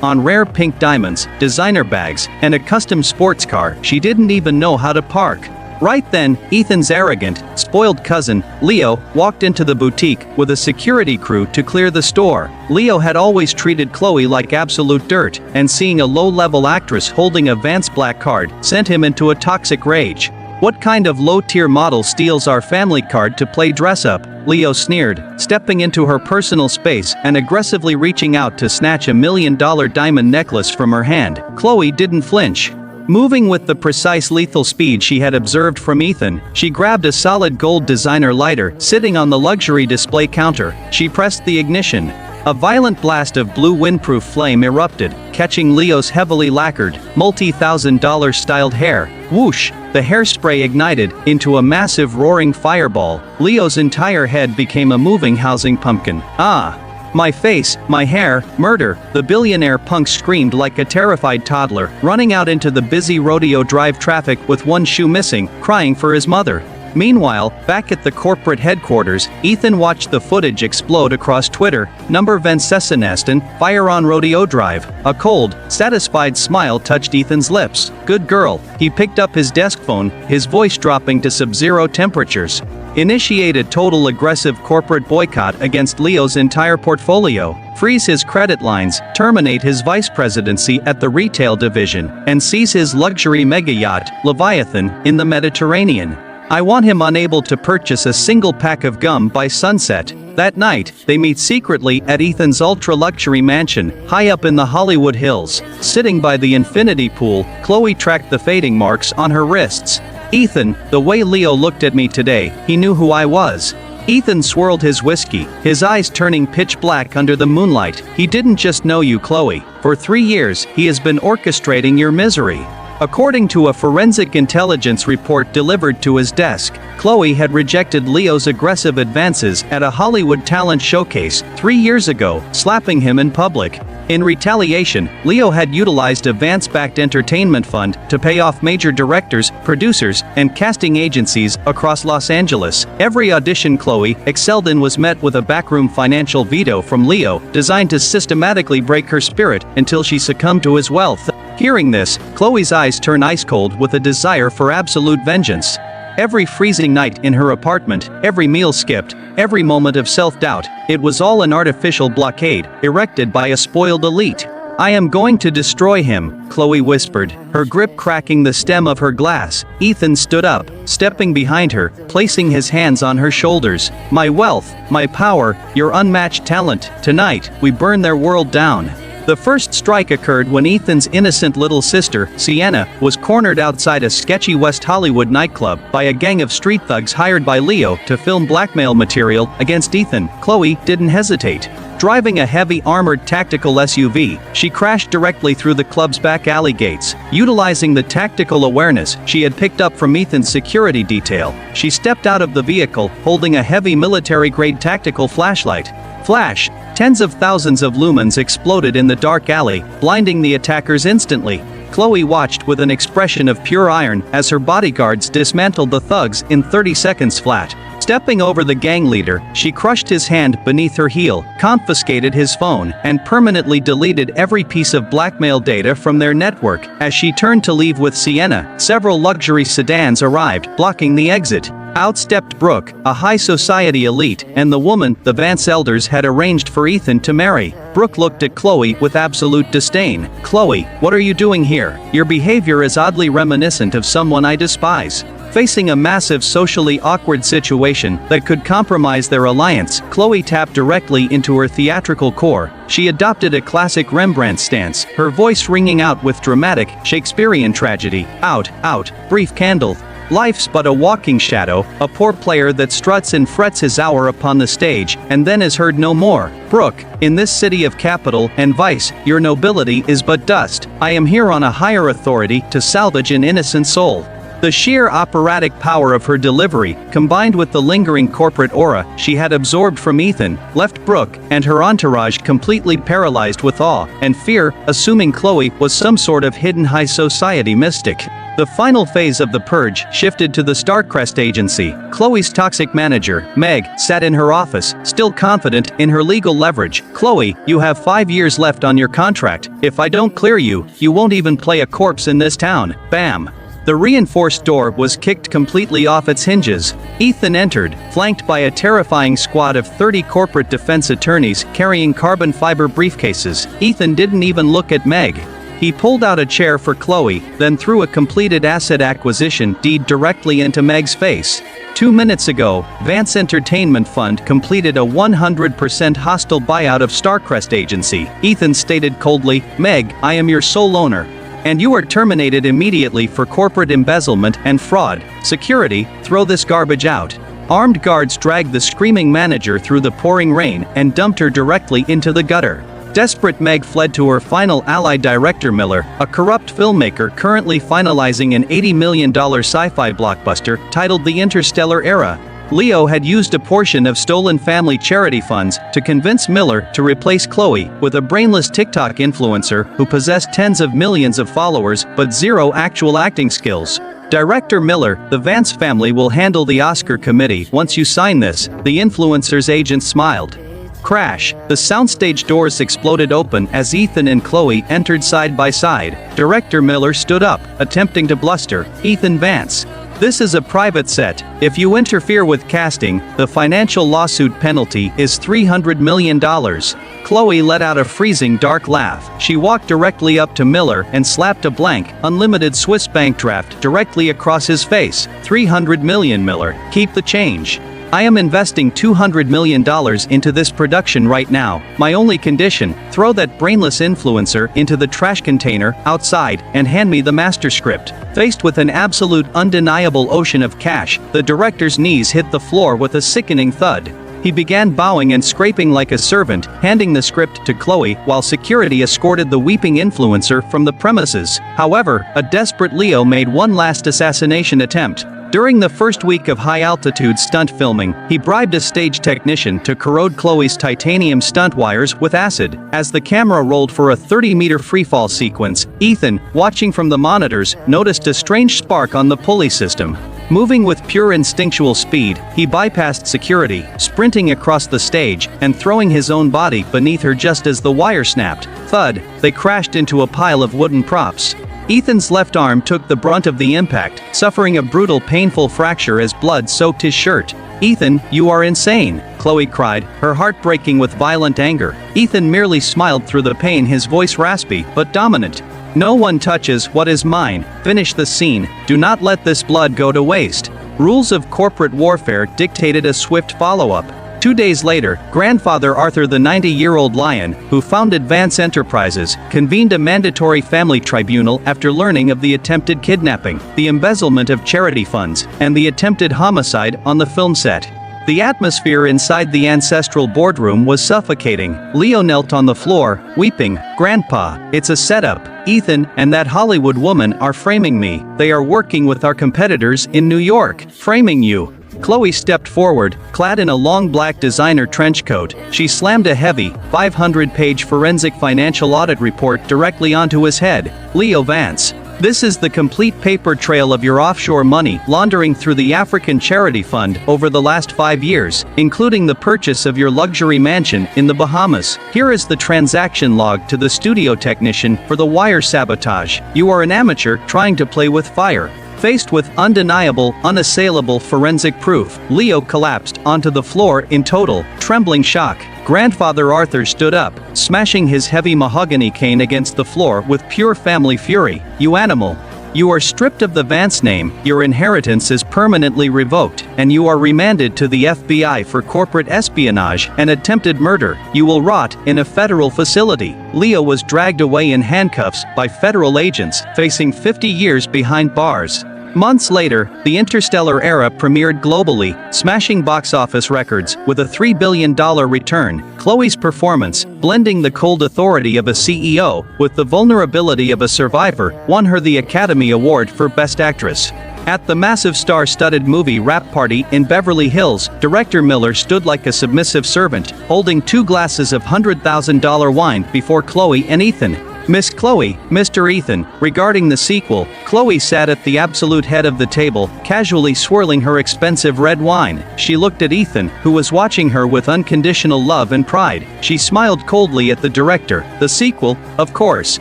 on rare pink diamonds, designer bags, and a custom sports car she didn't even know how to park. Right then, Ethan's arrogant, spoiled cousin, Leo, walked into the boutique with a security crew to clear the store. Leo had always treated Chloe like absolute dirt, and seeing a low-level actress holding a Vance black card sent him into a toxic rage. "What kind of low-tier model steals our family card to play dress-up?" Leo sneered, stepping into her personal space and aggressively reaching out to snatch a $1 million diamond necklace from her hand. Chloe didn't flinch. Moving with the precise lethal speed she had observed from Ethan, she grabbed a solid gold designer lighter sitting on the luxury display counter. She pressed the ignition. A violent blast of blue windproof flame erupted, catching Leo's heavily lacquered, multi-$1,000 styled hair. Whoosh! The hairspray ignited into a massive roaring fireball. Leo's entire head became a moving housing pumpkin. Ah! My face, my hair, murder, the billionaire punk screamed like a terrified toddler, running out into the busy Rodeo Drive traffic with one shoe missing, crying for his mother. Meanwhile, back at the corporate headquarters, Ethan watched the footage explode across Twitter. Number Vencesseneston, fire on Rodeo Drive. A cold, satisfied smile touched Ethan's lips. Good girl. He picked up his desk phone, his voice dropping to sub-zero temperatures. Initiate a total aggressive corporate boycott against Leo's entire portfolio. Freeze his credit lines, terminate his vice presidency at the retail division, and seize his luxury mega yacht, Leviathan, in the Mediterranean. I want him unable to purchase a single pack of gum by sunset. That night, they meet secretly at Ethan's ultra-luxury mansion, high up in the Hollywood Hills. Sitting by the infinity pool, Chloe tracked the fading marks on her wrists. Ethan, the way Leo looked at me today, he knew who I was. Ethan swirled his whiskey, his eyes turning pitch black under the moonlight. He didn't just know you, Chloe. For 3 years, he has been orchestrating your misery. According to a forensic intelligence report delivered to his desk, Chloe had rejected Leo's aggressive advances at a Hollywood talent showcase 3 years ago, slapping him in public. In retaliation, Leo had utilized a Vance-backed entertainment fund to pay off major directors, producers, and casting agencies across Los Angeles. Every audition Chloe excelled in was met with a backroom financial veto from Leo, designed to systematically break her spirit until she succumbed to his wealth. Hearing this, Chloe's eyes turn ice-cold with a desire for absolute vengeance. Every freezing night in her apartment, every meal skipped, every moment of self-doubt, it was all an artificial blockade, erected by a spoiled elite. I am going to destroy him, Chloe whispered, her grip cracking the stem of her glass. Ethan stood up, stepping behind her, placing his hands on her shoulders. My wealth, my power, your unmatched talent, tonight, we burn their world down. The first strike occurred when Ethan's innocent little sister, Sienna, was cornered outside a sketchy West Hollywood nightclub by a gang of street thugs hired by Leo to film blackmail material against Ethan. Chloe didn't hesitate. Driving a heavy armored tactical SUV, she crashed directly through the club's back alley gates. Utilizing the tactical awareness she had picked up from Ethan's security detail, she stepped out of the vehicle holding a heavy military-grade tactical flashlight. Flash! Tens of thousands of lumens exploded in the dark alley, blinding the attackers instantly. Chloe watched with an expression of pure iron as her bodyguards dismantled the thugs in 30 seconds flat. Stepping over the gang leader, she crushed his hand beneath her heel, confiscated his phone, and permanently deleted every piece of blackmail data from their network. As she turned to leave with Sienna, several luxury sedans arrived, blocking the exit. Out stepped Brooke, a high society elite, and the woman the Vance elders had arranged for Ethan to marry. Brooke looked at Chloe with absolute disdain. Chloe, what are you doing here? Your behavior is oddly reminiscent of someone I despise. Facing a massive socially awkward situation that could compromise their alliance, Chloe tapped directly into her theatrical core. She adopted a classic Rembrandt stance, her voice ringing out with dramatic, Shakespearean tragedy. Out, brief candle. Life's but a walking shadow, a poor player that struts and frets his hour upon the stage, and then is heard no more. Brooke, in this city of capital and vice, your nobility is but dust. I am here on a higher authority to salvage an innocent soul. The sheer operatic power of her delivery, combined with the lingering corporate aura she had absorbed from Ethan, left Brooke and her entourage completely paralyzed with awe and fear, assuming Chloe was some sort of hidden high society mystic. The final phase of the purge shifted to the Starcrest agency. Chloe's toxic manager, Meg, sat in her office, still confident in her legal leverage. Chloe, you have 5 years left on your contract. If I don't clear you, you won't even play a corpse in this town. Bam! The reinforced door was kicked completely off its hinges. Ethan entered, flanked by a terrifying squad of 30 corporate defense attorneys carrying carbon fiber briefcases. Ethan didn't even look at Meg. He pulled out a chair for Chloe, then threw a completed asset acquisition deed directly into Meg's face. 2 minutes ago, Vance Entertainment Fund completed a 100% hostile buyout of Starcrest Agency. Ethan stated coldly, Meg, I am your sole owner. And you are terminated immediately for corporate embezzlement and fraud. Security, throw this garbage out. Armed guards dragged the screaming manager through the pouring rain and dumped her directly into the gutter. Desperate Meg fled to her final ally, director Miller, a corrupt filmmaker currently finalizing an $80 million sci-fi blockbuster titled The Interstellar Era. Leo had used a portion of stolen family charity funds to convince Miller to replace Chloe with a brainless TikTok influencer who possessed tens of millions of followers but zero actual acting skills. Director Miller, the Vance family will handle the Oscar committee once you sign this, the influencer's agent smiled. Crash. The soundstage doors exploded open as Ethan and Chloe entered side by side. Director Miller stood up, attempting to bluster, "Ethan Vance. This is a private set. If you interfere with casting, the financial lawsuit penalty is $300 million. Chloe let out a freezing dark laugh. She walked directly up to Miller and slapped a blank, unlimited Swiss bank draft directly across his face. $300 million, Miller. Keep the change. I am investing $200 million into this production right now. My only condition, throw that brainless influencer into the trash container outside and hand me the master script." Faced with an absolute undeniable ocean of cash, the director's knees hit the floor with a sickening thud. He began bowing and scraping like a servant, handing the script to Chloe while security escorted the weeping influencer from the premises. However, a desperate Leo made one last assassination attempt. During the first week of high-altitude stunt filming, he bribed a stage technician to corrode Chloe's titanium stunt wires with acid. As the camera rolled for a 30-meter freefall sequence, Ethan, watching from the monitors, noticed a strange spark on the pulley system. Moving with pure instinctual speed, he bypassed security, sprinting across the stage and throwing his own body beneath her just as the wire snapped. Thud, they crashed into a pile of wooden props. Ethan's left arm took the brunt of the impact, suffering a brutal, painful fracture as blood soaked his shirt. "Ethan, you are insane," Chloe cried, her heart breaking with violent anger. Ethan merely smiled through the pain, his voice raspy but dominant. "No one touches what is mine. Finish the scene. Do not let this blood go to waste." Rules of corporate warfare dictated a swift follow-up. 2 days later, grandfather Arthur, the 90-year-old lion, who founded Vance Enterprises, convened a mandatory family tribunal after learning of the attempted kidnapping, the embezzlement of charity funds, and the attempted homicide on the film set. The atmosphere inside the ancestral boardroom was suffocating. Leo knelt on the floor, weeping. "Grandpa, it's a setup. Ethan and that Hollywood woman are framing me. They are working with our competitors in New York, framing you." Chloe stepped forward, clad in a long black designer trench coat. She slammed a heavy, 500-page forensic financial audit report directly onto his head. "Leo Vance, this is the complete paper trail of your offshore money laundering through the African Charity Fund over the last 5 years, including the purchase of your luxury mansion in the Bahamas. Here is the transaction log to the studio technician for the wire sabotage. You are an amateur trying to play with fire." Faced with undeniable, unassailable forensic proof, Leo collapsed onto the floor in total, trembling shock. Grandfather Arthur stood up, smashing his heavy mahogany cane against the floor with pure family fury. "You animal. You are stripped of the Vance name, your inheritance is permanently revoked, and you are remanded to the FBI for corporate espionage and attempted murder. You will rot in a federal facility." Leo was dragged away in handcuffs by federal agents, facing 50 years behind bars. Months later, The Interstellar Era premiered globally, smashing box office records with a $3 billion return. Chloe's performance, blending the cold authority of a CEO with the vulnerability of a survivor, won her the Academy Award for Best Actress. At the massive star-studded movie wrap party in Beverly Hills, director Miller stood like a submissive servant, holding 2 glasses of $100,000 wine before Chloe and Ethan. "Miss Chloe, Mr. Ethan." Regarding the sequel, Chloe sat at the absolute head of the table, casually swirling her expensive red wine. She looked at Ethan, who was watching her with unconditional love and pride. She smiled coldly at the director. "The sequel, of course.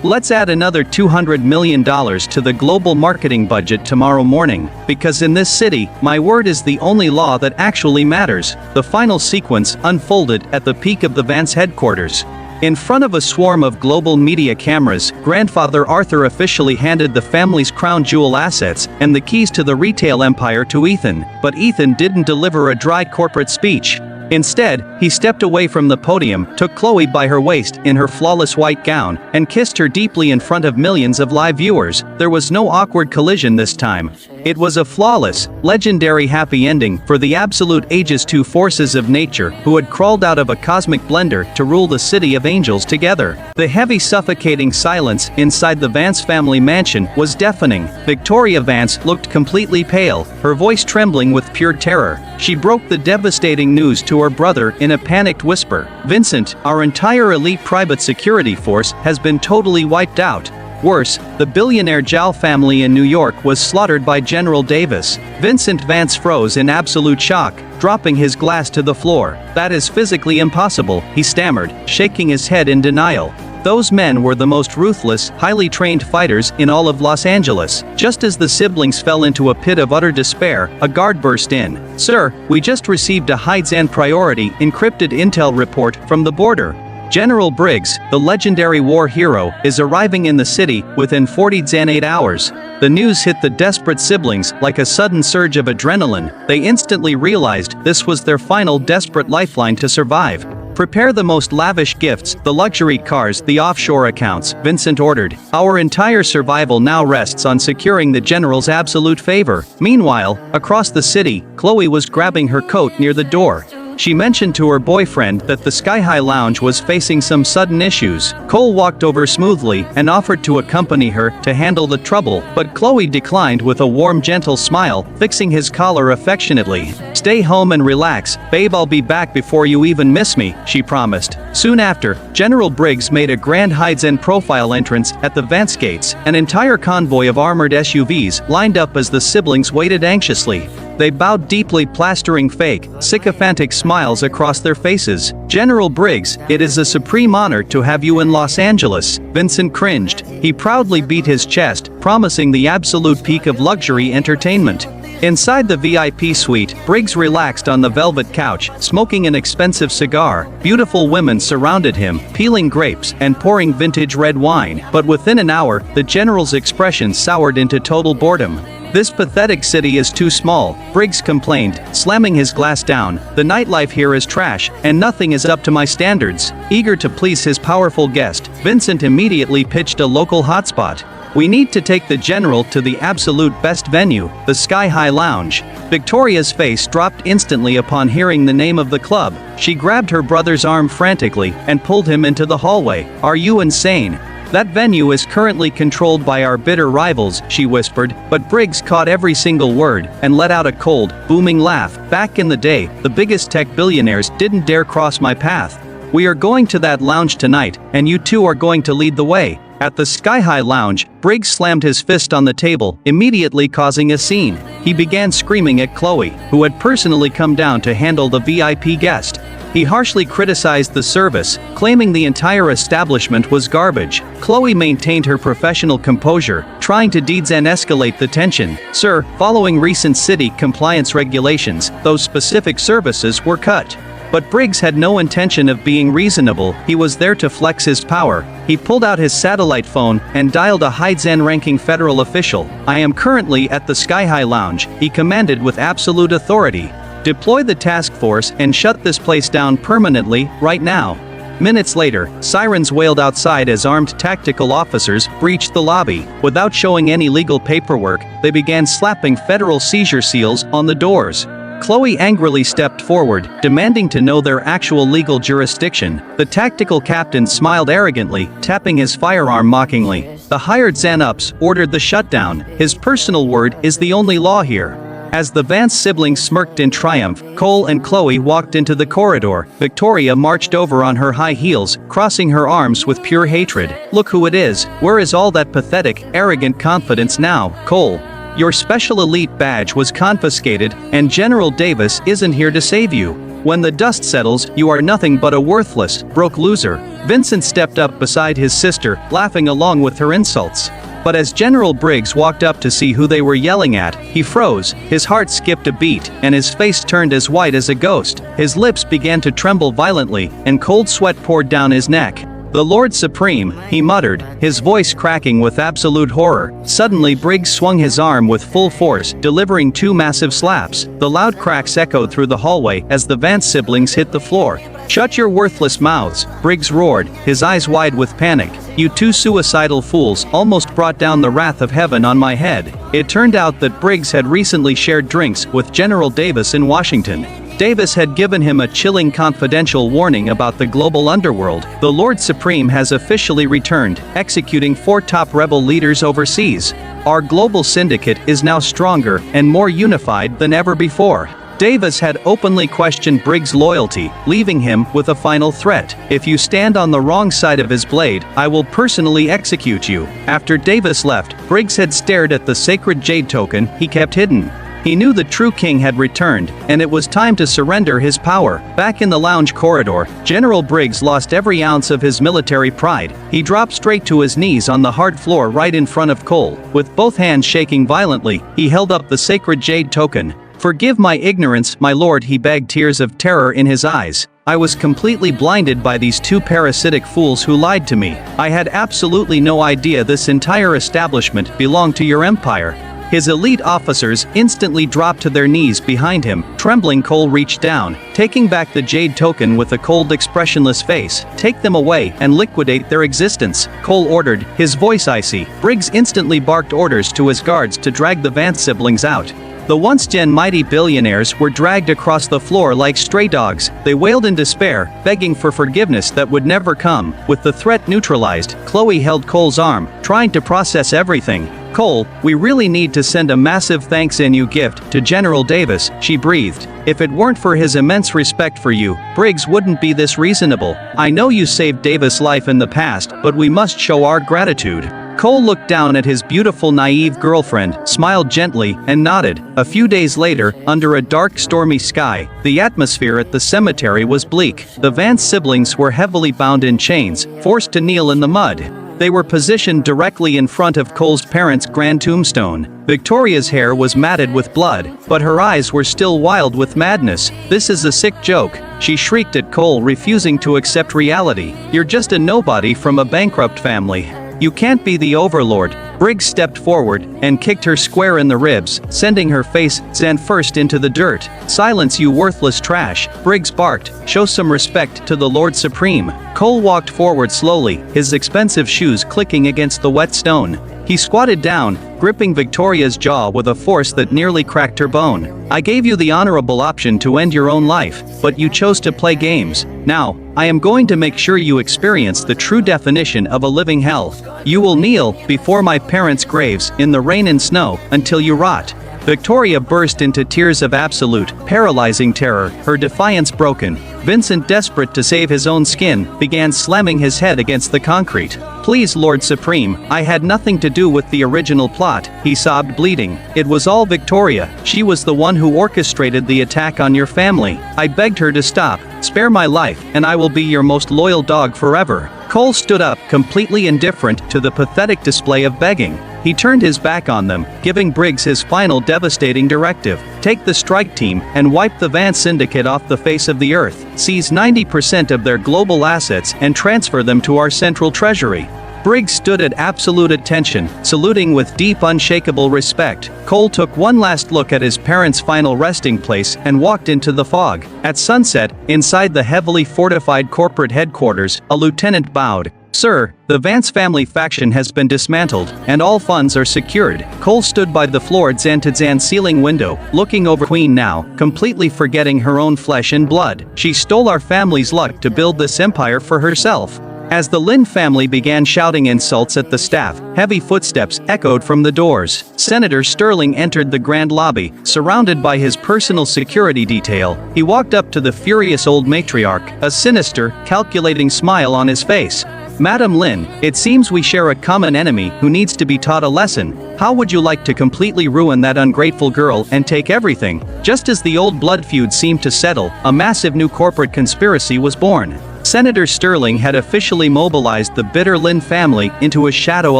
Let's add another $200 million to the global marketing budget tomorrow morning, because in this city, my word is the only law that actually matters." The final sequence unfolded at the peak of the Vance headquarters. In front of a swarm of global media cameras, grandfather Arthur officially handed the family's crown jewel assets and the keys to the retail empire to Ethan. But Ethan didn't deliver a dry corporate speech. Instead, he stepped away from the podium, took Chloe by her waist in her flawless white gown, and kissed her deeply in front of millions of live viewers. There was no awkward collision this time. It was a flawless, legendary happy ending for the absolute ages two forces of nature who had crawled out of a cosmic blender to rule the city of angels together. The heavy suffocating silence inside the Vance family mansion was deafening. Victoria Vance looked completely pale, her voice trembling with pure terror. She broke the devastating news to her brother in a panicked whisper. "Vincent, our entire elite private security force has been totally wiped out. Worse, the billionaire Zhao family in New York was slaughtered by General Davis." Vincent Vance froze in absolute shock, dropping his glass to the floor. "That is physically impossible," he stammered, shaking his head in denial. Those men were the most ruthless, highly trained fighters in all of Los Angeles. Just as the siblings fell into a pit of utter despair, a guard burst in. "Sir, we just received a high-Zan priority encrypted intel report from the border. General Briggs, the legendary war hero, is arriving in the city within 48 hours. The news hit the desperate siblings like a sudden surge of adrenaline. They instantly realized this was their final desperate lifeline to survive. "Prepare the most lavish gifts, the luxury cars, the offshore accounts," Vincent ordered. "Our entire survival now rests on securing the general's absolute favor." Meanwhile, across the city, Chloe was grabbing her coat near the door. She mentioned to her boyfriend that the Sky High Lounge was facing some sudden issues. Cole walked over smoothly and offered to accompany her to handle the trouble, but Chloe declined with a warm, gentle smile, fixing his collar affectionately. "Stay home and relax, babe, I'll be back before you even miss me," she promised. Soon after, General Briggs made a grand hide-and profile entrance at the Vance gates. An entire convoy of armored SUVs lined up as the siblings waited anxiously. They bowed deeply, plastering fake, sycophantic smiles across their faces. "General Briggs, it is a supreme honor to have you in Los Angeles." Vincent cringed. He proudly beat his chest, promising the absolute peak of luxury entertainment. Inside the VIP suite, Briggs relaxed on the velvet couch, smoking an expensive cigar. Beautiful women surrounded him, peeling grapes and pouring vintage red wine. But within an hour, the general's expression soured into total boredom. "This pathetic city is too small," Briggs complained, slamming his glass down. "The nightlife here is trash, and nothing is up to my standards." Eager to please his powerful guest, Vincent immediately pitched a local hotspot. "We need to take the general to the absolute best venue, the Sky High Lounge." Victoria's face dropped instantly upon hearing the name of the club. She grabbed her brother's arm frantically and pulled him into the hallway. "Are you insane? That venue is currently controlled by our bitter rivals," she whispered, but Briggs caught every single word and let out a cold, booming laugh. "Back in the day, the biggest tech billionaires didn't dare cross my path. We are going to that lounge tonight, and you two are going to lead the way." At the Sky High Lounge, Briggs slammed his fist on the table, immediately causing a scene. He began screaming at Chloe, who had personally come down to handle the VIP guest. He harshly criticized the service, claiming the entire establishment was garbage. Chloe maintained her professional composure, trying to de-escalate the tension. "Sir, following recent city compliance regulations, those specific services were cut." But Briggs had no intention of being reasonable. He was there to flex his power. He pulled out his satellite phone and dialed a high-ranking federal official. "I am currently at the Sky High Lounge," he commanded with absolute authority. "Deploy the task force and shut this place down permanently, right now." Minutes later, sirens wailed outside as armed tactical officers breached the lobby. Without showing any legal paperwork, they began slapping federal seizure seals on the doors. Chloe angrily stepped forward, demanding to know their actual legal jurisdiction. The tactical captain smiled arrogantly, tapping his firearm mockingly. "The hired Xanups ordered the shutdown. His personal word is the only law here." As the Vance siblings smirked in triumph, Cole and Chloe walked into the corridor. Victoria marched over on her high heels, crossing her arms with pure hatred. "Look who it is. Where is all that pathetic, arrogant confidence now, Cole? Your special elite badge was confiscated, and General Davis isn't here to save you. When the dust settles, you are nothing but a worthless, broke loser." Vincent stepped up beside his sister, laughing along with her insults. But as General Briggs walked up to see who they were yelling at, he froze, his heart skipped a beat, and his face turned as white as a ghost. His lips began to tremble violently, and cold sweat poured down his neck. "The Lord Supreme," he muttered, his voice cracking with absolute horror. Suddenly Briggs swung his arm with full force, delivering 2 massive slaps. The loud cracks echoed through the hallway as the Vance siblings hit the floor. "Shut your worthless mouths," Briggs roared, his eyes wide with panic. "You 2 suicidal fools almost brought down the wrath of heaven on my head." It turned out that Briggs had recently shared drinks with General Davis in Washington. Davis had given him a chilling confidential warning about the global underworld. "The Lord Supreme has officially returned, executing 4 top rebel leaders overseas. Our global syndicate is now stronger and more unified than ever before." Davis had openly questioned Briggs' loyalty, leaving him with a final threat: "If you stand on the wrong side of his blade, I will personally execute you." After Davis left, Briggs had stared at the sacred jade token he kept hidden. He knew the true king had returned, and it was time to surrender his power. Back in the lounge corridor, General Briggs lost every ounce of his military pride. He dropped straight to his knees on the hard floor right in front of Cole. With both hands shaking violently, he held up the sacred jade token. "Forgive my ignorance, my lord," he begged, tears of terror in his eyes. "I was completely blinded by these 2 parasitic fools who lied to me. I had absolutely no idea this entire establishment belonged to your empire." His elite officers instantly dropped to their knees behind him. Trembling, Cole reached down, taking back the jade token with a cold, expressionless face. "Take them away and liquidate their existence," Cole ordered, his voice icy. Briggs instantly barked orders to his guards to drag the Vance siblings out. The once-gen mighty billionaires were dragged across the floor like stray dogs. They wailed in despair, begging for forgiveness that would never come. With the threat neutralized, Chloe held Cole's arm, trying to process everything. "Cole, we really need to send a massive thanks in you gift to General Davis," she breathed. "If it weren't for his immense respect for you, Briggs wouldn't be this reasonable. I know you saved Davis' life in the past, but we must show our gratitude." Cole looked down at his beautiful naive girlfriend, smiled gently, and nodded. A few days later, under a dark, stormy sky, the atmosphere at the cemetery was bleak. The Vance siblings were heavily bound in chains, forced to kneel in the mud. They were positioned directly in front of Cole's parents' grand tombstone. Victoria's hair was matted with blood, but her eyes were still wild with madness. "This is a sick joke," she shrieked at Cole, refusing to accept reality. "You're just a nobody from a bankrupt family. You can't be the overlord." Briggs stepped forward and kicked her square in the ribs, sending her face first into the dirt. "Silence, you worthless trash," Briggs barked. "Show some respect to the Lord Supreme." Cole walked forward slowly, his expensive shoes clicking against the wet stone. He squatted down, gripping Victoria's jaw with a force that nearly cracked her bone. "I gave you the honorable option to end your own life, but you chose to play games. Now, I am going to make sure you experience the true definition of a living hell. You will kneel before my parents' graves in the rain and snow until you rot." Victoria burst into tears of absolute, paralyzing terror, her defiance broken. Vincent, desperate to save his own skin, began slamming his head against the concrete. "Please, Lord Supreme, I had nothing to do with the original plot," he sobbed, bleeding. "It was all Victoria. She was the one who orchestrated the attack on your family. I begged her to stop. Spare my life, and I will be your most loyal dog forever." Cole stood up, completely indifferent to the pathetic display of begging. He turned his back on them, giving Briggs his final devastating directive: "Take the strike team and wipe the Vance Syndicate off the face of the earth. Seize 90% of their global assets and transfer them to our central treasury." Briggs stood at absolute attention, saluting with deep, unshakable respect. Cole took one last look at his parents' final resting place and walked into the fog. At sunset, inside the heavily fortified corporate headquarters, a lieutenant bowed. "Sir, the Vance family faction has been dismantled, and all funds are secured." Cole stood by the floor-to-zan ceiling window, looking over Queen now, completely forgetting her own flesh and blood. She stole our family's luck to build this empire for herself. As the Lin family began shouting insults at the staff, heavy footsteps echoed from the doors. Senator Sterling entered the grand lobby, surrounded by his personal security detail. He walked up to the furious old matriarch, a sinister, calculating smile on his face. "Madam Lin, it seems we share a common enemy who needs to be taught a lesson. How would you like to completely ruin that ungrateful girl and take everything?" Just as the old blood feud seemed to settle, a massive new corporate conspiracy was born. Senator Sterling had officially mobilized the bitter Lin family into a shadow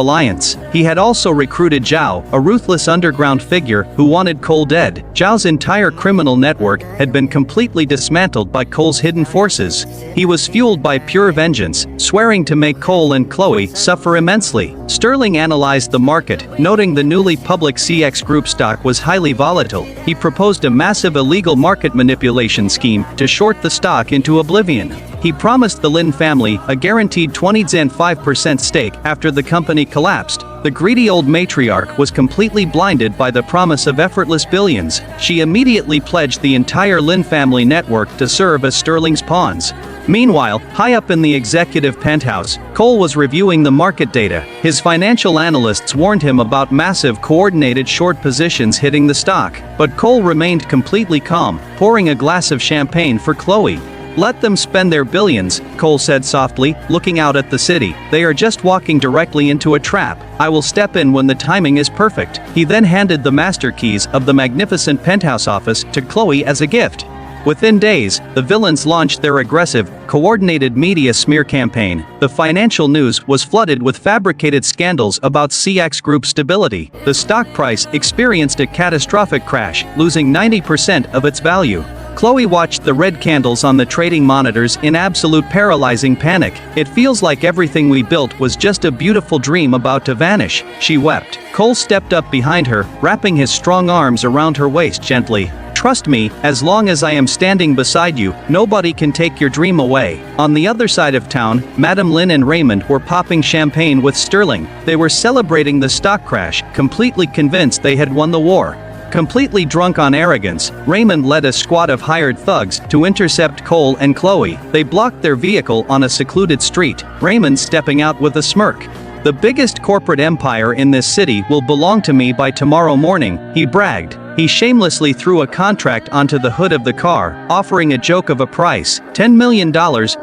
alliance. He had also recruited Zhao, a ruthless underground figure who wanted Cole dead. Zhao's entire criminal network had been completely dismantled by Cole's hidden forces. He was fueled by pure vengeance, swearing to make Cole and Chloe suffer immensely. Sterling analyzed the market, noting the newly public CX Group stock was highly volatile. He proposed a massive illegal market manipulation scheme to short the stock into oblivion. He promised the Lin family a guaranteed 25% stake after the company collapsed. The greedy old matriarch was completely blinded by the promise of effortless billions. She immediately pledged the entire Lin family network to serve as Sterling's pawns. Meanwhile, high up in the executive penthouse, Cole was reviewing the market data. His financial analysts warned him about massive coordinated short positions hitting the stock. But Cole remained completely calm, pouring a glass of champagne for Chloe. "Let them spend their billions," Cole said softly, looking out at the city. "They are just walking directly into a trap. I will step in when the timing is perfect." He then handed the master keys of the magnificent penthouse office to Chloe as a gift. Within days, the villains launched their aggressive, coordinated media smear campaign. The financial news was flooded with fabricated scandals about CX Group's stability. The stock price experienced a catastrophic crash, losing 90% of its value. Chloe watched the red candles on the trading monitors in absolute paralyzing panic. "It feels like everything we built was just a beautiful dream about to vanish," she wept. Cole stepped up behind her, wrapping his strong arms around her waist gently. "Trust me, as long as I am standing beside you, nobody can take your dream away." On the other side of town, Madame Lin and Raymond were popping champagne with Sterling. They were celebrating the stock crash, completely convinced they had won the war. Completely drunk on arrogance, Raymond led a squad of hired thugs to intercept Cole and Chloe. They blocked their vehicle on a secluded street, Raymond stepping out with a smirk. "The biggest corporate empire in this city will belong to me by tomorrow morning," he bragged. He shamelessly threw a contract onto the hood of the car, offering a joke of a price, $10 million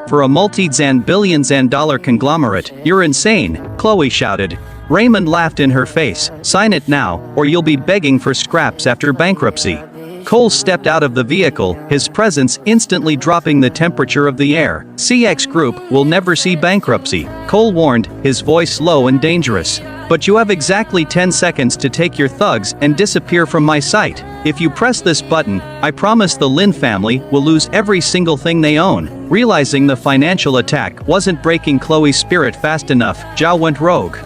for a multi-billion dollar conglomerate. "You're insane," Chloe shouted. Raymond laughed in her face. "Sign it now, or you'll be begging for scraps after bankruptcy." Cole stepped out of the vehicle, his presence instantly dropping the temperature of the air. "CX Group will never see bankruptcy," Cole warned, his voice low and dangerous. "But you have exactly 10 seconds to take your thugs and disappear from my sight. If you press this button, I promise the Lin family will lose every single thing they own." Realizing the financial attack wasn't breaking Chloe's spirit fast enough, Zhao went rogue.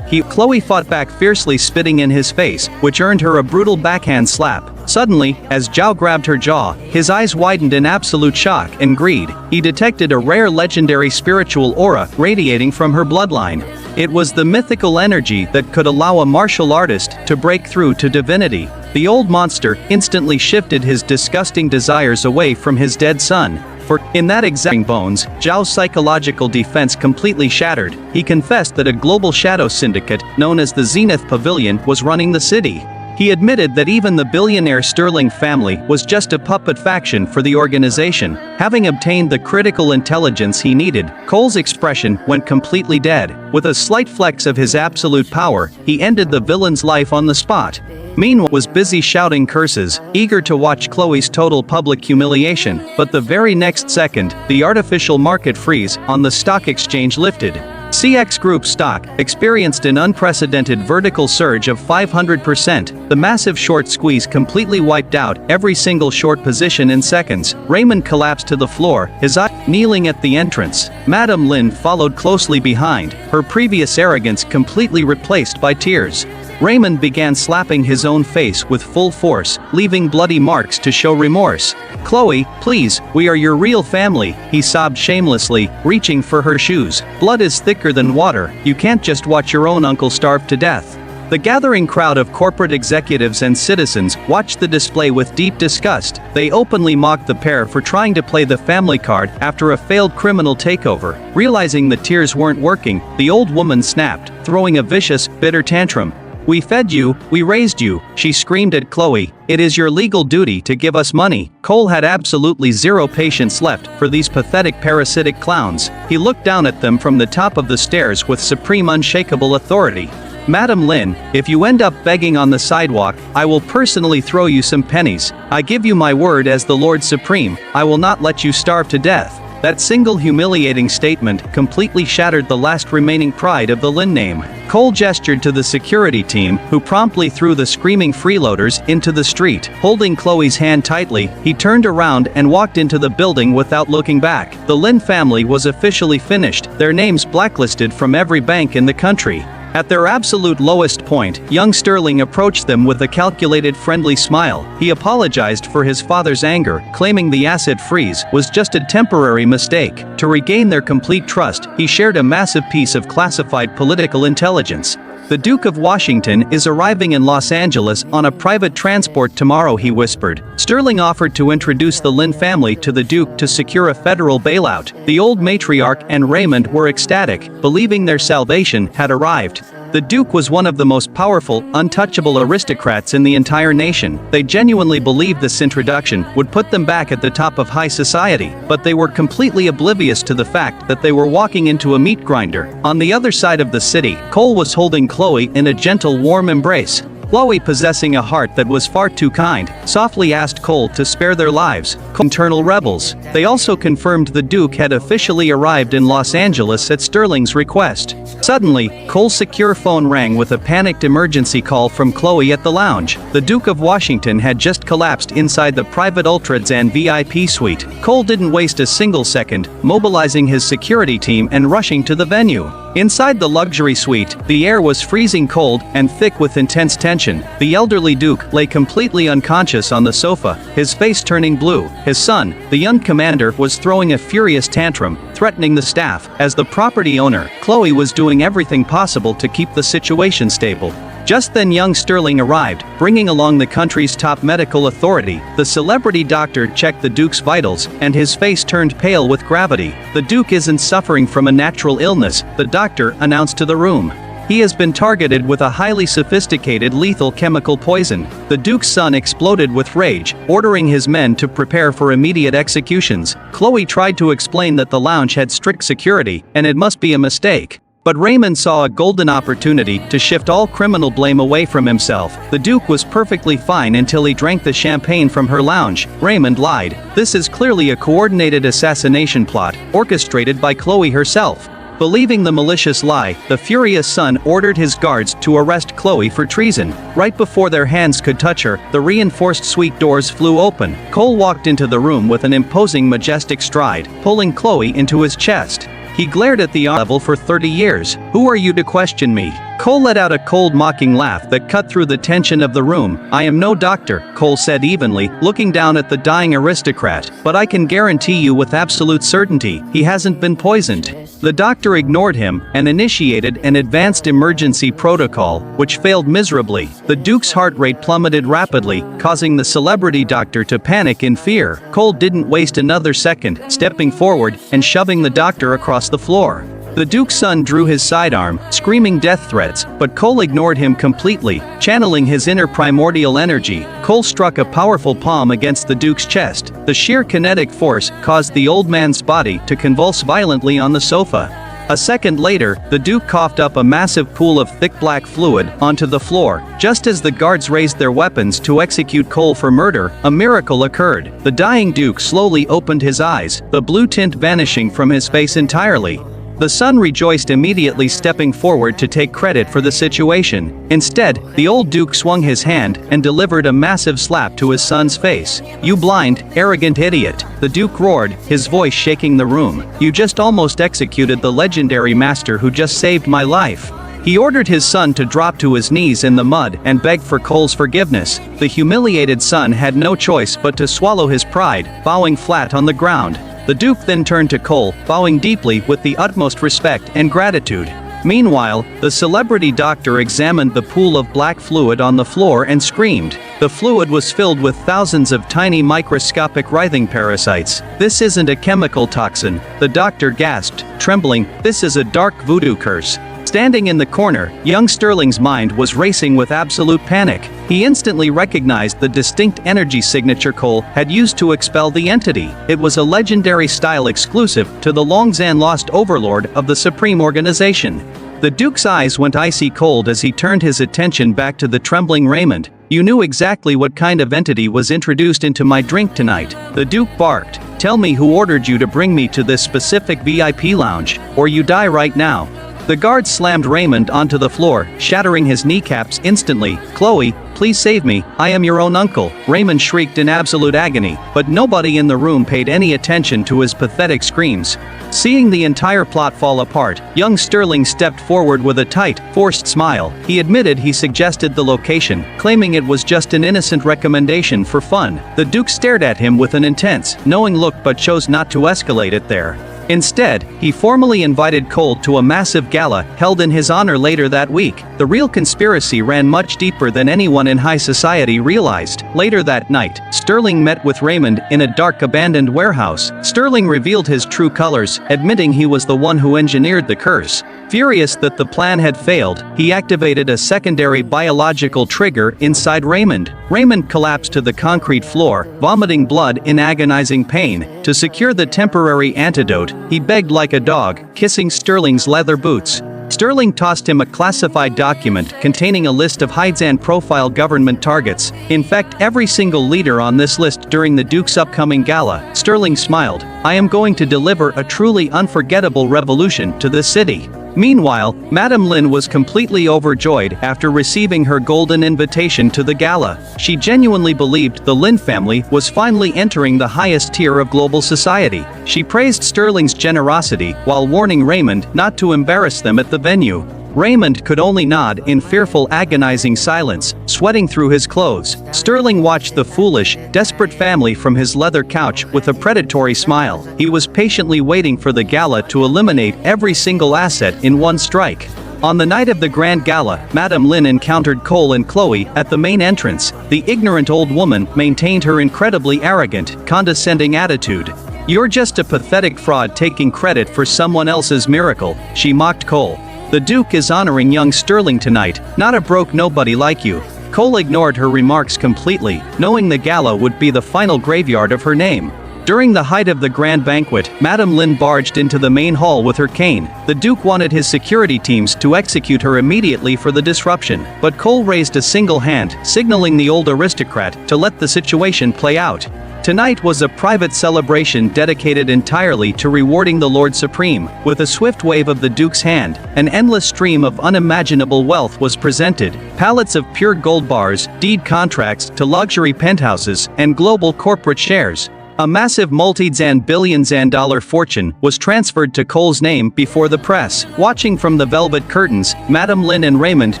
Chloe fought back fiercely, spitting in his face, which earned her a brutal backhand slap. Suddenly, as Zhao grabbed her jaw, his eyes widened in absolute shock and greed. He detected a rare legendary spiritual aura radiating from her bloodline. It was the mythical energy that could allow a martial artist to break through to divinity. The old monster instantly shifted his disgusting desires away from his dead son. For, in that exact bones, Zhao's psychological defense completely shattered. He confessed that a global shadow syndicate, known as the Zenith Pavilion, was running the city. He admitted that even the billionaire Sterling family was just a puppet faction for the organization. Having obtained the critical intelligence he needed, Cole's expression went completely dead. With a slight flex of his absolute power, he ended the villain's life on the spot. Meanwhile, was busy shouting curses, eager to watch Chloe's total public humiliation, but the very next second, the artificial market freeze on the stock exchange lifted. CX Group stock experienced an unprecedented vertical surge of 500%. The massive short squeeze completely wiped out every single short position in seconds. Raymond collapsed to the floor, his eye kneeling at the entrance. Madame Lin followed closely behind, her previous arrogance completely replaced by tears. Raymond began slapping his own face with full force, leaving bloody marks to show remorse. "Chloe, please, we are your real family," he sobbed shamelessly, reaching for her shoes. "Blood is thicker than water, you can't just watch your own uncle starve to death." The gathering crowd of corporate executives and citizens watched the display with deep disgust. They openly mocked the pair for trying to play the family card after a failed criminal takeover. Realizing the tears weren't working, the old woman snapped, throwing a vicious, bitter tantrum. "We fed you, we raised you," she screamed at Chloe. "It is your legal duty to give us money." Cole had absolutely zero patience left for these pathetic parasitic clowns. He looked down at them from the top of the stairs with supreme unshakable authority. "Madame Lin, if you end up begging on the sidewalk, I will personally throw you some pennies. I give you my word as the Lord Supreme, I will not let you starve to death." That single humiliating statement completely shattered the last remaining pride of the Lynn name. Cole gestured to the security team, who promptly threw the screaming freeloaders into the street. Holding Chloe's hand tightly, he turned around and walked into the building without looking back. The Lynn family was officially finished, their names blacklisted from every bank in the country. At their absolute lowest point, young Sterling approached them with a calculated friendly smile. He apologized for his father's anger, claiming the asset freeze was just a temporary mistake. To regain their complete trust, he shared a massive piece of classified political intelligence. The Duke of Washington is arriving in Los Angeles on a private transport tomorrow, he whispered. Sterling offered to introduce the Lynn family to the Duke to secure a federal bailout. The old matriarch and Raymond were ecstatic, believing their salvation had arrived. The Duke was one of the most powerful, untouchable aristocrats in the entire nation. They genuinely believed this introduction would put them back at the top of high society, but they were completely oblivious to the fact that they were walking into a meat grinder. On the other side of the city, Cole was holding Chloe in a gentle, warm embrace. Chloe, possessing a heart that was far too kind, softly asked Cole to spare their lives. Internal rebels. They also confirmed the Duke had officially arrived in Los Angeles at Sterling's request. Suddenly, Cole's secure phone rang with a panicked emergency call from Chloe at the lounge. The Duke of Washington had just collapsed inside the private Ultrazan VIP suite. Cole didn't waste a single second, mobilizing his security team and rushing to the venue. Inside the luxury suite, the air was freezing cold and thick with intense tension. The elderly Duke lay completely unconscious on the sofa, his face turning blue. His son, the young commander, was throwing a furious tantrum, threatening the staff. As the property owner, Chloe was doing everything possible to keep the situation stable. Just then young Sterling arrived, bringing along the country's top medical authority. The celebrity doctor checked the Duke's vitals, and his face turned pale with gravity. The Duke isn't suffering from a natural illness, the doctor announced to the room. He has been targeted with a highly sophisticated lethal chemical poison. The Duke's son exploded with rage, ordering his men to prepare for immediate executions. Chloe tried to explain that the lounge had strict security, and it must be a mistake. But Raymond saw a golden opportunity to shift all criminal blame away from himself. The Duke was perfectly fine until he drank the champagne from her lounge. Raymond lied. This is clearly a coordinated assassination plot, orchestrated by Chloe herself. Believing the malicious lie, the furious son ordered his guards to arrest Chloe for treason. Right before their hands could touch her, the reinforced suite doors flew open. Cole walked into the room with an imposing, majestic stride, pulling Chloe into his chest. He glared at the unravel for 30 years. Who are you to question me? Cole let out a cold, mocking laugh that cut through the tension of the room. I am no doctor, Cole said evenly, looking down at the dying aristocrat, but I can guarantee you with absolute certainty, he hasn't been poisoned. The doctor ignored him and initiated an advanced emergency protocol, which failed miserably. The Duke's heart rate plummeted rapidly, causing the celebrity doctor to panic in fear. Cole didn't waste another second, stepping forward and shoving the doctor across the floor. The Duke's son drew his sidearm, screaming death threats, but Cole ignored him completely. Channeling his inner primordial energy, Cole struck a powerful palm against the Duke's chest. The sheer kinetic force caused the old man's body to convulse violently on the sofa. A second later, the Duke coughed up a massive pool of thick black fluid onto the floor. Just as the guards raised their weapons to execute Cole for murder, a miracle occurred. The dying Duke slowly opened his eyes, the blue tint vanishing from his face entirely. The son rejoiced, immediately stepping forward to take credit for the situation. Instead, the old Duke swung his hand and delivered a massive slap to his son's face. You blind, arrogant idiot, the Duke roared, his voice shaking the room. You just almost executed the legendary master who just saved my life. He ordered his son to drop to his knees in the mud and beg for Cole's forgiveness. The humiliated son had no choice but to swallow his pride, bowing flat on the ground. The Duke then turned to Cole, bowing deeply with the utmost respect and gratitude. Meanwhile, the celebrity doctor examined the pool of black fluid on the floor and screamed. The fluid was filled with thousands of tiny microscopic writhing parasites. This isn't a chemical toxin, the doctor gasped, trembling. This is a dark voodoo curse. Standing in the corner, young Sterling's mind was racing with absolute panic. He instantly recognized the distinct energy signature Cole had used to expel the entity. It was a legendary style exclusive to the long-Zan lost overlord of the Supreme Organization. The Duke's eyes went icy cold as he turned his attention back to the trembling Raymond. You knew exactly what kind of entity was introduced into my drink tonight, the Duke barked. Tell me who ordered you to bring me to this specific VIP lounge, or you die right now." The guard slammed Raymond onto the floor, shattering his kneecaps instantly. "Chloe, please save me, I am your own uncle," Raymond shrieked in absolute agony, but nobody in the room paid any attention to his pathetic screams. Seeing the entire plot fall apart, young Sterling stepped forward with a tight, forced smile. He admitted he suggested the location, claiming it was just an innocent recommendation for fun. The Duke stared at him with an intense, knowing look but chose not to escalate it there. Instead, he formally invited Cole to a massive gala held in his honor later that week. The real conspiracy ran much deeper than anyone in high society realized. Later that night, Sterling met with Raymond in a dark abandoned warehouse. Sterling revealed his true colors, admitting he was the one who engineered the curse. Furious that the plan had failed, he activated a secondary biological trigger inside Raymond. Raymond collapsed to the concrete floor, vomiting blood in agonizing pain. To secure the temporary antidote, he begged like a dog, kissing Sterling's leather boots. Sterling tossed him a classified document containing a list of Hydesand profile government targets. In fact, every single leader on this list during the Duke's upcoming gala. Sterling smiled. "I am going to deliver a truly unforgettable revolution to this city." Meanwhile, Madame Lin was completely overjoyed after receiving her golden invitation to the gala. She genuinely believed the Lin family was finally entering the highest tier of global society. She praised Sterling's generosity while warning Raymond not to embarrass them at the venue. Raymond could only nod in fearful, agonizing silence, sweating through his clothes. Sterling watched the foolish, desperate family from his leather couch with a predatory smile. He was patiently waiting for the gala to eliminate every single asset in one strike. On the night of the grand gala, Madame Lin encountered Cole and Chloe at the main entrance. The ignorant old woman maintained her incredibly arrogant, condescending attitude. "You're just a pathetic fraud taking credit for someone else's miracle," she mocked Cole. "The Duke is honoring young Sterling tonight, not a broke nobody like you." Cole ignored her remarks completely, knowing the gala would be the final graveyard of her name. During the height of the grand banquet, Madame Lin barged into the main hall with her cane. The Duke wanted his security teams to execute her immediately for the disruption, but Cole raised a single hand, signaling the old aristocrat to let the situation play out. Tonight was a private celebration dedicated entirely to rewarding the Lord Supreme. With a swift wave of the Duke's hand, an endless stream of unimaginable wealth was presented. Pallets of pure gold bars, deed contracts to luxury penthouses, and global corporate shares. A massive multi-zan billion-zan dollar fortune was transferred to Cole's name before the press. Watching from the velvet curtains, Madame Lin and Raymond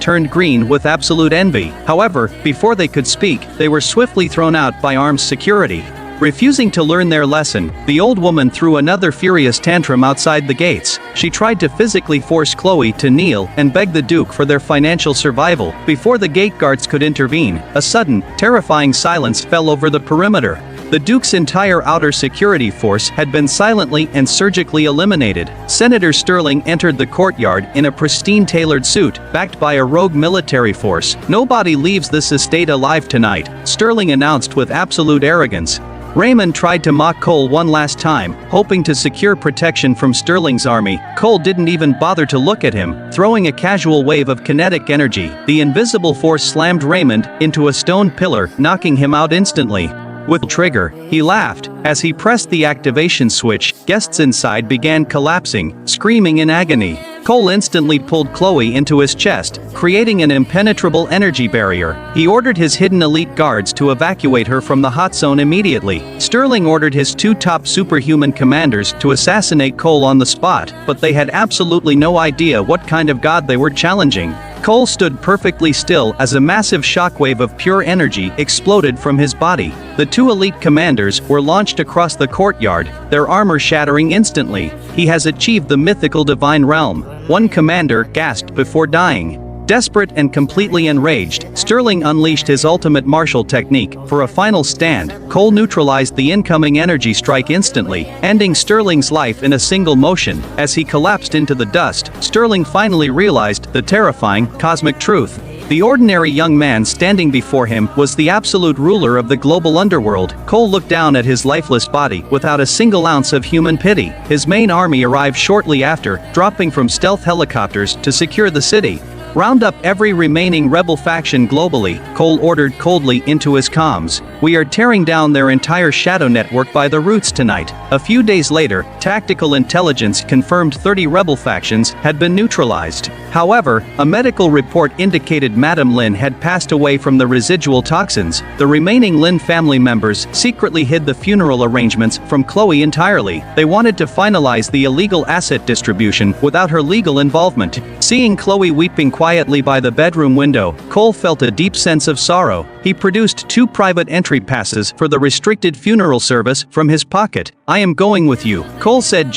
turned green with absolute envy. However, before they could speak, they were swiftly thrown out by armed security. Refusing to learn their lesson, the old woman threw another furious tantrum outside the gates. She tried to physically force Chloe to kneel and beg the Duke for their financial survival. Before the gate guards could intervene, a sudden, terrifying silence fell over the perimeter. The Duke's entire outer security force had been silently and surgically eliminated. Senator Sterling entered the courtyard in a pristine tailored suit, backed by a rogue military force. "Nobody leaves this estate alive tonight," Sterling announced with absolute arrogance. Raymond tried to mock Cole one last time, hoping to secure protection from Sterling's army. Cole didn't even bother to look at him, throwing a casual wave of kinetic energy. The invisible force slammed Raymond into a stone pillar, knocking him out instantly. With the trigger, he laughed. As he pressed the activation switch, guests inside began collapsing, screaming in agony. Cole instantly pulled Chloe into his chest, creating an impenetrable energy barrier. He ordered his hidden elite guards to evacuate her from the hot zone immediately. Sterling ordered his two top superhuman commanders to assassinate Cole on the spot, but they had absolutely no idea what kind of god they were challenging. Cole stood perfectly still as a massive shockwave of pure energy exploded from his body. The two elite commanders were launched across the courtyard, their armor shattering instantly. "He has achieved the mythical divine realm," one commander gasped before dying. Desperate and completely enraged, Sterling unleashed his ultimate martial technique. For a final stand, Cole neutralized the incoming energy strike instantly, ending Sterling's life in a single motion. As he collapsed into the dust, Sterling finally realized the terrifying, cosmic truth. The ordinary young man standing before him was the absolute ruler of the global underworld. Cole looked down at his lifeless body without a single ounce of human pity. His main army arrived shortly after, dropping from stealth helicopters to secure the city. "Round up every remaining rebel faction globally," Cole ordered coldly into his comms. "We are tearing down their entire shadow network by the roots tonight." A few days later, tactical intelligence confirmed 30 rebel factions had been neutralized. However, a medical report indicated Madame Lin had passed away from the residual toxins. The remaining Lin family members secretly hid the funeral arrangements from Chloe entirely. They wanted to finalize the illegal asset distribution without her legal involvement. Seeing Chloe weeping quietly by the bedroom window, Cole felt a deep sense of sorrow. He produced 2 private entry passes for the restricted funeral service from his pocket. "I am going with you," Cole said